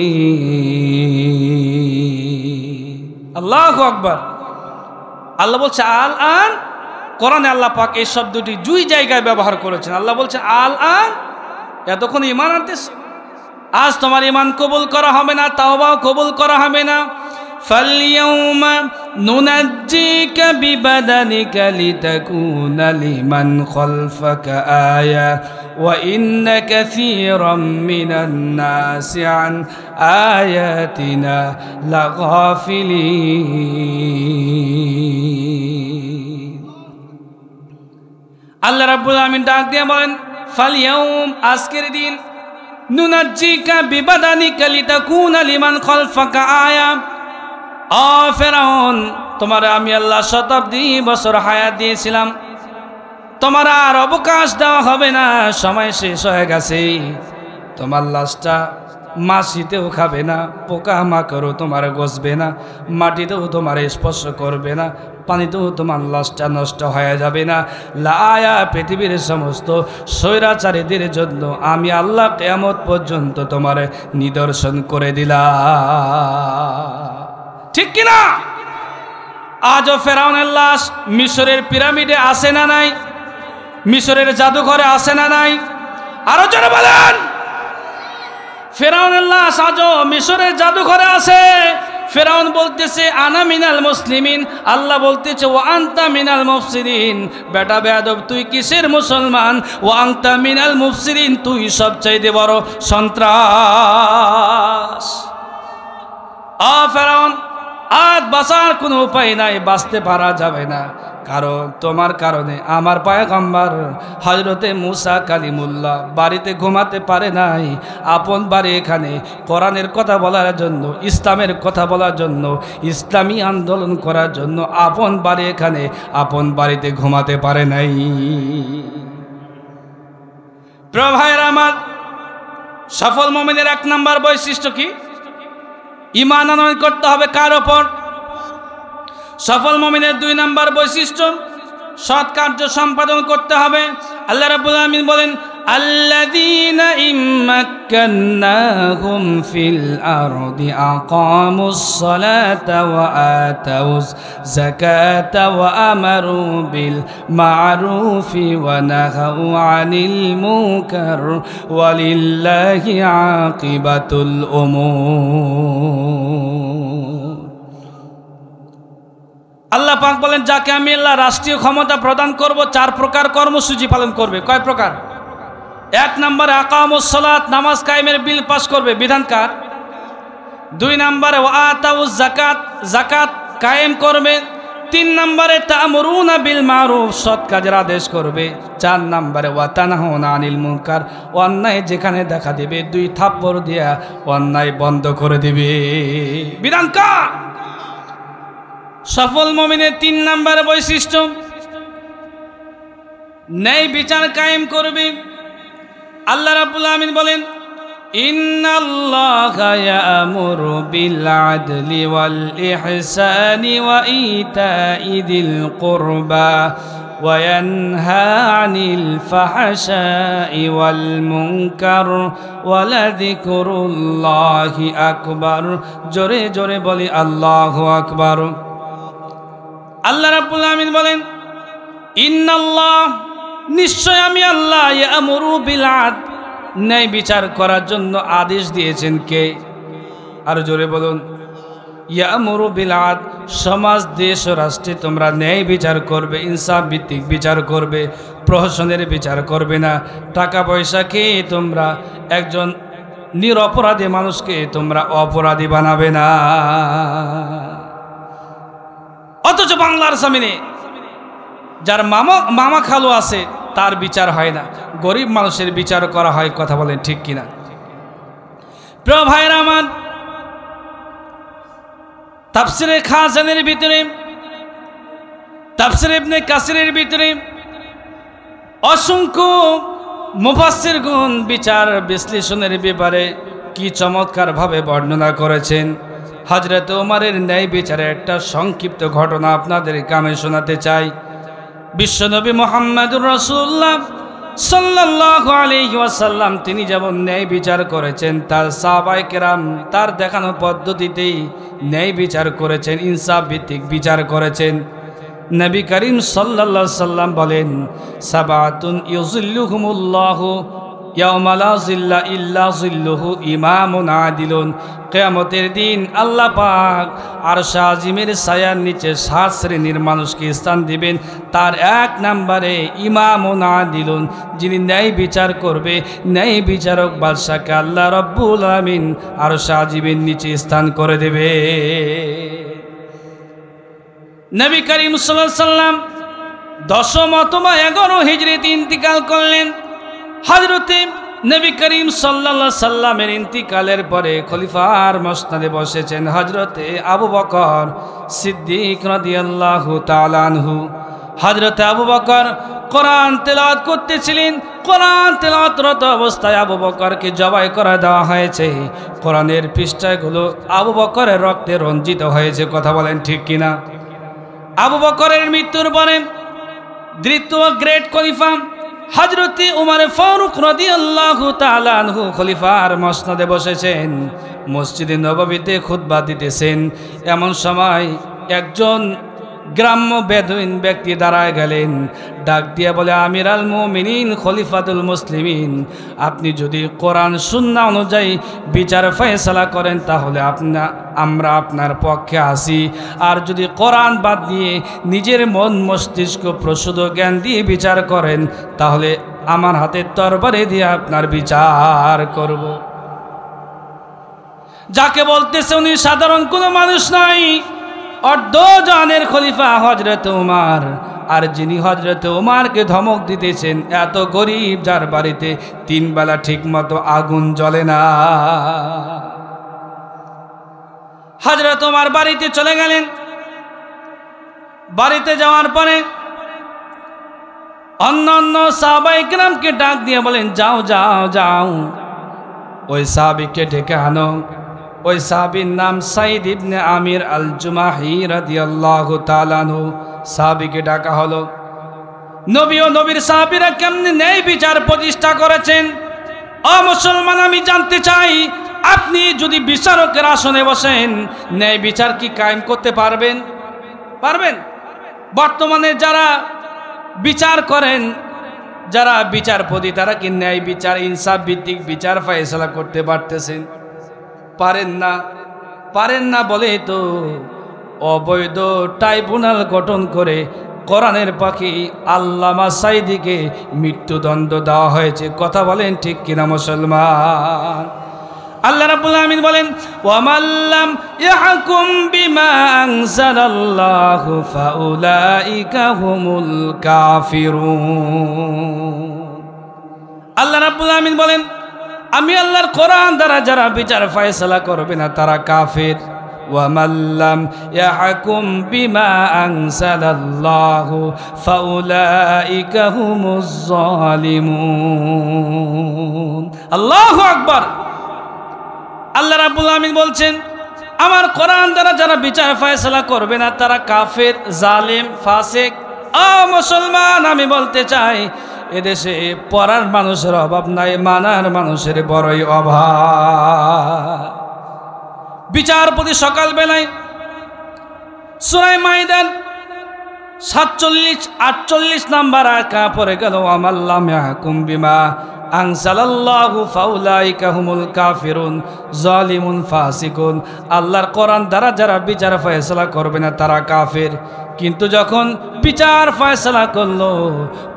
আল্লাহু আকবার। আল্লাহ বলছে আল আন, কোরআনে আল্লাহ পাক এই শব্দটি দুই জায়গায় ব্যবহার করেছেন। আল্লাহ বলছে আল আন, এতক্ষণ ঈমান আনতেছ, আজ তোমার ঈমান কবুল করা হবে না, তাওবাও কবুল করা হবে না। فَالْيَوْمَ نُنَجِّيكَ بِبَدَنِكَ لِتَكُونَ لِمَنْ خَلْفَكَ آيَةً وَإِنَّ كَثِيرًا مِنَ النَّاسِ عَنْ آيَاتِنَا لَغَافِلِينَ। আল্লাহ রাব্বুল আমিন ডাক দিয়ে বলেন, ফালইয়াউম, আজকের দিন, নুনাজ্জিকা বিবাদানিকা লিতাকুনা লিমান খালফাকা আয়া। ও ফেরাউন, তোমার আমি আল্লাহ শতাব্দী বছর হায়াত দিয়েছিলাম, তোমার আর অবকাশ দেওয়া হবে না, সময় শেষ হয়ে গেছে। তোমার লাশটা মাছিতেও খাবে না, পোকা মাকড়ও তোমার গসবে না, মাটিতেও তোমার স্পর্শ করবে না, পানিতেও তোমার লাশটা নষ্ট হয়ে যাবে না। লায়া, পৃথিবীর সমস্ত স্বৈরাচারীদের জন্য আমি আল্লাহ কিয়ামত পর্যন্ত তোমার নিদর্শন করে দিলাম। ঠিক কিনা? আজও ফেরাউনের লাশ মিশরের পিরামিডে আছে না নাই? মিশরের জাদুঘরে আছে না নাই? আরো জোরে বলেন। ফেরাউনের লাশ আজও মিশরের জাদুঘরে আছে। ফেরাউন বলতেছে আনা মিনাল মুসলিমিন, আল্লাহ বলতেছে ও আনতা মিনাল মুফসিদিন। বেটা বেয়াদব, তুই কিসের মুসলমান? ও আনতা মিনাল মুফসিদিন, তুই সবচাইতে বড় সন্ত্রাস। ফেরাউন, আজ বাঁচার কোনো উপায় নাই, বাঁচতে পারা যাবে না, কারণ তোমার কারণে আমার পয়গম্বর হযরতে মুসা কালিমুল্লাহ বাড়িতে ঘুমাতে পারে নাই। আপন বাড়ি এখানে কোরআনের কথা বলার জন্য, ইসলামের কথা বলার জন্য, ইসলামী আন্দোলন করার জন্য আপন বাড়ি এখানে আপন বাড়িতে ঘুমাতে পারে নাই। প্রিয় ভাইরা আমার, সফল মুমিনের এক নম্বর বৈশিষ্ট্য কি? ঈমান আনয়ন করতে হবে কার ওপর? সফল মুমিনের দুই নম্বর বৈশিষ্ট্য, সৎ কার্য সম্পাদন করতে হবে। আল্লাহ রাব্বুল আমিন বলেন, আল্লাযীনা ইম্মাক্কান্নাহুম ফিল আরদি আকামুস সালাতা ওয়া আতাউজ যাকাতা ওয়া আমারু বিল মা'রুফি ওয়া নাহাউ আনিল মুনকার ওয়ালিল্লাহি আকিবাতুল উমুর। আল্লাহ পাক বলেন, যাকে আমি আল্লাহ রাষ্ট্রীয় ক্ষমতা প্রদান করব, চার প্রকার কর্মসূচি পালন করবে। কয় প্রকার? এক নম্বরে আকামুস সালাত, নামাজ কায়েমের বিল পাস করবে, বিধানকার। দুই নম্বরে ওয়া আতাউজ যাকাত, যাকাত কায়েম করবে। তিন নম্বরে তা'মুরুনা বিল মা'রুফ, সৎ কাজের আদেশ করবে। চার নম্বরে ওয়া তানহাউনা আনিল মুনকার, অন্যায় যেখানে দেখা দিবে দুই থাপ্পড় দিয়া অন্যায় বন্ধ করে দিবে, বিধানকার। সফল মুমিনের তিন নম্বর বৈশিষ্ট্য, ন্যায় বিচার কায়েম করবে। আল্লাহ রাব্বুল আমিন বলেন, ইন্নাল্লাহা ইয়া'মুরু বিল আদলি ওয়াল ইহসানি ওয়া ইতা'i যিল কুরবা ওয়া ইয়ানহা আনিল ফাহশাই ওয়াল মুনকার ওয়া লাযিকরুল্লাহি আকবার। জোরে জোরে বলি আল্লাহু আকবার। আল্লাহ রাব্বুল আমিন বলেন, ইন্নাল্লাহ, নিশ্চয় আমি আল্লাহ, ইয়া'মুরু বিল আদল, ন্যায় বিচার করার জন্য আদেশ দিয়েছেন কে? আর জোরে বলুন, ইয়া'মুরু বিল আদল, সমাজ, দেশ ও রাষ্ট্রে তোমরা ন্যায় বিচার করবে, ইনসাফ ভিত্তিক বিচার করবে, প্রহসনের বিচার করবে না। টাকা পয়সা খেয়ে তোমরা একজন নিরপরাধী মানুষকে তোমরা অপরাধী বানাবে না। অথচ বাংলার জমিনে যার মামা খালু আছে তার বিচার হয় না, গরিব মানুষের বিচার করা হয়। কথা বলেন ঠিক কিনা? প্রিয় ভাইরা আমার, তাফসিরে খাজানের ভিতরে, তাফসিরে ইবনে কাসিরের ভিতরে অসংখ্য মুফাসসিরগণ বিচার বিশ্লেষণের ব্যাপারে কি চমৎকারভাবে বর্ণনা করেছেন। হযরত ওমরের ন্যায় বিচারের একটা সংক্ষিপ্ত ঘটনা আপনাদেরকে আমি শোনাতে চাই। বিশ্বনবী মুহাম্মদুর রাসূলুল্লাহ সাল্লাল্লাহু আলাইহি ওয়াসাল্লাম তিনি যেমন ন্যায় বিচার করেছেন, তার সাহাবায়ে কেরাম তার দেখানো পদ্ধতিতেই ন্যায় বিচার করেছেন, ইনসাফ ভিত্তিক বিচার করেছেন। নবী করিম সাল্লাল্লাহু আলাইহি সাল্লাম বলেন, সাবাতুন ইউযিল্লুহুমুল্লাহু ইয়াওমা লা যিল্লা ইল্লা যিল্লুহু ইমামুন আদিলুন। কিয়ামতের দিন আল্লাহ পাক আরশ আজিমের ছায়ার নিচে 7 শ্রেণীর মানুষকে স্থান দিবেন। তার 1 নম্বরে ইমামুন আদিলুন, যিনি ন্যায় বিচার করবে। ন্যায় বিচারক বাদশাকে আল্লাহ রাব্বুল আলামিন আরশ আজিমের নিচে স্থান করে দেবে। নবী করিম সাল্লাল্লাহু আলাইহি সাল্লাম 10ম অথবা 11 হিজরিতে ইন্তিকাল করলেন। হযরতে নবী করিম সাল্লাল্লাহু আলাইহি সাল্লামের ইন্তিকালের পরে খলিফার মসনদে বসেছেন হযরতে আবু বকর সিদ্দিক রাদিয়াল্লাহু তাআলা আনহু। হযরতে আবু বকর কোরআন তেলাওয়াত করতেছিলেন। কোরআন তেলাওয়াতরত অবস্থায় আবু বকরকে জবাই করে দেওয়া হয়েছে। কোরআনের পৃষ্ঠাগুলো আবু বকরের রক্তে রঞ্জিত হয়েছে। কথা বলেন ঠিক কিনা? আবু বকরের মৃত্যুর পরে দ্বিতীয় গ্রেট খলিফা হযরতে উমর ফারুক রাদিয়াল্লাহু তাআলা আনহু খলিফার মসনদে বসেছেন, মসজিদে নববীতে খুতবা দিতেছেন। এমন সময় একজন গ্রাম্য বেদুইন ব্যক্তি দাঁড়ায় গেলেন, ডাক দিয়ে বলে, আমিরাল মুমিনিন খলিফাতুল মুসলিমিন, আপনি যদি কোরআন সুন্নাহ অনুযায়ী বিচার ফয়সালা করেন তাহলে আমরা আপনার পক্ষে আসি, আর যদি কোরআন বাদ দিয়ে নিজের মন মস্তিষ্ক প্রসূত জ্ঞান দিয়ে বিচার করেন তাহলে আমার হাতের তরবারি দিয়ে আপনার বিচার করব। যাকে বলতেছে উনি সাধারণ কোনো মানুষ নয়, অর্ধজানের খলিফা হযরত উমর। আর যিনি হযরত উমরকে ধমক দিতেছেন এত গরিব, যার বাড়িতে 3 বেলা ঠিক মতো আগুন জ্বলে না। হযরত উমর বাড়িতে চলে গেলেন। বাড়িতে যাওয়ার পরে অন্যান্য সাহাবায়ে কেরামকে ডাক দিয়ে বলেন, যাও যাও যাও ওই সাহাবীকে ডেকে আনো। ওই সাহাবীর নাম সাইদ ইবনে আমির আল জুমাহি রাদিয়াল্লাহু তাআলা আনহু। সাহাবীকে ডাকা হলো। নবী ও নবীর সাহাবীরা কেমনে ন্যায় বিচার প্রতিষ্ঠা করেছেন। ও মুসলমান, আমি জানতে চাই, আপনি যদি বিচারকের আসনে বসেন ন্যায় বিচার কি কায়েম করতে পারবেন? পারবেন? বর্তমানে যারা বিচার করেন, যারা বিচারপতি, তারা কি ন্যায় বিচার, ইনসাফ ভিত্তিক বিচার ফয়সালা করতে পারতেছেন? পারেন না। পারেন না বলে তো অবৈধ ট্রাইব্যুনাল গঠন করে কোরআনের পাখি আল্লামা সাইদিকে মৃত্যুদণ্ড দেওয়া হয়েছে। কথা বলেন ঠিক কিনা মুসলমান? আল্লাহ রাব্বুল আলামিন বলেন, ওয়ামাল্লাম ইয়াহকুম বিমা আনজালাল্লাহু ফাউলাইকা হুমুল কাফিরুন। আল্লাহ রাব্বুল আলামিন বলেন, আমি আল্লাহর কোরআন দ্বারা যারা বিচার ফয়সালা করবে না তারা কাফের। ওয়ামাল্লাম ইয়াহকুম বিমা আনজালাল্লাহু ফাউলাইকা হুমুজ জালিমুন। আল্লাহু আকবার। আল্লাহ রাব্বুল আলামিন বলছেন, আমার কোরআন দ্বারা যারা বিচার ফয়সালা করবে না তারা কাফের, জালিম, ফাসিক। ও মুসলমান, আমি বলতে চাই এদেশে পড়ার মানুষের অভাব নাই, মানার মানুষের বড়ই অভাব। বিচারপতি সকালবেলায় সূরা মাইদার 47-48 নাম্বার আয়াত পড়ে গেল, আমাল্লাম ইয়াহকুম বিমা আনজালাল্লাহু ফাউলাইকা হুমুল কাফিরুন জালিমুন ফাসিকুন। আল্লাহর কোরআন দ্বারা যারা বিচার ফয়সালা করবে না তারা কাফের। কিন্তু যখন বিচার ফয়সালা করলো,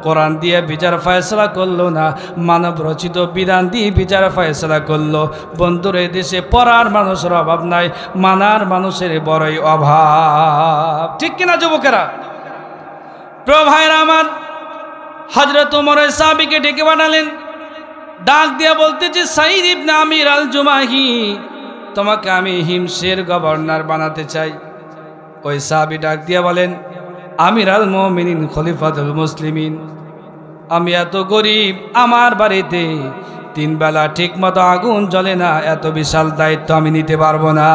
কোরআন দিয়ে বিচার ফয়সালা করলো না, মানব রচিত বিধান দিয়ে বিচার ফয়সালা করলো, বন্ধুর এই দেশে পড়ার মানুষের অভাব নাই, মানার মানুষের বড়ই অভাব। ঠিক কিনা যুবকেরা? প্রিয় ভাইরা আমার, হযরত ওমর সাহাবীকে ডেকে পাঠালেন। ডাক দিয়া বলতেছে, সাইদ ইবনে আমির আল জুমাহি, তোমাকে আমি হিমসের গভর্নর বানাতে চাই। ওই সাহাবী ডাক দিয়া বলেন, আমির আল মুমিনিন খলিফাতুল মুসলিমিন, আমি এত গরিব, আমার বাড়িতে 3 বেলা ঠিক মতো আগুন জ্বলে না, এত বিশাল দায়িত্ব আমি নিতে পারবো না,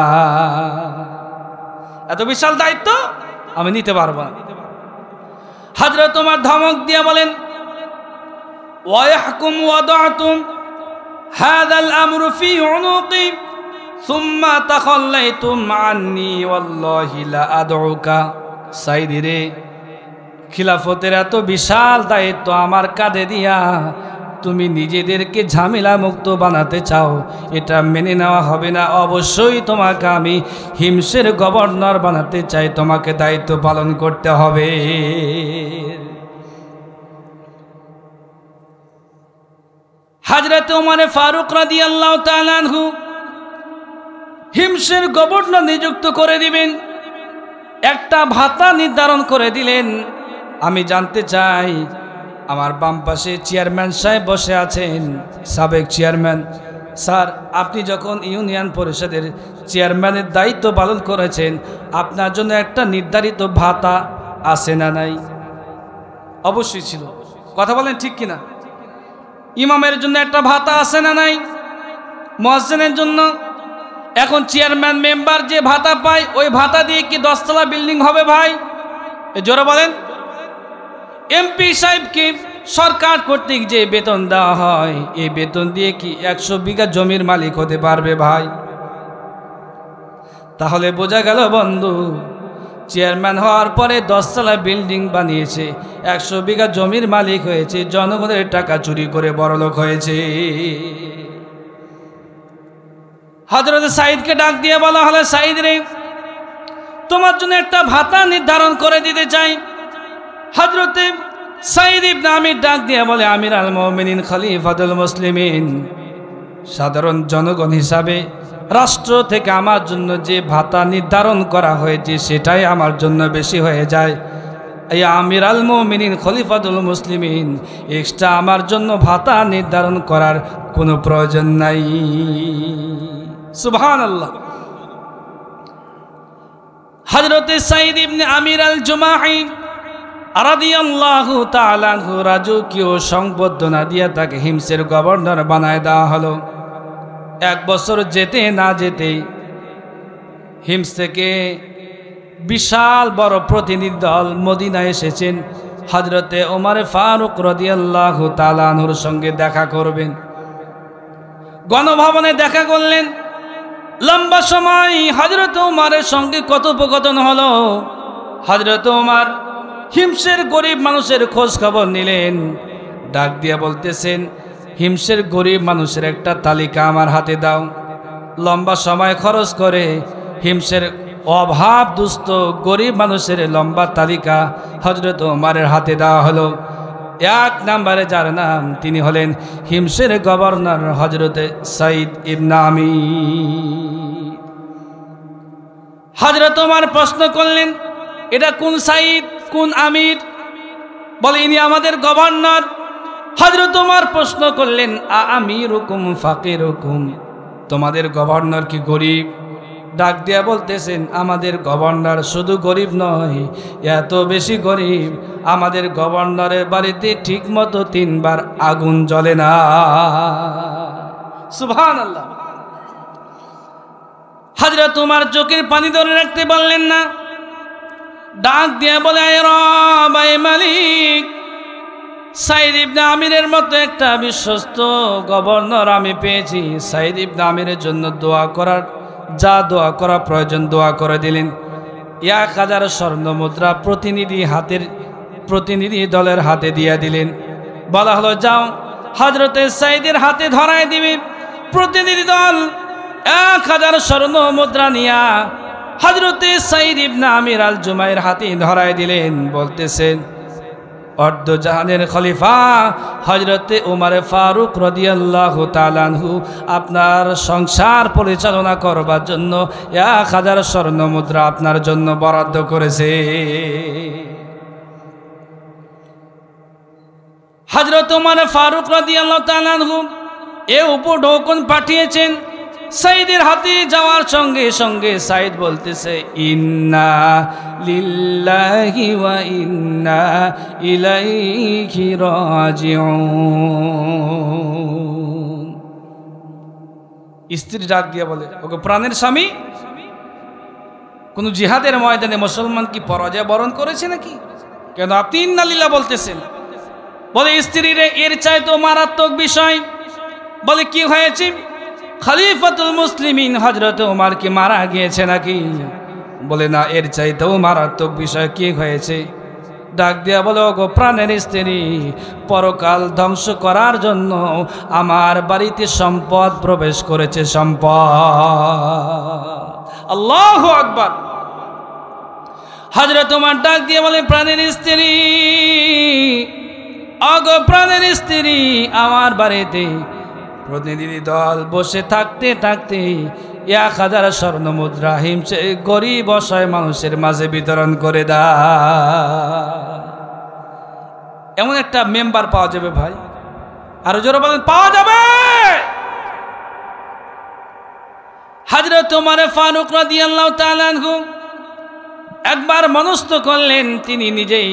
এত বিশাল দায়িত্ব আমি নিতে পারবো না। হযরত ওমর ধমক দিয়ে বলেন, ওয়ায়াহকুম ওয়াদাতুম হাযাল আমরু ফি উনুকি সুম্মা তাখাল্লাইতুম আন্নী ওয়াল্লাহি লা আদউকা। সাইদ রে, খিলাফতের এত বিশাল দায়িত্ব আমার কাঁধে দিয়া তুমি নিজেদেরকে ঝামেলা মুক্ত বানাতে চাও, এটা মেনে নেওয়া হবে না। অবশ্যই তোমাকে আমি হিমসের গভর্নর বানাতে চাই, তোমাকে দায়িত্ব পালন করতে হবে। হযরত ওমর ফারুক রাদিয়াল্লাহু তাআলা আনহু হিমসের গভর্নর নিযুক্ত করে দিবেন, একটা ভাতা নির্ধারণ করে দিলেন। আমি জানতে চাই, আমার বাম পাশে চেয়ারম্যান সাহেব বসে আছেন, সাবেক চেয়ারম্যান। স্যার, আপনি যখন ইউনিয়ন পরিষদের চেয়ারম্যানের দায়িত্ব পালন করেছেন, আপনার জন্য একটা নির্ধারিত ভাতা আছে না নাই? অবশ্যই ছিল। কথা বলেন ঠিক কিনা? ইমামের জন্য একটা ভাতা আছে না নাই? মুয়াজ্জিনের জন্য। এখন চেয়ারম্যান মেম্বার যে ভাতা পায়, ওই ভাতা দিয়ে কি 10 তলা বিল্ডিং হবে ভাই? জোরে বলেন। এমপি সাহেবকে সরকার কর্তৃক যে বেতন দেওয়া হয়, এই বেতন দিয়ে কি 100 বিঘা জমির মালিক হতে পারবে ভাই? তাহলে বোঝা গেল বন্ধু, চেয়ারম্যান হওয়ার পরে 10 তলা বিল্ডিং বানিয়েছে, 100 বিঘা জমির মালিক হয়েছে, জনগণের টাকা চুরি করে বড়লোক হয়েছে। হযরত সাইদকে ডাক দিয়ে বলা হলো, সাইদ রে, তোমার জন্য একটা ভাতা নির্ধারণ করে দিতে চাই। হযরতে সাইদ ইবনে আমির ডাক দিয়ে বলে, আমির আল মুমিনিন খলিফাতুল মুসলিমিন, সাধারণ জনগণ হিসাবে রাষ্ট্র থেকে আমার জন্য যে ভাতা নির্ধারণ করা হয়েছে সেটাই আমার জন্য বেশি হয়ে যায়। এই আমির আল মুমিনিন খলিফাতুল মুসলিমিন, এক্সট্রা আমার জন্য ভাতা নির্ধারণ করার কোনো প্রয়োজন নাই। সুবহানাল্লাহ। হযরতে সাইদ ইবনে আমির আল জুমাহি রাদিয়াল্লাহু তাআলা আনহু রাজকীয় সংবর্ধনা দিয়ে তাকে হিমসের গভর্নর বানায় দেওয়া হলো। 1 বছর যেতে না যেতেই হিমস থেকে বিশাল বড় প্রতিনিধি দল মদিনায় এসেছেন, হযরতে ওমর ফারুক রাদিয়াল্লাহু তাআলা আনহুর সঙ্গে দেখা করবেন। গণভবনে দেখা করলেন। লম্বা সময় হযরত ওমরের সঙ্গে কথোপকথন হলো। হযরত ওমর হিমসের গরিব মানুষের খোঁজ খবর নিলেন, ডাক দিয়ে বলতেছেন, হিমসের গরিব মানুষের একটা তালিকা আমার হাতে দাও। লম্বা সময় খরচ করে হিমসের অভাব দুস্থ গরিব মানুষের লম্বা তালিকা হযরত ওমরের হাতে দেওয়া হলো। 1 নম্বরে যার নাম, তিনি হলেন হিমসের গভর্নর হযরতে সাইদ ইবনে আমির। হযরত ওমর প্রশ্ন করলেন, এটা কোন সাইদ, কোন আমির? বলে, ইনি আমাদের গভর্নর। হযরত ওমর প্রশ্ন করলেন, আমিরুকুম ফাকিরুকুম, তোমাদের গভর্নর কি গরিব? ডাক দিয়া বলতেছেন, আমাদের গভর্নর শুধু গরিব নয়, এত বেশি গরিব, আমাদের গভর্নরের বাড়িতে ঠিক মতো 3 বার আগুন জ্বলে না। সুবহানাল্লাহ। হযরত ওমর চোখের পানি ধরে রাখতে বললেন না, ডাক দিয়া বলে, আয় রব, আয় মালিক, সাইদ ইবনে আমিরের মতো একটা বিশ্বস্ত গভর্নর আমি পেয়েছি। সাইদ ইবনে আমিরের জন্য দোয়া করার যা দোয়া করা প্রয়োজন দোয়া করে দিলেন। 1000 স্বর্ণ মুদ্রা প্রতিনিধি দলের হাতে দিয়ে দিলেন। বলা হলো, যাও হযরতে সাইদের হাতে ধরায় দিবে। প্রতিনিধি দল 1000 স্বর্ণ মুদ্রা নিয়া হযরতে সাইদ ইবনে আমির আল জুমাইর হাতে ধরায় দিলেন। বলতেছেন, অর্ধজাহানের খলিফা হযরতে ওমর ফারুক রাদিয়াল্লাহু তাআলা আনহু আপনার সংসার পরিচালনা করবার জন্য 1000 স্বর্ণ মুদ্রা আপনার জন্য বরাদ্দ করেছে। হযরত ওমর ফারুক রাদিয়াল্লাহু তাআলা আনহু এ উপঢৌকন পাঠিয়েছেন সাইদের হাতে যাওয়ার সঙ্গে সঙ্গে সাইদ বলতেছে ইন্না লিল্লাহি ওয়া ইন্না ইলাইহি রাজিউন। স্ত্রী ডাক দিয়ে বলে, ওকে প্রাণের স্বামী, কোন জিহাদের ময়দানে মুসলমান কি পরাজয় বরণ করেছে নাকি? কেন আপনি ইন্না লিল্লাহ বলতেছেন? বলে স্ত্রীর এর চাইতেও মারাত্মক বিষয়। বলে কি হয়েছে? খলিফাতুল মুসলিমিন হযরত ওমর কি মারা গিয়েছে নাকি? বলে না, এর চাইতেও মারাত্মক বিষয়। কি হয়েছে? ডাক দিয়া বলে, ওগো প্রাণের স্ত্রী, পরকাল ধ্বংস করার জন্য আমার বাড়িতে সম্পদ প্রবেশ করেছে, সম্পদ। আল্লাহু আকবার। হযরত ওমর ডাক দিয়ে বলে, প্রাণের স্ত্রী, ওগো প্রাণের স্ত্রী, আমার বাড়িতে প্রতিনিধি দল বসে থাকতে থাকতে 1000 স্বর্ণ মুদ্রা হিমসে গরিব অসহায় মানুষের মাঝে বিতরণ করে দা। এমন একটা মেম্বার পাওয়া যাবে ভাই, আরো জোরে বলেন, পাওয়া যাবে। হযরত ওমর ফারুক রাদিয়াল্লাহু তাআলা আনহু একবার মনস্থ করলেন তিনি নিজেই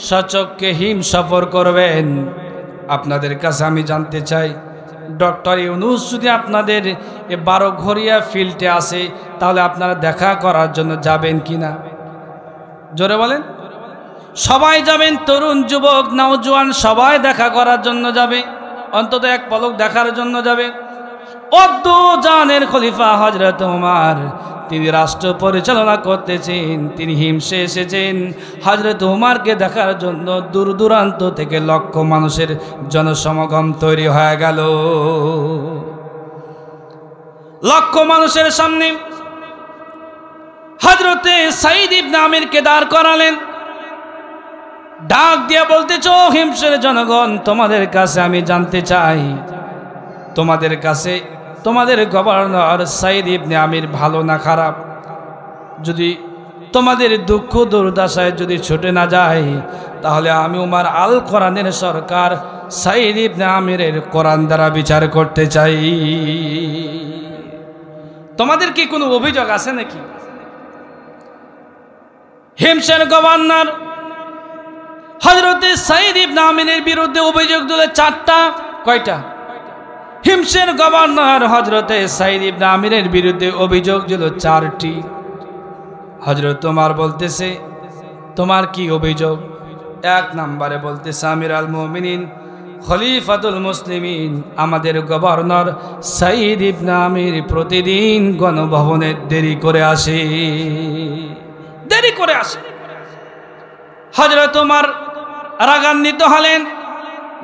সচক্ষে হিম সফর করবেন। আপনাদের কাছে আমি জানতে চাই, ডক্টর ইউনূস যদি আপনাদের 12 ঘরিয়া ফিল্ডে আসে, তাহলে আপনারা দেখা করার জন্য যাবেন কিনা? জোরে বলেন। সবাই যাবেন, তরুণ যুবক নওজোয়ান সবাই দেখা করার জন্য যাবে, অন্তত এক পলক দেখার জন্য যাবে। জানের খলিফা হযরত ওমর তিনি রাষ্ট্র পরিচালনা করতেছেন, তিনি হিমসে এসেছেন হযরত ওমরকে দেখার জন্য। দূর দূরান্ত থেকে লক্ষ মানুষের জনসমাগম তৈরি হয়ে গেল। লক্ষ মানুষের সামনে হযরতে সাইদ ইবনে আমিরকে দাঁড় করালেন। ডাক দিয়ে বলতেছ, হিমসের জনগণ, তোমাদের কাছে আমি জানতে চাই, তোমাদের কাছে তোমাদের গভর্নর সাইদ ইবনে আমির ভালো না খারাপ? যদি তোমাদের দুঃখ দুর্দশায় যদি ছুটে না যায়, তাহলে আমি উমার আল কোরআনের সরকার সাইদ ইবনে আমিরের কোরআন দ্বারা বিচার করতে চাই। তোমাদের কি কোনো অভিযোগ আছে নাকি? হিমসের গভর্নর হযরতে সাইদ ইবনে আমিরের বিরুদ্ধে অভিযোগ তুলে 4টা। কয়টা? হিমসের গভর্নর হযরতে সাইদ ইবনে আমিরের বিরুদ্ধে অভিযোগ ছিল 4টি। হযরত ওমর বলতেছে, তোমার কি অভিযোগ? 1 নম্বরে বলতেছে, আমির আল মুমিনিন খলিফাতুল মুসলিমিন আমাদের গভর্নর সাইদ ইবনে আমির প্রতিদিন গণভবনে দেরি করে আসে। হযরত ওমর রাগান্বিত হলেন,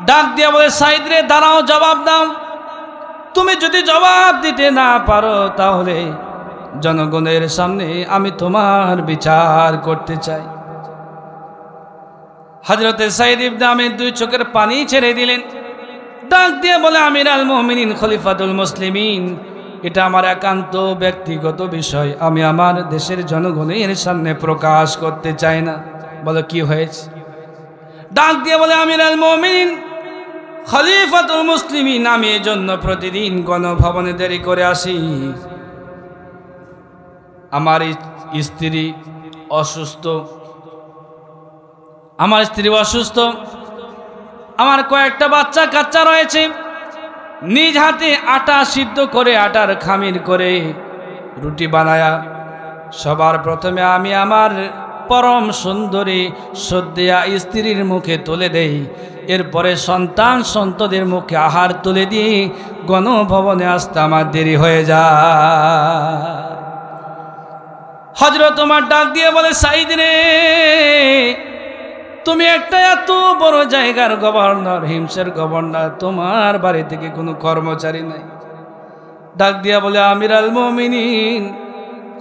ডাক দিয়ে বলে, সাইদ রে, দাঁড়াও, জবাব দাও। তুমি যদি জবাব দিতে না পারো, তাহলে জনগণের সামনে আমি তোমার বিচার করতে চাই। হযরতে সাইদ ইবনে আমির 2 চোখের পানি ছেড়ে দিলেন। ডাক দিয়ে বলে, আমির আল মুমিনিন খলিফাতুল মুসলিমিন, এটা আমার একান্ত ব্যক্তিগত বিষয়, আমি আমার দেশের জনগণের সামনে প্রকাশ করতে চাই না। বলো কি হয়েছে? ডাক দিয়ে বলে, আমির আল মুমিনিন খলিফাতুল মুসলিমিন, আমি এজন্য প্রতিদিন গণভবনে দেরি করে আসি। আমার স্ত্রী অসুস্থ, আমার কয়েকটা বাচ্চা কাচ্চা রয়েছে। নিজ হাতে আটা সিদ্ধ করে, আটার খামির করে রুটি বানায়া সবার প্রথমে আমি আমার পরম সুন্দরী সদ্যা স্ত্রীর মুখে তুলে দেই। এরপরে সন্তানদের মুখে আহার তুলে দিয়ে গণভবনে আসতে আমার দেরি হয়ে যায়। হযরত ওমর ডাক দিয়ে বলে, সাইদ রে, তুমি একটা এত বড় জায়গার গভর্নর, হিমসের গভর্নর, তোমার বাড়ি থেকে কোনো কর্মচারী নাই? ডাক দিয়া বলে, আমির আল মুমিনিন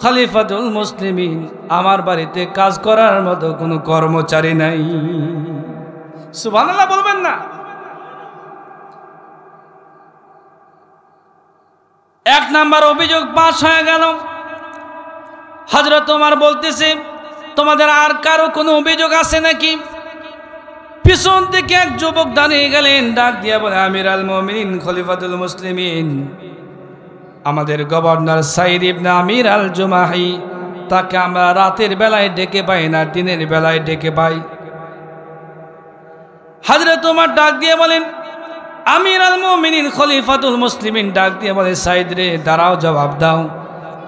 খলিফাতুল মুসলিমিন, আমার বাড়িতে কাজ করার মতো কোনো কর্মচারী নাই। সুবহানাল্লাহ বলবেন না? 1 নাম্বার অভিযোগ পাশ হয়ে গেল। হযরত ওমর বলতেছে, তোমাদের আর কারো কোনো অভিযোগ আছে নাকি? পিছন থেকে এক যুবক দাঁড়িয়ে গেলেন, ডাক দিয়া বলে, আমির আল মুমিনিন খলিফাতুল মুসলিমিন, আমাদের গভর্নর সাইদ ইবনে আমির আল জুমাহি, তাকে আমরা রাতের বেলায় ডেকে পাই না, দিনের বেলায় ডেকে পাই। হযরত ওমর ডাক দিয়ে বলেন, আমির আল মুমিনিন খলিফাতুল মুসলিমিন ডাক দিয়ে বলে, সাইদ রে দাঁড়াও, জবাব দাও।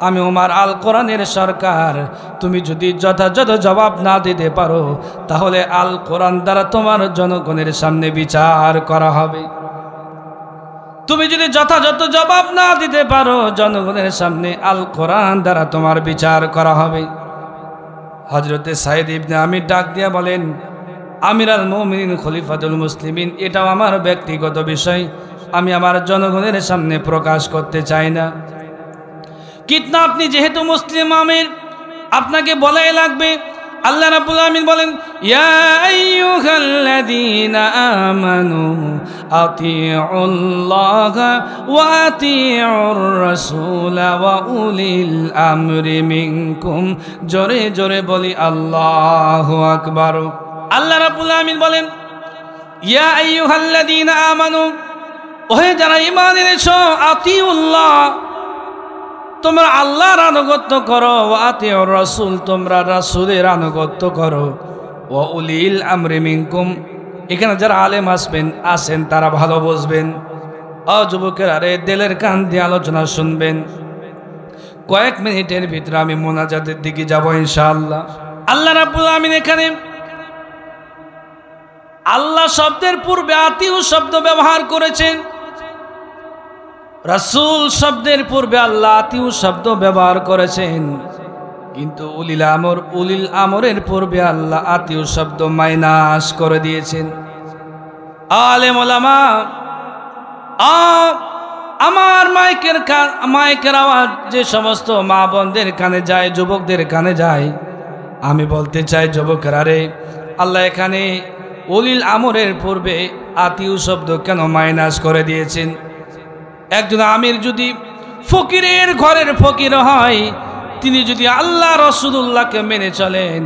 আমি ওমর, আল কোরআনের সরকার, তুমি যদি যথাযথ জবাব না দিতে পারো তাহলে আল কোরআন দ্বারা তোমার জনগণের সামনে বিচার করা হবে। তুমি যদি যথাযথ জবাব না দিতে পারো জনগণের সামনে আল কোরআন দ্বারা তোমার বিচার করা হবে। হযরতে সাইদ ইবনে আমির ডাক দিয়া বলেন, আমির আল মুমিনিন খলিফাতুল মুসলিমিন, এটাও আমার ব্যক্তিগত বিষয়, আমি আমার জনগণের সামনে প্রকাশ করতে চাই না। কিন্তু আপনি যেহেতু মুসলিম আমির, আপনাকে বলাই লাগবে। আল্লাহ রাব্বুল আমিন বলেন, ইয়া আইয়ুহাল্লাযীনা আমানু আতিউল্লাহা ওয়া আতিউর রাসূলা ওয়া উলিল আমরি মিনকুম। জোরে জোরে বলি আল্লাহু আকবার। আল্লাহ রাব্বুল আমিন বলেন, ইয়া আইয়ুহাল্লাযীনা আমানু, ওহে যারা ঈমান এনেছো, আতিউল্লাহ, তোমরা আল্লাহর আনুগত্য করো, ওয়া আতিউর রাসূল, তোমরা রাসূলের আনুগত্য করো, ওয়া উলিল আমরি মিনকুম। এখানে যারা আলেম আসেন তারা ভালো বুঝবেন। যুবকেরা রে, দিলের কান দিয়ে আলোচনা শুনবেন। কয়েক মিনিটের ভিতরে আমি মোনাজাতের দিকে যাব ইনশাআল্লাহ। আল্লাহ রাব্বুল আমিন এখানে আল্লাহ শব্দের পূর্বে আতিউ শব্দ ব্যবহার করেছেন, রাসূল শব্দের পূর্বে আল্লাহ আতিউ শব্দ ব্যবহার করেছেন, কিন্তু উলিল আমরের পূর্বে আল্লাহ আতিউ শব্দ মাইনাস করে দিয়েছেন। আলেম ওলামা, আমার মাইকের আওয়াজ যে সমস্ত মা বোনদের কানে যায়, যুবকদের কানে যায়, আমি বলতে চাই যুবকেরা রে, আল্লাহ এখানে উলিল আমরের পূর্বে আতিউ শব্দ কেন মাইনাস করে দিয়েছেন? একজন আমির যদি ফকিরের ঘরের ফকির হয়, তিনি যদি আল্লাহ রাসূলুল্লাহকে মেনে চলেন,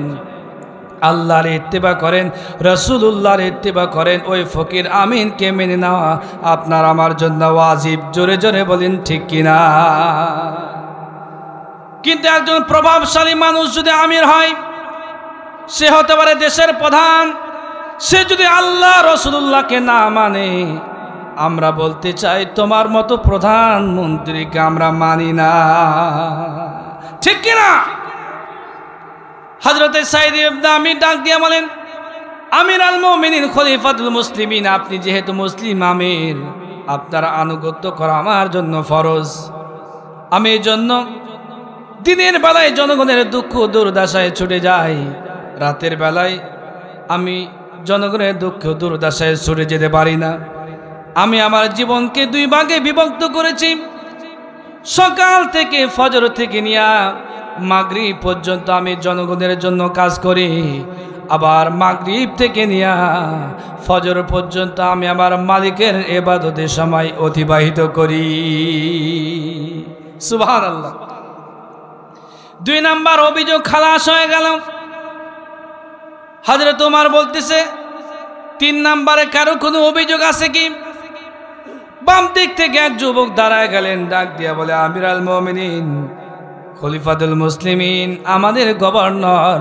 আল্লাহর ইত্তেবা করেন, রাসূলুল্লাহর ইত্তেবা করেন, ওই ফকির আমিনকে মেনে নেওয়া আপনার আমার জন্য ওয়াজিব। জোরে জোরে বলেন ঠিক কিনা? কিন্তু একজন প্রভাবশালী মানুষ যদি আমির হয়, সে হতে পারে দেশের প্রধান, সে যদি আল্লাহ রাসূলুল্লাহকে না মানে, আমরা বলতে চাই তোমার মতো প্রধানমন্ত্রীকে আমরা মানি না, ঠিক কিনা? হযরতে সাইদ ইবনে আমির ডাক দিয়ে বলেন, আমির আল মুমিনিন খলিফাতুল মুসলিমিন, আপনি যেহেতু মুসলিম আমির, আপনার আনুগত্য করা আমার জন্য ফরজ। আমি এই জন্য দিনের বেলায় জনগণের দুঃখ দুর্দশায় ছুটে যাই, রাতের বেলায় আমি জনগণের দুঃখ দুর্দশায় ছুটে যেতে পারি না। আমি আমার জীবনকে দুই ভাগে বিভক্ত করেছি। সকাল থেকে ফজর থেকে নিয়ে মাগরিব পর্যন্ত আমি জনগণের জন্য কাজ করি, আবার মাগরিব থেকে নিয়ে ফজর পর্যন্ত আমি আমার মালিকের ইবাদতের সময় অতিবাহিত করি। সুবহানাল্লাহ। 2 নাম্বার অভিযোগ খালাস হয়ে গেল। হযরত ওমর বলতেছে, 3 নাম্বারে কারো কোনো অভিযোগ আছে কি? বাম দিক থেকে এক যুবক দাঁড়ায় গেলেন, ডাক দিয়া বলে, আমির আল মুমিনিন খলিফাতুল মুসলিমিন, আমাদের গভর্নর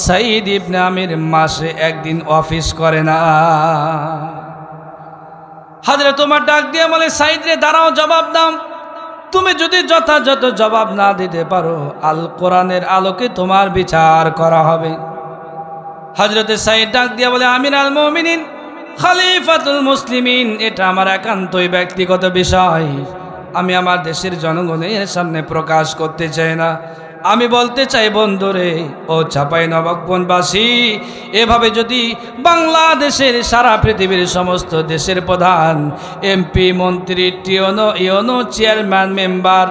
সাইদ ইবনে আমির মাসে একদিন অফিস করে না। হযরত ওমর ডাক দিয়া বলে, সাইদ রে দাঁড়াও, জবাব দাও। তুমি যদি যথাযথ জবাব না দিতে পারো, আল কোরআনের আলোকে তোমার বিচার করা হবে। হযরতে সাইদ ডাক দিয়া বলে, আমির আল মুমিনিন খলিফাতুল মুসলিমিন, এটা আমার একান্তই ব্যক্তিগত বিষয়, আমি আমার দেশের জনগণের সামনে প্রকাশ করতে চাই না। আমি বলতে চাই বন্ধুরে ও চাঁপাইনবাবগঞ্জবাসী, এভাবে যদি বাংলাদেশের সারা পৃথিবীর সমস্ত দেশের প্রধান, এমপি, মন্ত্রী, UNO chairman, member,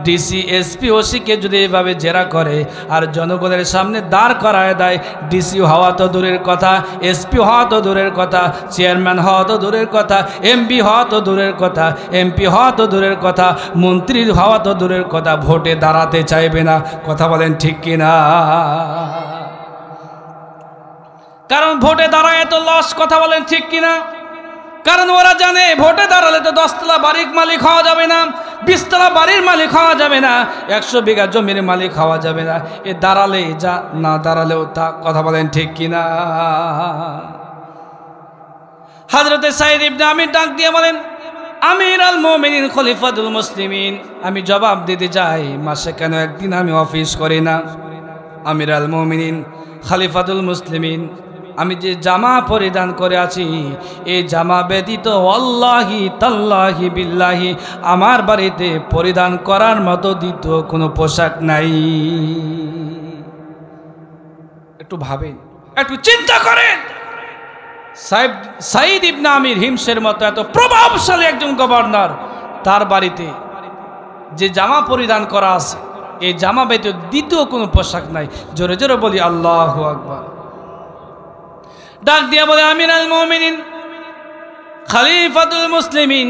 DC, SP, ওসিকে যদি এভাবে জেরা করে আর জনগণের সামনে দাঁড় করায় দেয়, ডিসি হওয়া তো দূরের কথা, এসপি হওয়া তো দূরের কথা, চেয়ারম্যান হওয়া তো দূরের কথা, এমপি হওয়া তো দূরের কথা, এমপি হওয়া তো দূরের কথা, মন্ত্রী হওয়া তো দূরের কথা, ভোটে দাঁড়াতে চাইবে না। কথা বলেন ঠিক কিনা? কারণ ভোটে দাঁড়ায় তো লস। কথা বলেন ঠিক কিনা? কারণ ওরা জানে ভোটে দাঁড়ালে তো 10 তলা বাড়ির মালিক হওয়া যাবে না, 20 তলা বাড়ির মালিক হওয়া যাবে না, 100 বিঘা জমির মালিক হওয়া যাবে না। এ দাঁড়ালে যা, না দাঁড়ালেও তা। কথা বলেন ঠিক কিনা? হযরতে সাঈদ ইবনে আমির ডাক দিয়ে বলেন, আমির আল মুমিনিন খলিফাতুল মুসলিমিন, আমি জবাব দিতে যাই, মাসে কেন একদিন আমি অফিস করি না? আমির আল মুমিনিন খলিফাতুল মুসলিমিন, আমি যে জামা পরিধান করে আছি, এই জামা ব্যতীত আল্লাহি তাল্লাহি বিল্লাহি আমার বাড়িতে পরিধান করার মতো দ্বিতীয় কোনো পোশাক নাই। একটু ভাবেন, একটু চিন্তা করেন। সাঈদ ইবনে আমির হিমসের মতো এত প্রভাবশালী একজন গভর্নর, তার বাড়িতে যে জামা পরিধান করা আছে, এই জামা ব্যতীত দ্বিতীয় কোনো পোশাক নাই। জোরে জোরে বলি আল্লাহু আকবার। ডাক দিয়া বলে, আমির আল মুমিনিন খলিফাতুল মুসলিমিন,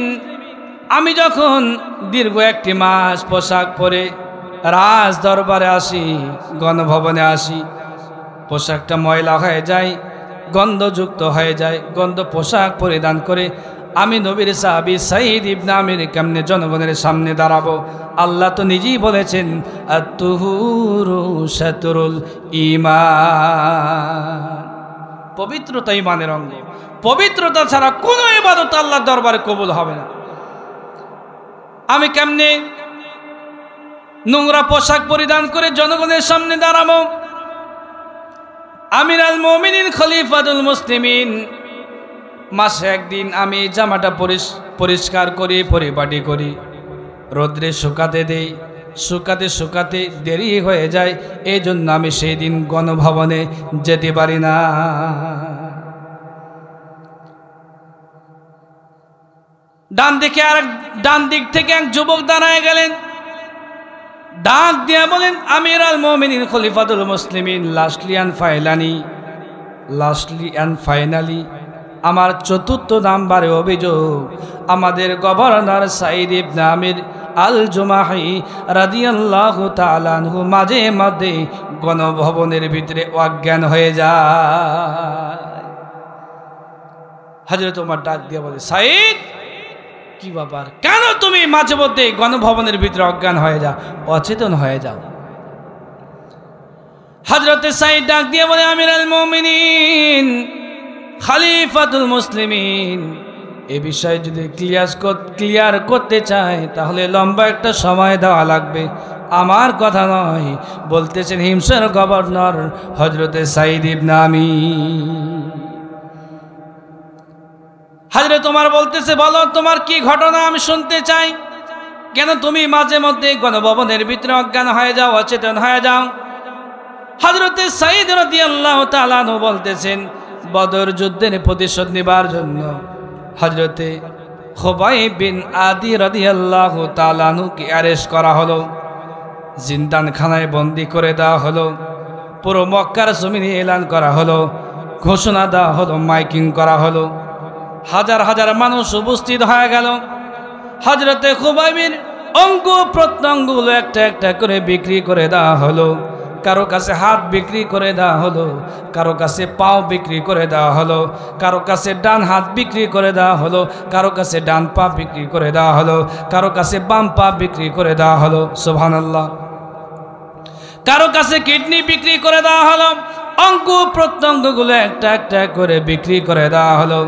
আমি যখন দীর্ঘ 1 মাস পোশাক পরে রাজ দরবারে আসি, গণভবনে আসি, পোশাকটা ময়লা হয়ে যায়, গন্ধযুক্ত হয়ে যায়, গন্ধ পোশাক পরিধান করে আমি নবীর সাহাবী সাঈদ ইবনে আমির কেমনে জনগণের সামনে দাঁড়াবো? আল্লাহ তো নিজেই বলেছেন, আত-তুহুরু শাতরুল ঈমান, পবিত্রতা ঈমানের অঙ্গ। পবিত্রতা ছাড়া কোনো ইবাদত আল্লাহর দরবারে কবুল হবে না। আমি কেমনে নোংরা পোশাক পরিধান করে জনগণের সামনে দাঁড়াবো? আমির আল মুমিনিন খলিফাতুল মুসলিমিন, মাসে একদিন আমি জামাটা পরিষ্কার করি, পরিপাটি করি, রোদ্রে শুকাতে দেই, শুকাতে শুকাতে দেরি হয়ে যায়, এই জন্য আমি সেই দিন গণভবনে যেতে পারি না। ডান দিক থেকে এক যুবক দাঁড়ায় গেলেন, ডাক দিয়া বলেন, আমির আল মুমিনিন খলিফাতুল মুসলিমিন, লাস্টলি অ্যান্ড ফাইনালি আমার 4র্থ নাম্বারে অভিযোগ, আমাদের গভর্নর সাঈদ ইবনে আমির আল জুমাহি রাদিয়াল্লাহু তাআলা আনহু মাঝে মাঝে গণভবনের ভিতরে অজ্ঞান হয়ে যায়। হযরত ওমর ডাক দিয়ে বলে, সাঈদ, কি ব্যাপার? কেন তুমি মাঝে মধ্যে গণভবনের ভিতরে অজ্ঞান হয়ে যাও, অচেতন হয়ে যাও? হযরতে সাঈদ ডাক দিয়ে বলে, আমির আল মুমিনিন খলিফাতুল মুসলিমিন, এ বিষয়ে যদি ক্লিয়ার করতে চাই তাহলে লম্বা একটা সময় দেওয়া লাগবে, আমার কথা নয়। বলতেছেন হিমসের গভর্নর হযরতে সাঈদ ইবনে আমির। হযরত ওমর বলতেছে, বলো তোমার কি ঘটনা, আমি শুনতে চাই। কেন তুমি মাঝে মধ্যে গণভবনের ভিতরে অজ্ঞান হয়ে যাও, অচেতন হয়ে যাও? হযরতে সাঈদ রাদিয়াল্লাহু তাআলা আনহু বলতেছেন, বদর যুদ্ধের প্রতিশোধ নেবার জন্য হযরতে খুবাইব বিন আদি রাদিয়াল্লাহু তাআলা আনহুকে অ্যারেস্ট করা হলো, জিন্দানখানায় বন্দী করে দেওয়া হলো, পুরো মক্কার জমিনে এলান করা হলো, ঘোষণা দেওয়া হলো, মাইকিং করা হলো, হাজার হাজার মানুষ উপস্থিত হয়ে গেল। হযরতে খুবাইবের অঙ্গ প্রত্যঙ্গগুলো একটা একটা করে বিক্রি করে দেওয়া হলো, কারো কাছে হাত বিক্রি করে দেওয়া হলো, কারো কাছে পাও বিক্রি করে দেওয়া হলো, কারো কাছে ডান হাত বিক্রি করে দেওয়া হলো, কারো কাছে ডান পা বিক্রি করে দেওয়া হলো, কারো কাছে বাম পা বিক্রি করে দেওয়া হলো, সুবহানাল্লাহ। কারো কাছে কিডনি বিক্রি করে দেওয়া হলো, অঙ্গ প্রত্যঙ্গগুলো একটা একটা করে বিক্রি করে দেওয়া হলো।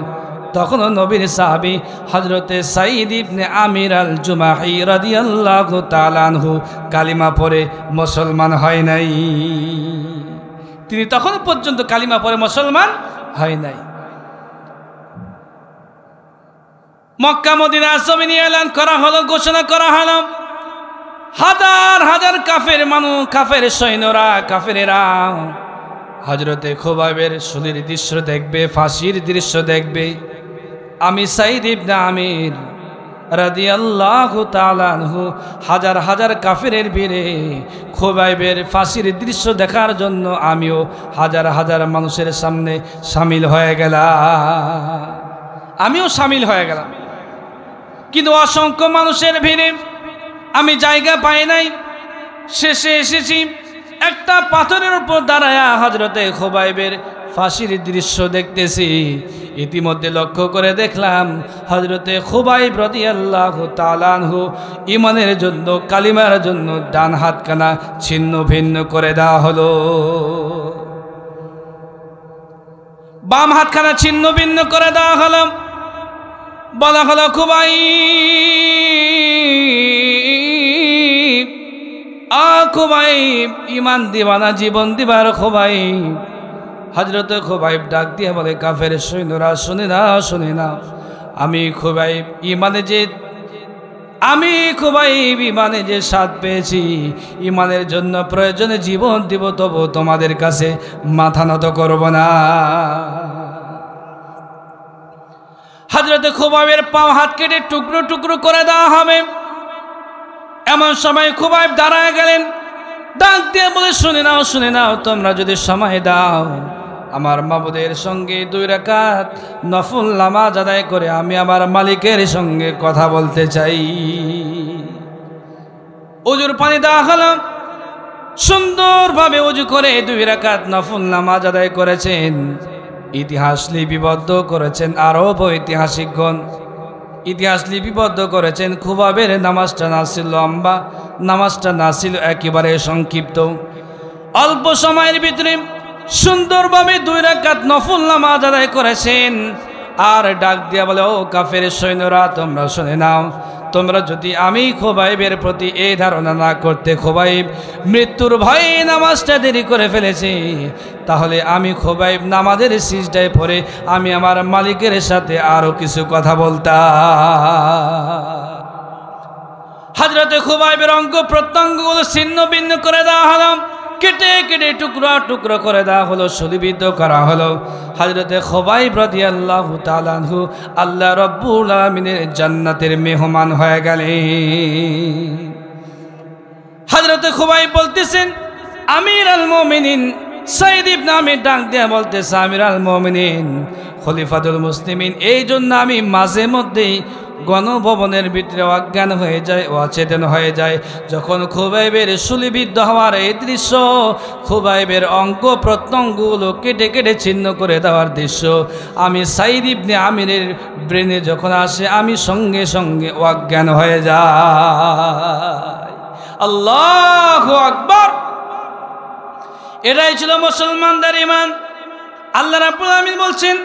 তখন নবীর সাহাবী হযরতে সাঈদ ইবনে আমির আল জুমাহি রাদিয়াল্লাহু তাআলা আনহু কালিমা পড়ে মুসলমান হয় নাই। তিনি তখন পর্যন্ত কালিমা পড়ে মুসলমান হয় নাই। মক্কা মদিনার জমিনে এলান করা হলো, ঘোষণা করা হলো, হাজার হাজার কাফের সৈন্যরা, কাফেরেরা হযরতে খুবাইবের শুলির দৃশ্য দেখবে, ফাঁসির দৃশ্য দেখবে। আমি সাঈদ ইবনে আমির রাদিয়াল্লাহু তাআলা আনহু হাজার হাজার কাফেরের ভিড়ে খুবাইবের ফাঁসির দৃশ্য দেখার জন্য আমিও হাজার হাজার মানুষের সামনে সামিল হয়ে গেলাম। কিন্তু অসংখ্য মানুষের ভিড়ে আমি জায়গা পাই নাই। শেষে এসেছি একটা পাথরের উপর দাঁড়ায়া হযরতে খুবাইবের ফাঁসির দৃশ্য দেখতেছি। ইতিমধ্যে লক্ষ্য করে দেখলাম হযরতে খুবাইব রাদিয়াল্লাহু তাআলা আনহু ঈমানের জন্য কালিমার জন্য ডান হাতখানা ছিন্ন ভিন্ন করে দেওয়া হলো, বাম হাতখানা ছিন্ন ভিন্ন করে দেওয়া হলো। বলা হলো খুবাইব, খুবাইব ঈমান দিবা না জীবন দিবার খুবাইব। হযরত খুবাইব ডাক দিয়ে বলে, কাফের সৈন্যরা শুনে না, শুনে না, আমি খুবাইব ঈমানে যে স্বাদ পেয়েছি, ঈমানের জন্য প্রয়োজনে জীবন দিব, তবু তোমাদের কাছে মাথা নত করব না। হযরত খুবাইবের পাও হাত কেটে টুকরো টুকরো করে দেওয়া হবে। এমন সময় খুবাইব দাঁড়ায় গেলেন, ডাক দিয়ে বলে, শুনে নাও, শুনে নাও, তোমরা যদি সময় দাও আমার মাবুদের সঙ্গে 2 রাকাত নফল নামাজ আদায় করে আমি আমার মালিকের সঙ্গে কথা বলতে চাই। ওজুর পানি দেওয়া হলো, সুন্দরভাবে ওজু করে 2 রাকাত নফল নামাজ আদায় করেছেন। ইতিহাস লিপিবদ্ধ করেছেন আরব ঐতিহাসিকগণ, ইতিহাস লিপিবদ্ধ করেছেন খুবাইবের নামাজটা না ছিল লম্বা, নামাজটা না ছিল একেবারে সংক্ষিপ্ত। অল্প সময়ের ভিতরে সুন্দরভাবে 2 রাকাত নফল নামাজ আদায় করেছেন। আর ডাক দিয়া বলে, ও কাফের সৈন্যরা, তোমরা শুনে নাও, তোমরা যদি আমি খুবাইবের প্রতি এই ধারণা না করতে, খুবাইব মৃত্যুর ভয়ে নামাজটা দেরি করে ফেলেছে, তাহলে আমি খুবাইব নামাজের সিজদায় পড়ে আমি আমার মালিকের সাথে আরো কিছু কথা বলতাম। হযরতে খুবাইবের অঙ্গ প্রত্যঙ্গগুলো ছিন্ন ভিন্ন করে দেওয়া হলো, কেটে কেটে টুকরা টুকরো করে দেওয়া হলো, শূলিবিদ্ধ করা হলো। হযরতে খুবাইব রাদিয়াল্লাহু তাআলা আনহু আল্লাহ রাব্বুল আলামিনের জান্নাতের মেহমান হয়ে গেলেন। হযরতে খুবাইব বলতেছেন, আমির আল মুমিনিন সাইদ ইবনে আমির ডাক দিয়ে বলতেছে, আমির আল মুমিনিন খলিফাতুল মুসলিমিন, এই জন্য আমি মাঝে মধ্যেই গণভবনের ভিতরে অজ্ঞান হয়ে যায়, অচেতন হয়ে যায়। যখন খুবাইবের শূলিবিদ্ধ হওয়ার এই দৃশ্য, খুবাইবের অঙ্গ প্রত্যঙ্গগুলো কেটে কেটে ছিন্ন করে দেওয়ার দৃশ্য আমি সাইদ ইবনে আমিরের ব্রেনে যখন আসে, আমি সঙ্গে সঙ্গে অজ্ঞান হয়ে যায়। আল্লাহু আকবার। এটাই ছিল মুসলমানদের ঈমান। আল্লাহ রাব্বুল আলামিন বলছেন,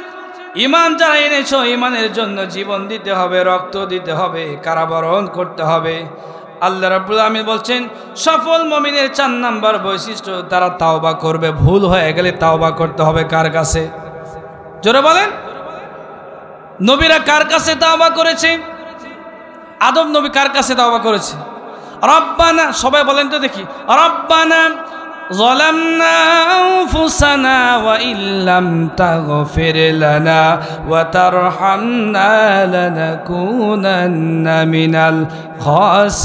ঈমান যারা এনেছো, ঈমানের জন্য জীবন দিতে হবে, রক্ত দিতে হবে, কারাবরণ করতে হবে। আল্লাহ রাব্বুল আলামিন বলছেন, সফল মুমিনের 4 নাম্বার বৈশিষ্ট্য, তারা তাওবা করবে। ভুল হয়ে গেলে তাওবা করতে হবে কার কাছে? জোরে বলেন। নবীরা কার কাছে তাওবা করেছে? আদম নবী কার কাছে তাওবা করেছে? রব্বানা, সবাই বলেন তো দেখি, রব্বানা ظلمنا أنفسنا وإن لم تغفر لنا وترحمنا لنكونن من الخاسرين।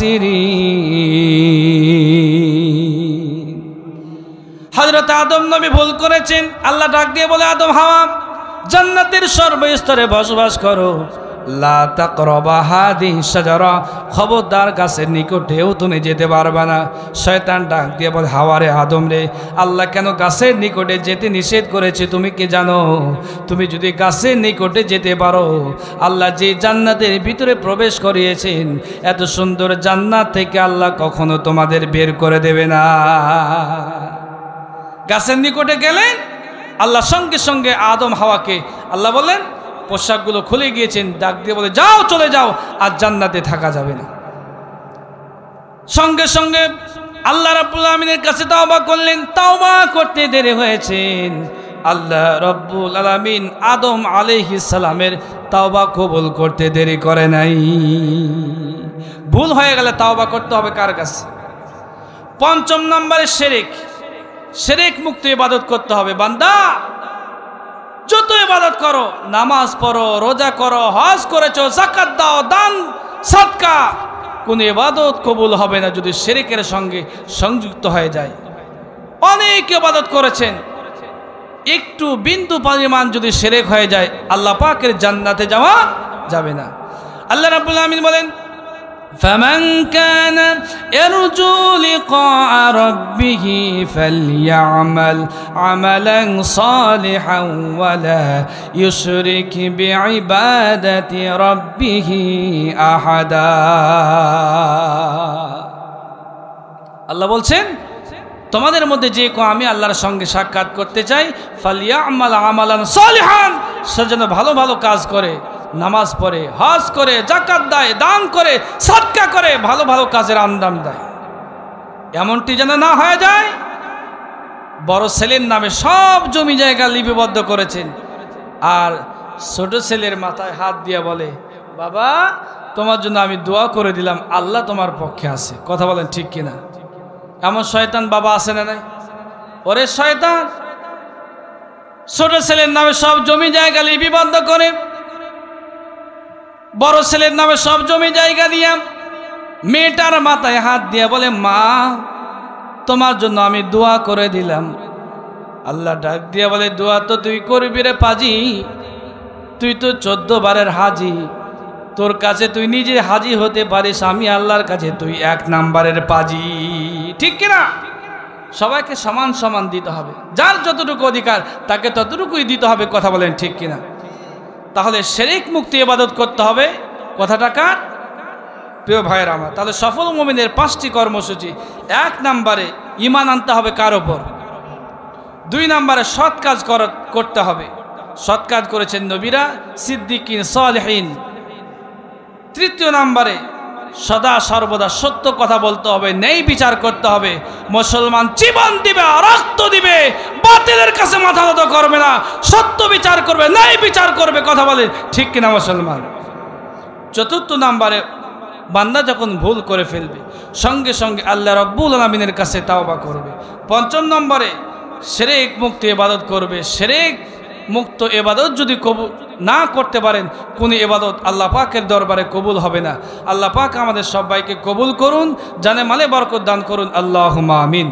হযরত আদম নবী ভুল করেছেন। আল্লাহ ডাক দিয়ে বলে, আদম হাওয়া জান্নাতের সর্বস্তরে বসবাস করো, লা তাকরাবা হাদিহি শাজারা, খবরদার গাছের নিকটেও তুমি যেতে পারবে না। শয়তান ডাক দিয়ে বলে, হাওয়ারে, আদম রে, আল্লাহ কেন গাছের নিকটে যেতে নিষেধ করেছে তুমি কি জানো? তুমি যদি গাছের নিকটে যেতে পারো, আল্লাহ যে জান্নাতের ভিতরে প্রবেশ করিয়েছেন, এত সুন্দর জান্নাত থেকে আল্লাহ কখনো তোমাদের বের করে দেবে না। গাছের নিকটে গেলেন, আল্লাহ সঙ্গে সঙ্গে আদম হাওয়াকে আল্লাহ বললেন, পোশাকগুলো খুলে গিয়েছেন, ডাক দিয়ে বলে, যাও, চলে যাও, আর জান্নাতে থাকা যাবে না। সঙ্গে সঙ্গে আল্লাহ রাব্বুল আলামিনের কাছে তাওবা করলেন। তাওবা করতে দেরি হয়েছেন, আল্লাহ রাব্বুল আলামিন আদম আলাইহিস সালামের তাওবা কবুল করতে দেরি করে নাই। ভুল হয়ে গেলে তাওবা করতে হবে কার কাছে? 5 নম্বরে শিরক। শিরক মুক্ত ইবাদত করতে হবে। বান্দা, যত ইবাদত করো, নামাজ পড়ো, রোজা করো, হজ করেছো, যাকাত দাও, দান সাদকা, কোন ইবাদত কবুল হবে না যদি শিরকের সঙ্গে সংযুক্ত হয়ে যায়। অনেক ইবাদত করেছেন, একটু বিন্দু পরিমাণ যদি শিরক হয়ে যায়, আল্লাহ পাকের জান্নাতে যাওয়া যাবে না। আল্লাহ রাব্বুল আলামিন বলেন, فمن كان يرجو لقاء ربه فليعمل عملا صالحا ولا يشرك بعبادة ربه أحدا আল্লাহ বলছেন তোমাদের মধ্যে যে কেউ আমি আল্লাহর সঙ্গে সাক্ষাৎ করতে চাই ফালিয়ামাল আমালান সালিহান, সে যেন ভালো ভালো কাজ করে, নামাজ পড়ে, হজ করে, যাকাত দেয়, দান করে, সাদকা করে, ভালো ভালো কাজের আঞ্জাম দেয়। এমনটি যেন না হয়ে যায় বড় ছেলের নামে সব জমি জায়গা লিপিবদ্ধ করেছেন আর ছোট ছেলের মাথায় হাত দিয়ে বলে বাবা তোমার জন্য আমি দোয়া করে দিলাম, আল্লাহ তোমার পক্ষে আছে। কথা বলেন ঠিক কিনা? এমন শয়তান বাবা আছে না নাই? ওরে শয়তান, ছোট ছেলের নামে সব জমি জায়গা লিপিবদ্ধ করে, বড় ছেলের নামে সব জমি জায়গা দিয়া মেয়েটার মাথায় হাত দিয়ে বলে মা তোমার জন্য আমি দোয়া করে দিলাম। আল্লাহ ডাক দিয়া বলে দোয়া তো তুই করবি রে পাজি, তুই তো 14 বারের হাজি, তোর কাছে তুই নিজে হাজি হতে পারিস, আমি আল্লাহর কাছে তুই 1 নাম্বারের পাজি। ঠিক কিনা? সবাইকে সমান সমান দিতে হবে, যার যতটুকু অধিকার তাকে ততটুকুই দিতে হবে। কথা বলেন ঠিক কিনা? তাহলে শিরক মুক্ত ইবাদত করতে হবে। কথাটা কার? প্রিয় ভাইয়ের আমার। তাহলে সফল মুমিনের 5টি কর্মসূচি। 1 নম্বরে ঈমান আনতে হবে কার ওপর? 2 নম্বরে সৎ কাজ করতে হবে, সৎ কাজ করেছেন নবীরা, সিদ্দিকিন, সালেহিন। 3 নম্বরে সদা সর্বদা সত্য কথা বলতে হবে, ন্যায় বিচার করতে হবে। মুসলমান জীবন দিবে, রক্ত দিবে, বাতিলের কাছে মাথা নত করবে না, সত্য বিচার করবে, ন্যায় বিচার করবে। কথা বলে ঠিক কিনা মুসলমান? 4 নম্বরে বান্দা যখন ভুল করে ফেলবে সঙ্গে সঙ্গে আল্লাহ রাব্বুল আলামিনের কাছে তাওবা করবে। 5 নম্বরে শিরক মুক্ত ইবাদত করবে। শিরক মুক্ত ইবাদত যদি কবুল না করতে পারেন, কোন ইবাদত আল্লাহ পাকের দরবারে কবুল হবে না। আল্লাহ পাক আমাদের সবাইকে কবুল করুন, জানে মালে বরকত দান করুন। আল্লাহুম্মা আমিন।